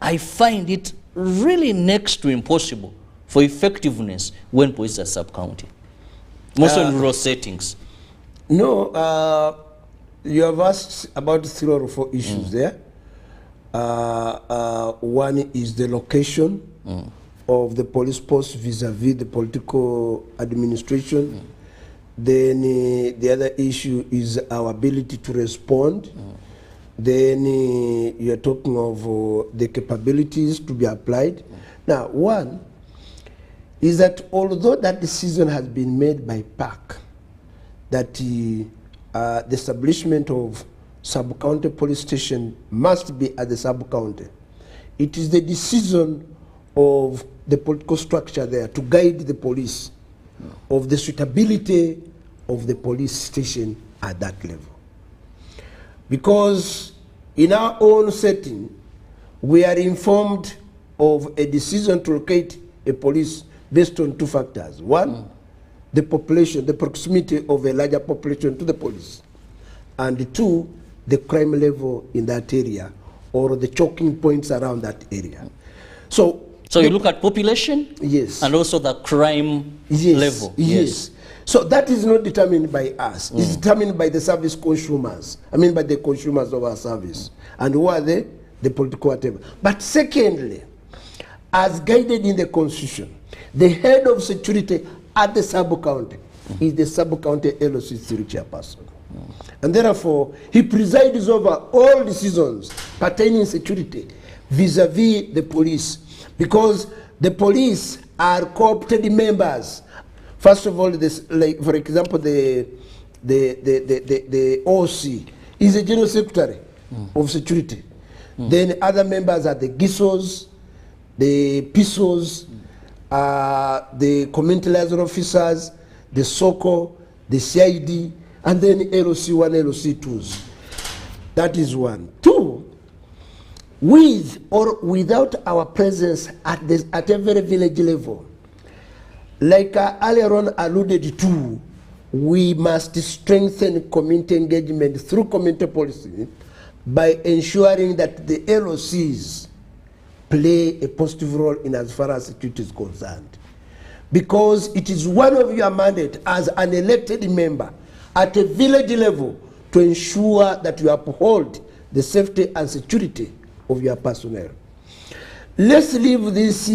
I find it really next to impossible for effectiveness when police are sub-county, mostly in rural settings. No, you have asked about 3 or 4 issues there. One is the location of the police post vis-a-vis the political administration. Then the other issue is our ability to respond. Then you're talking of the capabilities to be applied. Now, one is that although that decision has been made by PAC, that the establishment of sub-county police station must be at the sub-county, it is the decision of the political structure there to guide the police of the suitability of the police station at that level. Because in our own setting, we are informed of a decision to locate a police based on two factors. One, the population, the proximity of a larger population to the police. And two, the crime level in that area or the choking points around that area. So you look at population? Yes. And also the crime level? Yes. So that is not determined by us. It's determined by the service consumers. I mean by the consumers of our service. And who are they? The political whatever. But secondly, as guided in the Constitution, the head of security at the sub-county is the sub-county LOC security chairperson. And therefore, he presides over all decisions pertaining security vis-a-vis the police, because the police are co-opted members. First of all, this, like for example, the OC is the general secretary of security. Then other members are the GISOs, the PISOs, the community liaison officers, the SOCO, the CID, and then LOC1, LOC2s. That is one. Two, with or without our presence at every village level, like earlier on alluded to, we must strengthen community engagement through community policy by ensuring that the LOCs play a positive role in as far as security is concerned. Because it is one of your mandate as an elected member at a village level to ensure that you uphold the safety and security of your personnel. Let's leave this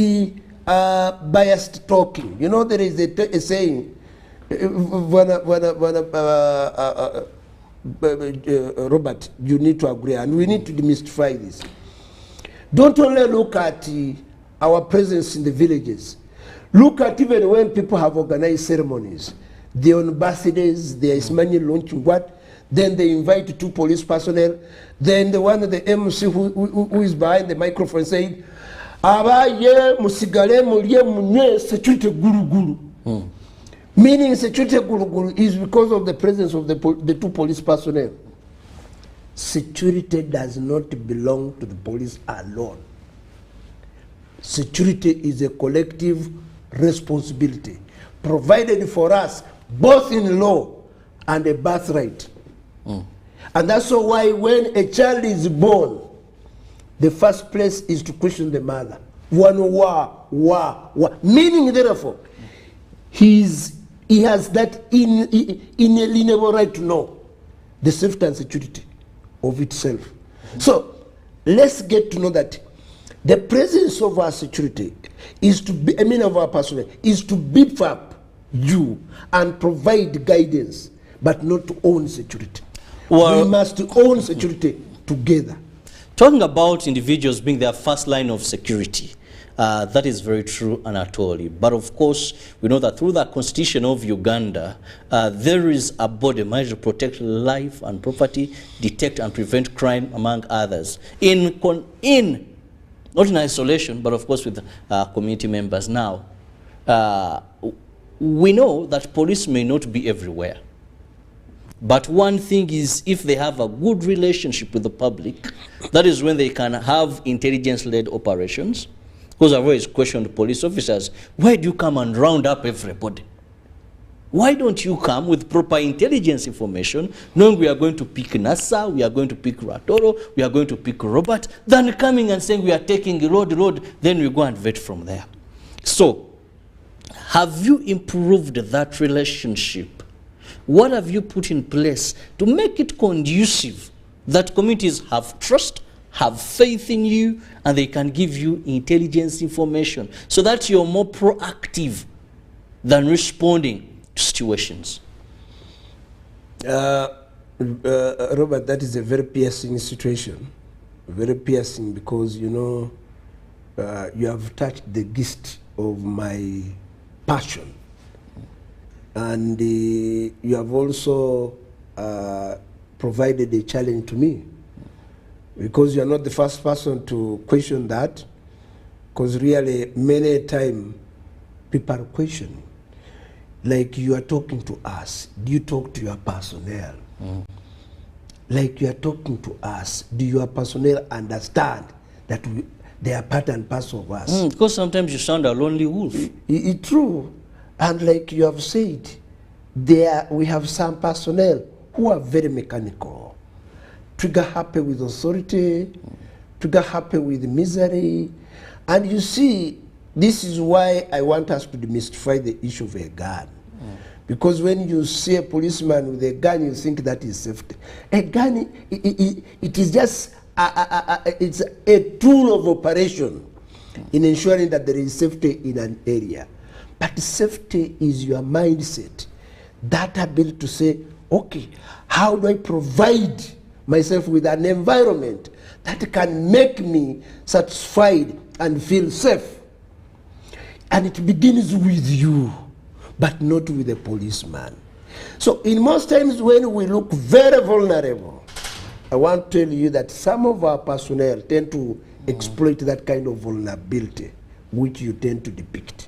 biased talking. You know, there is a saying, Robert, you need to agree, and we need to demystify this. Don't only look at our presence in the villages. Look at even when people have organized ceremonies. They're on birthdays, there is money launching what? Then they invite two police personnel. Then the one, the MC who is behind the microphone saying, Abaye musigale mulie munye security guru guru. Meaning security guru guru is because of the presence of the two police personnel. Security does not belong to the police alone. Security is a collective responsibility provided for us both in law and a birthright. And that's why when a child is born, the first place is to question the mother. Meaning, therefore, he has that inalienable right to know the safety and security of itself. So let's get to know that the presence of our security is to be, of our personnel, is to beef up you and provide guidance, but not to own security. Well, we must own security together. Talking about individuals being their first line of security, that is very true, Anatoli. But of course, we know that through the Constitution of Uganda, there is a body managed to protect life and property, detect and prevent crime, among others. Not in isolation, but of course with community members now. We know that police may not be everywhere. But one thing is, if they have a good relationship with the public, that is when they can have intelligence-led operations. Because I've always questioned police officers, why do you come and round up everybody? Why don't you come with proper intelligence information, knowing we are going to pick Nasa, we are going to pick Ratoro, we are going to pick Robert, than coming and saying we are taking the road, then we go and vet from there. So, have you improved that relationship? What have you put in place to make it conducive that communities have trust, have faith in you, and they can give you intelligence information so that you're more proactive than responding to situations. Robert, that is a very piercing situation. Very piercing because, you know, you have touched the gist of my passion. And you have also provided a challenge to me, because you are not the first person to question that, because really many a time people are questioning. Like you are talking to us, do you talk to your personnel? Like you are talking to us, do your personnel understand that they are part and parcel of us? Because sometimes you sound a lonely wolf. It's true. And like you have said, we have some personnel who are very mechanical, trigger happy with authority, trigger happy with misery. And you see, this is why I want us to demystify the issue of a gun. Because when you see a policeman with a gun, you think that is safety. A gun, it is just it's a tool of operation in ensuring that there is safety in an area. But safety is your mindset, that ability to say, okay, how do I provide myself with an environment that can make me satisfied and feel safe? And it begins with you, but not with a policeman. So in most times when we look very vulnerable, I want to tell you that some of our personnel tend to exploit that kind of vulnerability, which you tend to depict.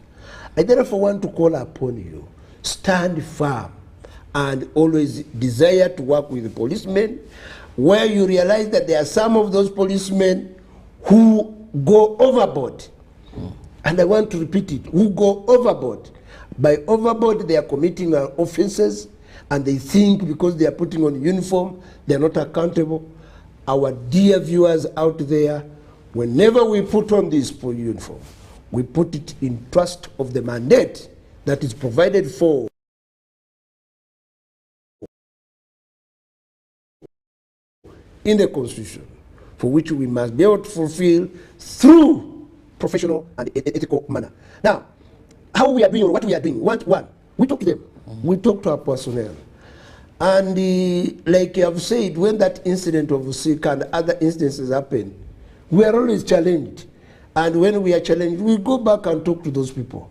I therefore want to call upon you, stand firm and always desire to work with the policemen, where you realize that there are some of those policemen who go overboard. And I want to repeat it, who go overboard. By overboard, they are committing offenses, and they think because they are putting on uniform, they are not accountable. Our dear viewers out there, whenever we put on this uniform, we put it in trust of the mandate that is provided for in the Constitution, for which we must be able to fulfill through professional and ethical manner. Now, how we are doing or what we are doing, one, we talk to them, we talk to our personnel. And like I have said, when that incident of Sick and other instances happen, we are always challenged. And when we are challenged, we go back and talk to those people.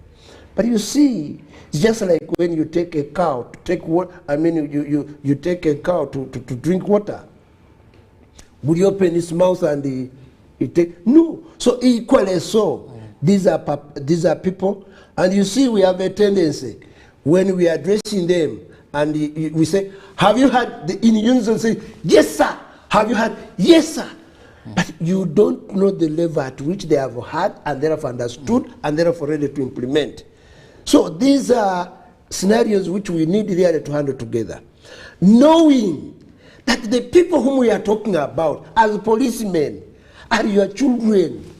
But you see, it's just like when you take a cow to take water, you take a cow to drink water. Would you open its mouth and it take? No. So equally so, these are people, and you see we have a tendency when we are addressing them and we say, have you had, in unison say, yes sir, have you had, yes sir. But you don't know the level at which they have had and they have understood and they are ready to implement. So these are scenarios which we need really to handle together. Knowing that the people whom we are talking about as policemen are your children.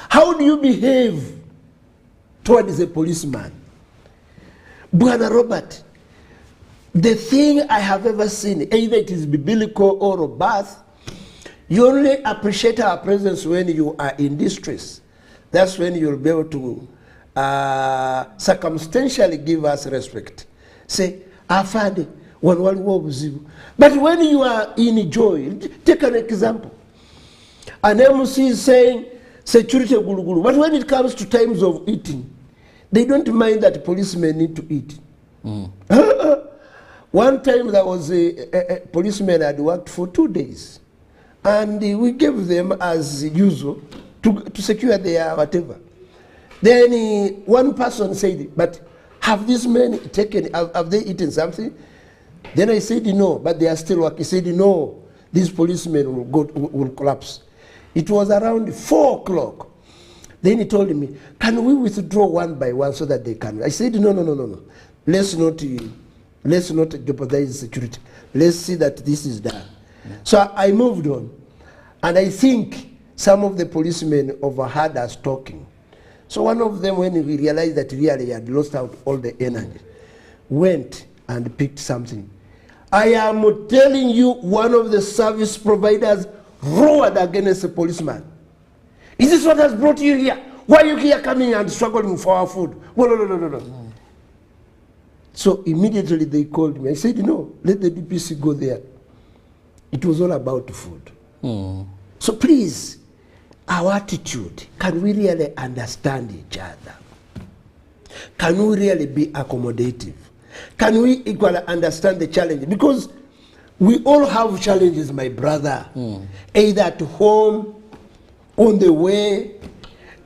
How do you behave towards a policeman? Bwana Robert, the thing I have ever seen, either it is biblical or robust, you only appreciate our presence when you are in distress. That's when you'll be able to circumstantially give us respect. Say, Afande, but when you are in joy, take an example. An MC is saying, security gulugulu. But when it comes to times of eating, they don't mind that policemen need to eat. One time there was a policeman had worked for 2 days. And we gave them as usual to secure their whatever. Then one person said, but have these men taken, have they eaten something? Then I said, no, but they are still working. He said, no, these policemen will collapse. It was around 4 o'clock. Then he told me, can we withdraw one by one so that they can? I said, no. Let's not jeopardize security. Let's see that this is done. So I moved on, and I think some of the policemen overheard us talking. So one of them, when he realized that really he had lost out all the energy, went and picked something. I am telling you, one of the service providers roared against a policeman. Is this what has brought you here? Why are you here coming and struggling for our food? Well, no. So immediately they called me. I said, no, let the DPC go there. It was all about food. So please, our attitude, can we really understand each other? Can we really be accommodative? Can we equally understand the challenge? Because we all have challenges, my brother, either at home, on the way,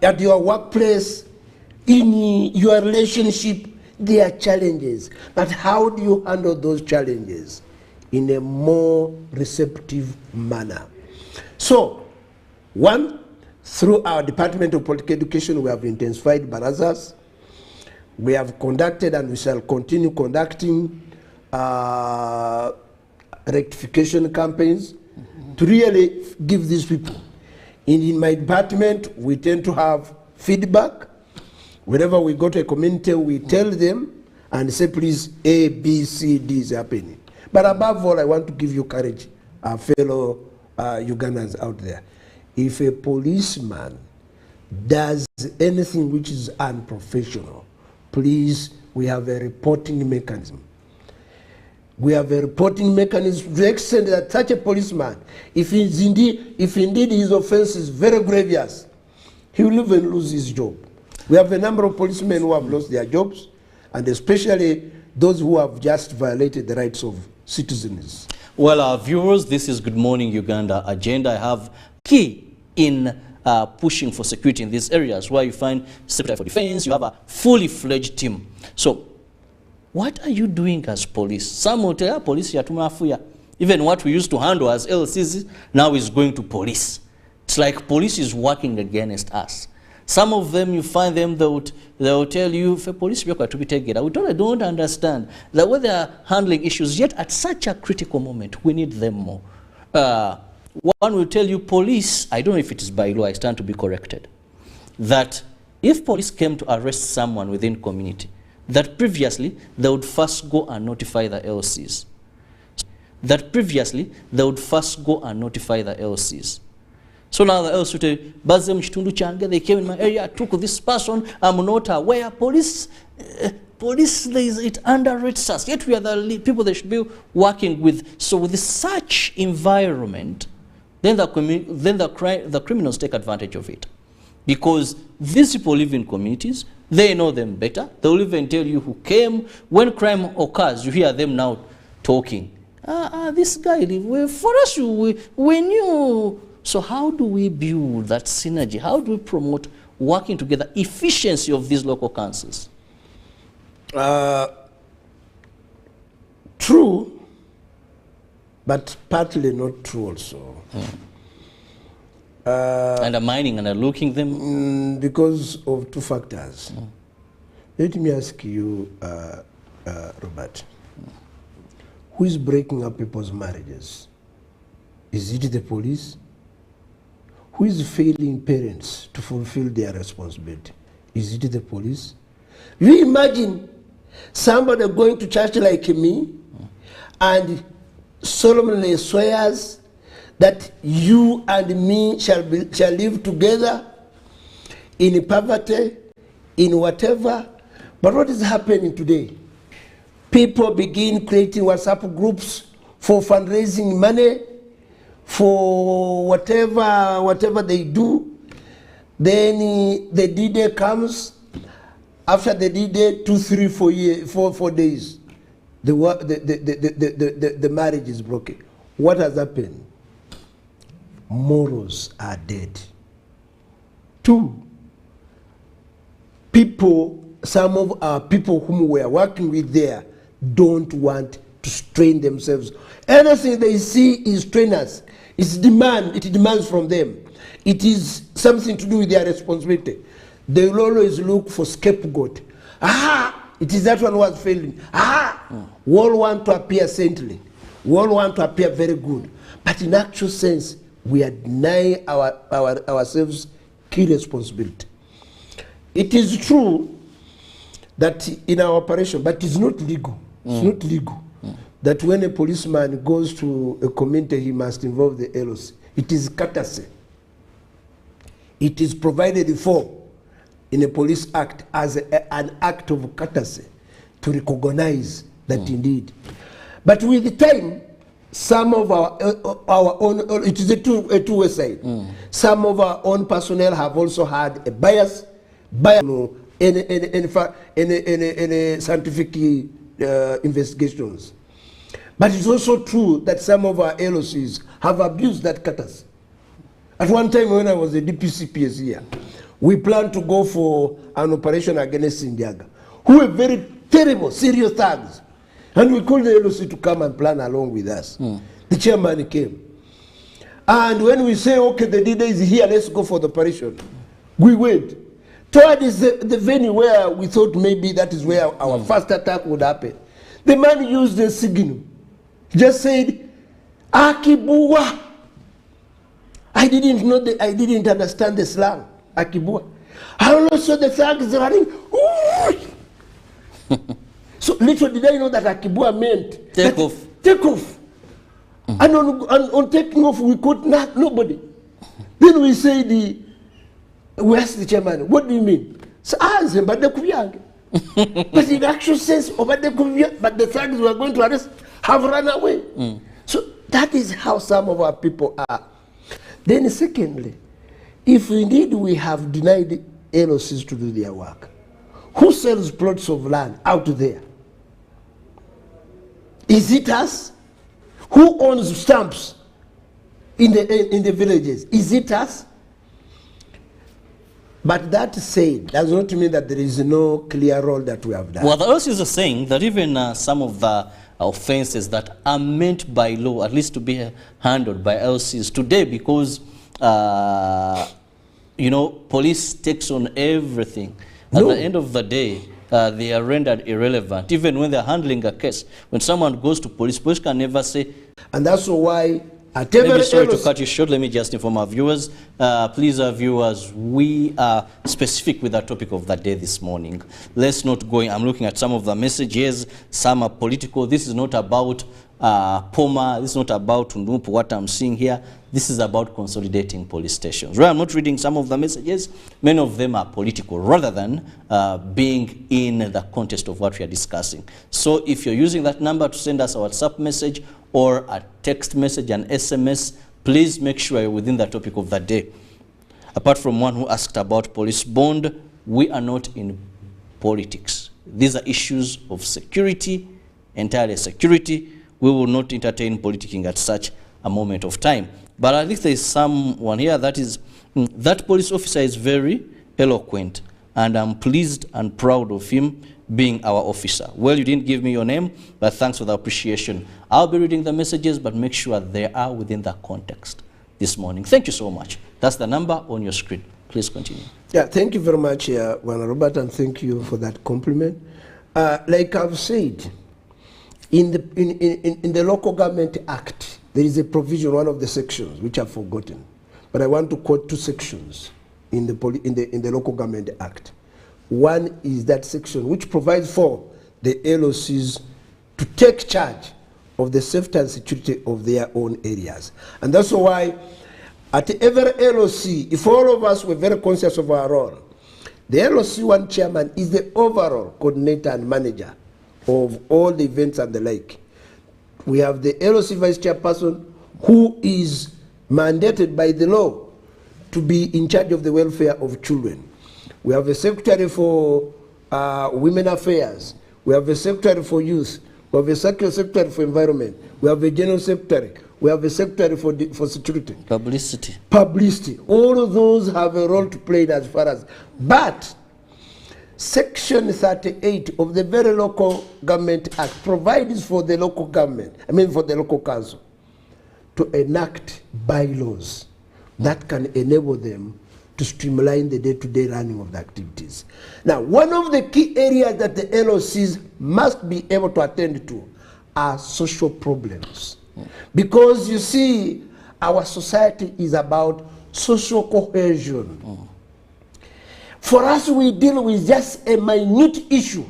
at your workplace, in your relationship. There are challenges. But how do you handle those challenges in a more receptive manner? So, one, through our Department of Political Education, we have intensified barazas. We have conducted and we shall continue conducting rectification campaigns to really give these people. In my department, we tend to have feedback. Whenever we go to a community, we tell them and say, please, A, B, C, D is happening. But above all, I want to give you courage, our fellow Ugandans out there. If a policeman does anything which is unprofessional, please, we have a reporting mechanism. We have a reporting mechanism to the extent that such a policeman, if indeed his offense is very grievous, he will even lose his job. We have a number of policemen who have lost their jobs, and especially those who have just violated the rights of citizens. Well, our viewers, this is Good Morning Uganda agenda. I have key in pushing for security in these areas where you find Secretary for Defense, you have a fully fledged team. So, what are you doing as police? Some will tell police, even what we used to handle as LCs now is going to police. It's like police is working against us. Some of them, you find them, they'll tell you, for police, we don't understand the way they are handling issues, yet at such a critical moment, we need them more. One will tell you, police, I don't know if it is by law, I stand to be corrected, that if police came to arrest someone within community, that previously, they would first go and notify the LCs. So now the LC would say, they came in my area, I took this person, I'm not aware. Police, it underrates us. Yet we are the people they should be working with. So with such environment, then the criminals take advantage of it. Because these people live in communities, they know them better. They will even tell you who came. When crime occurs, you hear them now talking. This guy, for us, we knew. So how do we build that synergy? How do we promote working together, efficiency of these local councils? True, but partly not true also. Undermining and looking them? Because of two factors. Let me ask you, Robert, who is breaking up people's marriages? Is it the police? Who is failing parents to fulfill their responsibility? Is it the police? You imagine somebody going to church like me and solemnly swears that you and me shall live together in poverty, in whatever. But what is happening today? People begin creating WhatsApp groups for fundraising money, for whatever they do. Then the D-Day comes. After the D-Day, 2, 3, 4 days, the marriage is broken. What has happened? Morals are dead. 2, some of our people whom we are working with there don't want to strain themselves. Anything they see is trainers. It demands from them. It is something to do with their responsibility. They will always look for scapegoat. It is that one who was failing. We all want to appear saintly. We all want to appear very good. But in actual sense, we are denying ourselves key responsibility. It is true that in our operation, but it's not legal. It's not legal that when a policeman goes to a community, he must involve the LOC. It is courtesy. It is provided for in a police act as an act of courtesy to recognize that indeed. But with the time, some of our own, it is a two-way side. Some of our own personnel have also had a bias in scientific investigations. But it's also true that some of our LOCs have abused that courtesy. At one time when I was a DPCPS here, we planned to go for an operation against Indiaga, who were very terrible, serious thugs. And we called the LOC to come and plan along with us. The chairman came. And when we say, okay, the leader is here, let's go for the operation, we went. Towards the venue where we thought maybe that is where our first attack would happen. The man used the signal. He just said, Akibua. I didn't understand the slang, Akibua. I only saw the thugs running. So little did I know that Akibua meant take off. Take off. And on taking off, we caught nobody. Then we say we asked the chairman, what do you mean? So but in actual sense, but the thugs we are going to arrest have run away. So that is how some of our people are. Then secondly, if indeed we have denied LOCs to do their work, who sells plots of land out there? Is it us? Who owns stamps in the villages? Is it us? But that said, does not mean that there is no clear role that we have done. Well, the LOCs are saying that even some of the offenses that are meant by law, at least to be handled by LOCs today, because you know, police takes on everything. At the end of the day, they are rendered irrelevant. Even when they're handling a case, when someone goes to police, police can never say. And that's why at every sorry to cut you short, let me just inform our viewers. Please, our viewers, we are specific with the topic of the day this morning. Let's not go in. I'm looking at some of the messages. Some are political. This is not about Poma. This is not about Tundupu, what I'm seeing here. This is about consolidating police stations. Right, I'm not reading some of the messages. Many of them are political rather than being in the context of what we are discussing. So if you're using that number to send us a WhatsApp message or a text message, an SMS, please make sure you're within the topic of the day. Apart from one who asked about police bond, we are not in politics. These are issues of security, entirely security. We will not entertain politicking at such a moment of time. But at least there is someone here that is, that police officer is very eloquent, and I'm pleased and proud of him being our officer. Well, you didn't give me your name, but thanks for the appreciation. I'll be reading the messages, but make sure they are within the context this morning. Thank you so much. That's the number on your screen. Please continue. Yeah, thank you very much, Juan Robert, and thank you for that compliment. Like I've said, in the Local Government Act, there is a provision, one of the sections, which I've forgotten, but I want to quote two sections in the Local Government Act. One is that section which provides for the LOCs to take charge of the safety and security of their own areas. And that's why at every LOC, if all of us were very conscious of our role, the LOC1 chairman is the overall coordinator and manager of all the events and the like. We have the LOC vice chairperson who is mandated by the law to be in charge of the welfare of children. We have a secretary for women affairs. We have a secretary for youth. We have a secretary for environment. We have a general secretary. We have a secretary for security. Publicity. Publicity. All of those have a role to play as far as. But Section 38 of the very Local Government Act provides for the local government, for the local council, to enact bylaws that can enable them to streamline the day-to-day running of the activities. Now, one of the key areas that the LOCs must be able to attend to are social problems. Because you see, our society is about social cohesion. For us, we deal with just a minute issue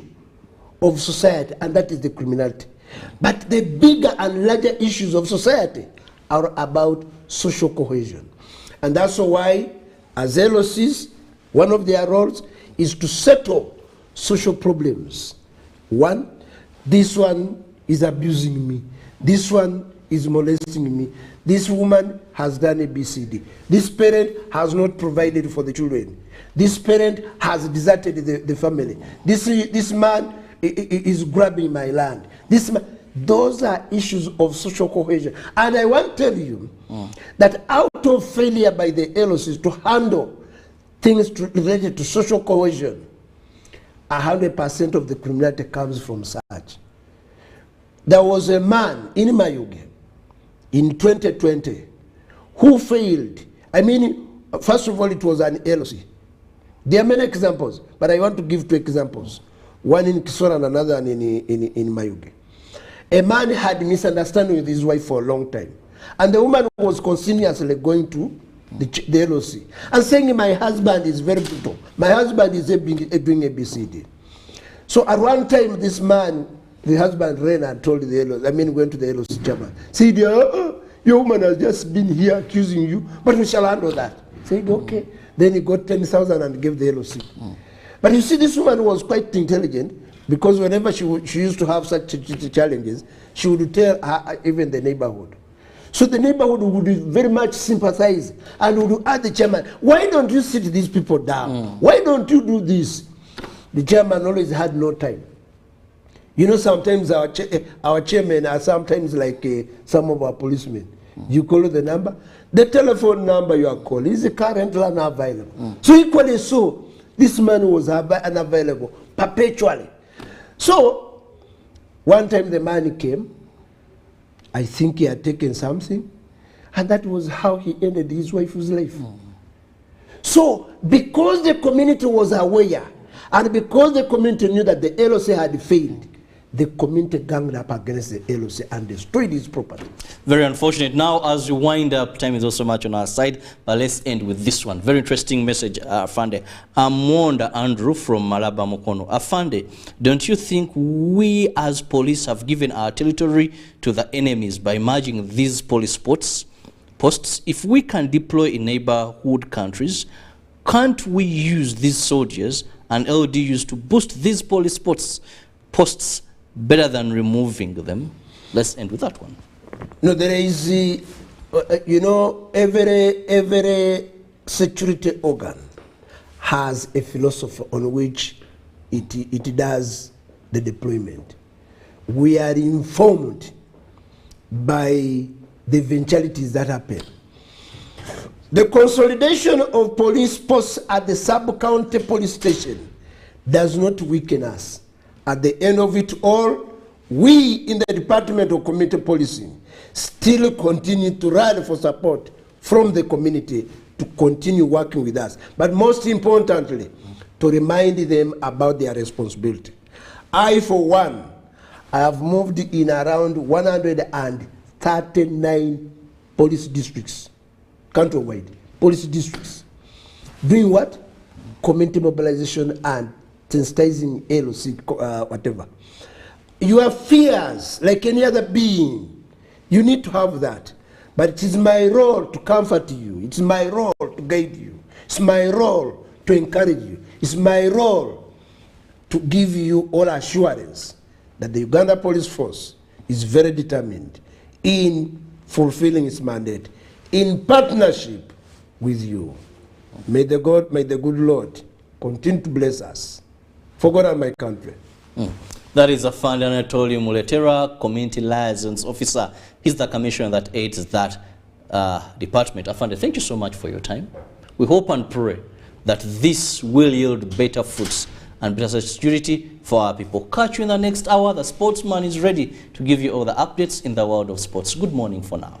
of society, and that is the criminality. But the bigger and larger issues of society are about social cohesion. And that's why, as LOCs, one of their roles is to settle social problems. One, this one is abusing me. This one is molesting me. This woman has done ABCD. This parent has not provided for the children. This parent has deserted the family. This man is grabbing my land. Those are issues of social cohesion. And I want to tell you that out of failure by the LOCs to handle things related to social cohesion, 100% of the criminality comes from such. There was a man in Mayuge in 2020 who failed. I mean, first of all, it was an LOC. There are many examples, but I want to give two examples. One in Kisora and another in Mayuge. A man had misunderstanding with his wife for a long time. And the woman was continuously going to the LOC and saying, my husband is very brutal. My husband is doing ABCD. So at one time, this man, the husband ran and told the LOC, went to the LOC chairman, said, your woman has just been here accusing you, but we shall handle that. Said, okay. Then he got 10,000 and gave the LOC. But you see, this woman was quite intelligent, because whenever she used to have such challenges, she would tell even the neighborhood. So the neighborhood would very much sympathize and would ask the chairman, why don't you sit these people down? Why don't you do this? The chairman always had no time. You know, sometimes our chairmen are sometimes like some of our policemen. You call the number. The telephone number you are calling is currently unavailable. So equally so, this man was unavailable perpetually. So, one time the man came, I think he had taken something, and that was how he ended his wife's life. So, because the community was aware, and because the community knew that the LOC had failed, the community ganged up against the LOC and destroyed his property. Very unfortunate. Now, as we wind up, time is also much on our side, but let's end with this one. Very interesting message, Afande. Amonda Andrew from Malaba Mokono. Afande, don't you think we as police have given our territory to the enemies by merging these police posts? If we can deploy in neighborhood countries, can't we use these soldiers and LDUs to boost these police posts better than removing them? Let's end with that one. No, there is, you know, every security organ has a philosophy on which it does the deployment. We are informed by the eventualities that happen. The consolidation of police posts at the sub-county police station does not weaken us. At the end of it all, we in the Department of Community Policing still continue to rally for support from the community to continue working with us. But most importantly, to remind them about their responsibility. I, for one, I have moved in around 139 police districts, countrywide, police districts. Doing what? Community mobilization and sensitizing LOC, whatever. You have fears like any other being. You need to have that. But it is my role to comfort you. It's my role to guide you. It's my role to encourage you. It's my role to give you all assurance that the Uganda Police Force is very determined in fulfilling its mandate in partnership with you. May the good Lord continue to bless us. For God and my country. That is Afande Anatoli Muletera, Community Liaisons Officer. He's the commissioner that aids that department. Afande, thank you so much for your time. We hope and pray that this will yield better fruits and better security for our people. Catch you in the next hour. The sportsman is ready to give you all the updates in the world of sports. Good morning for now.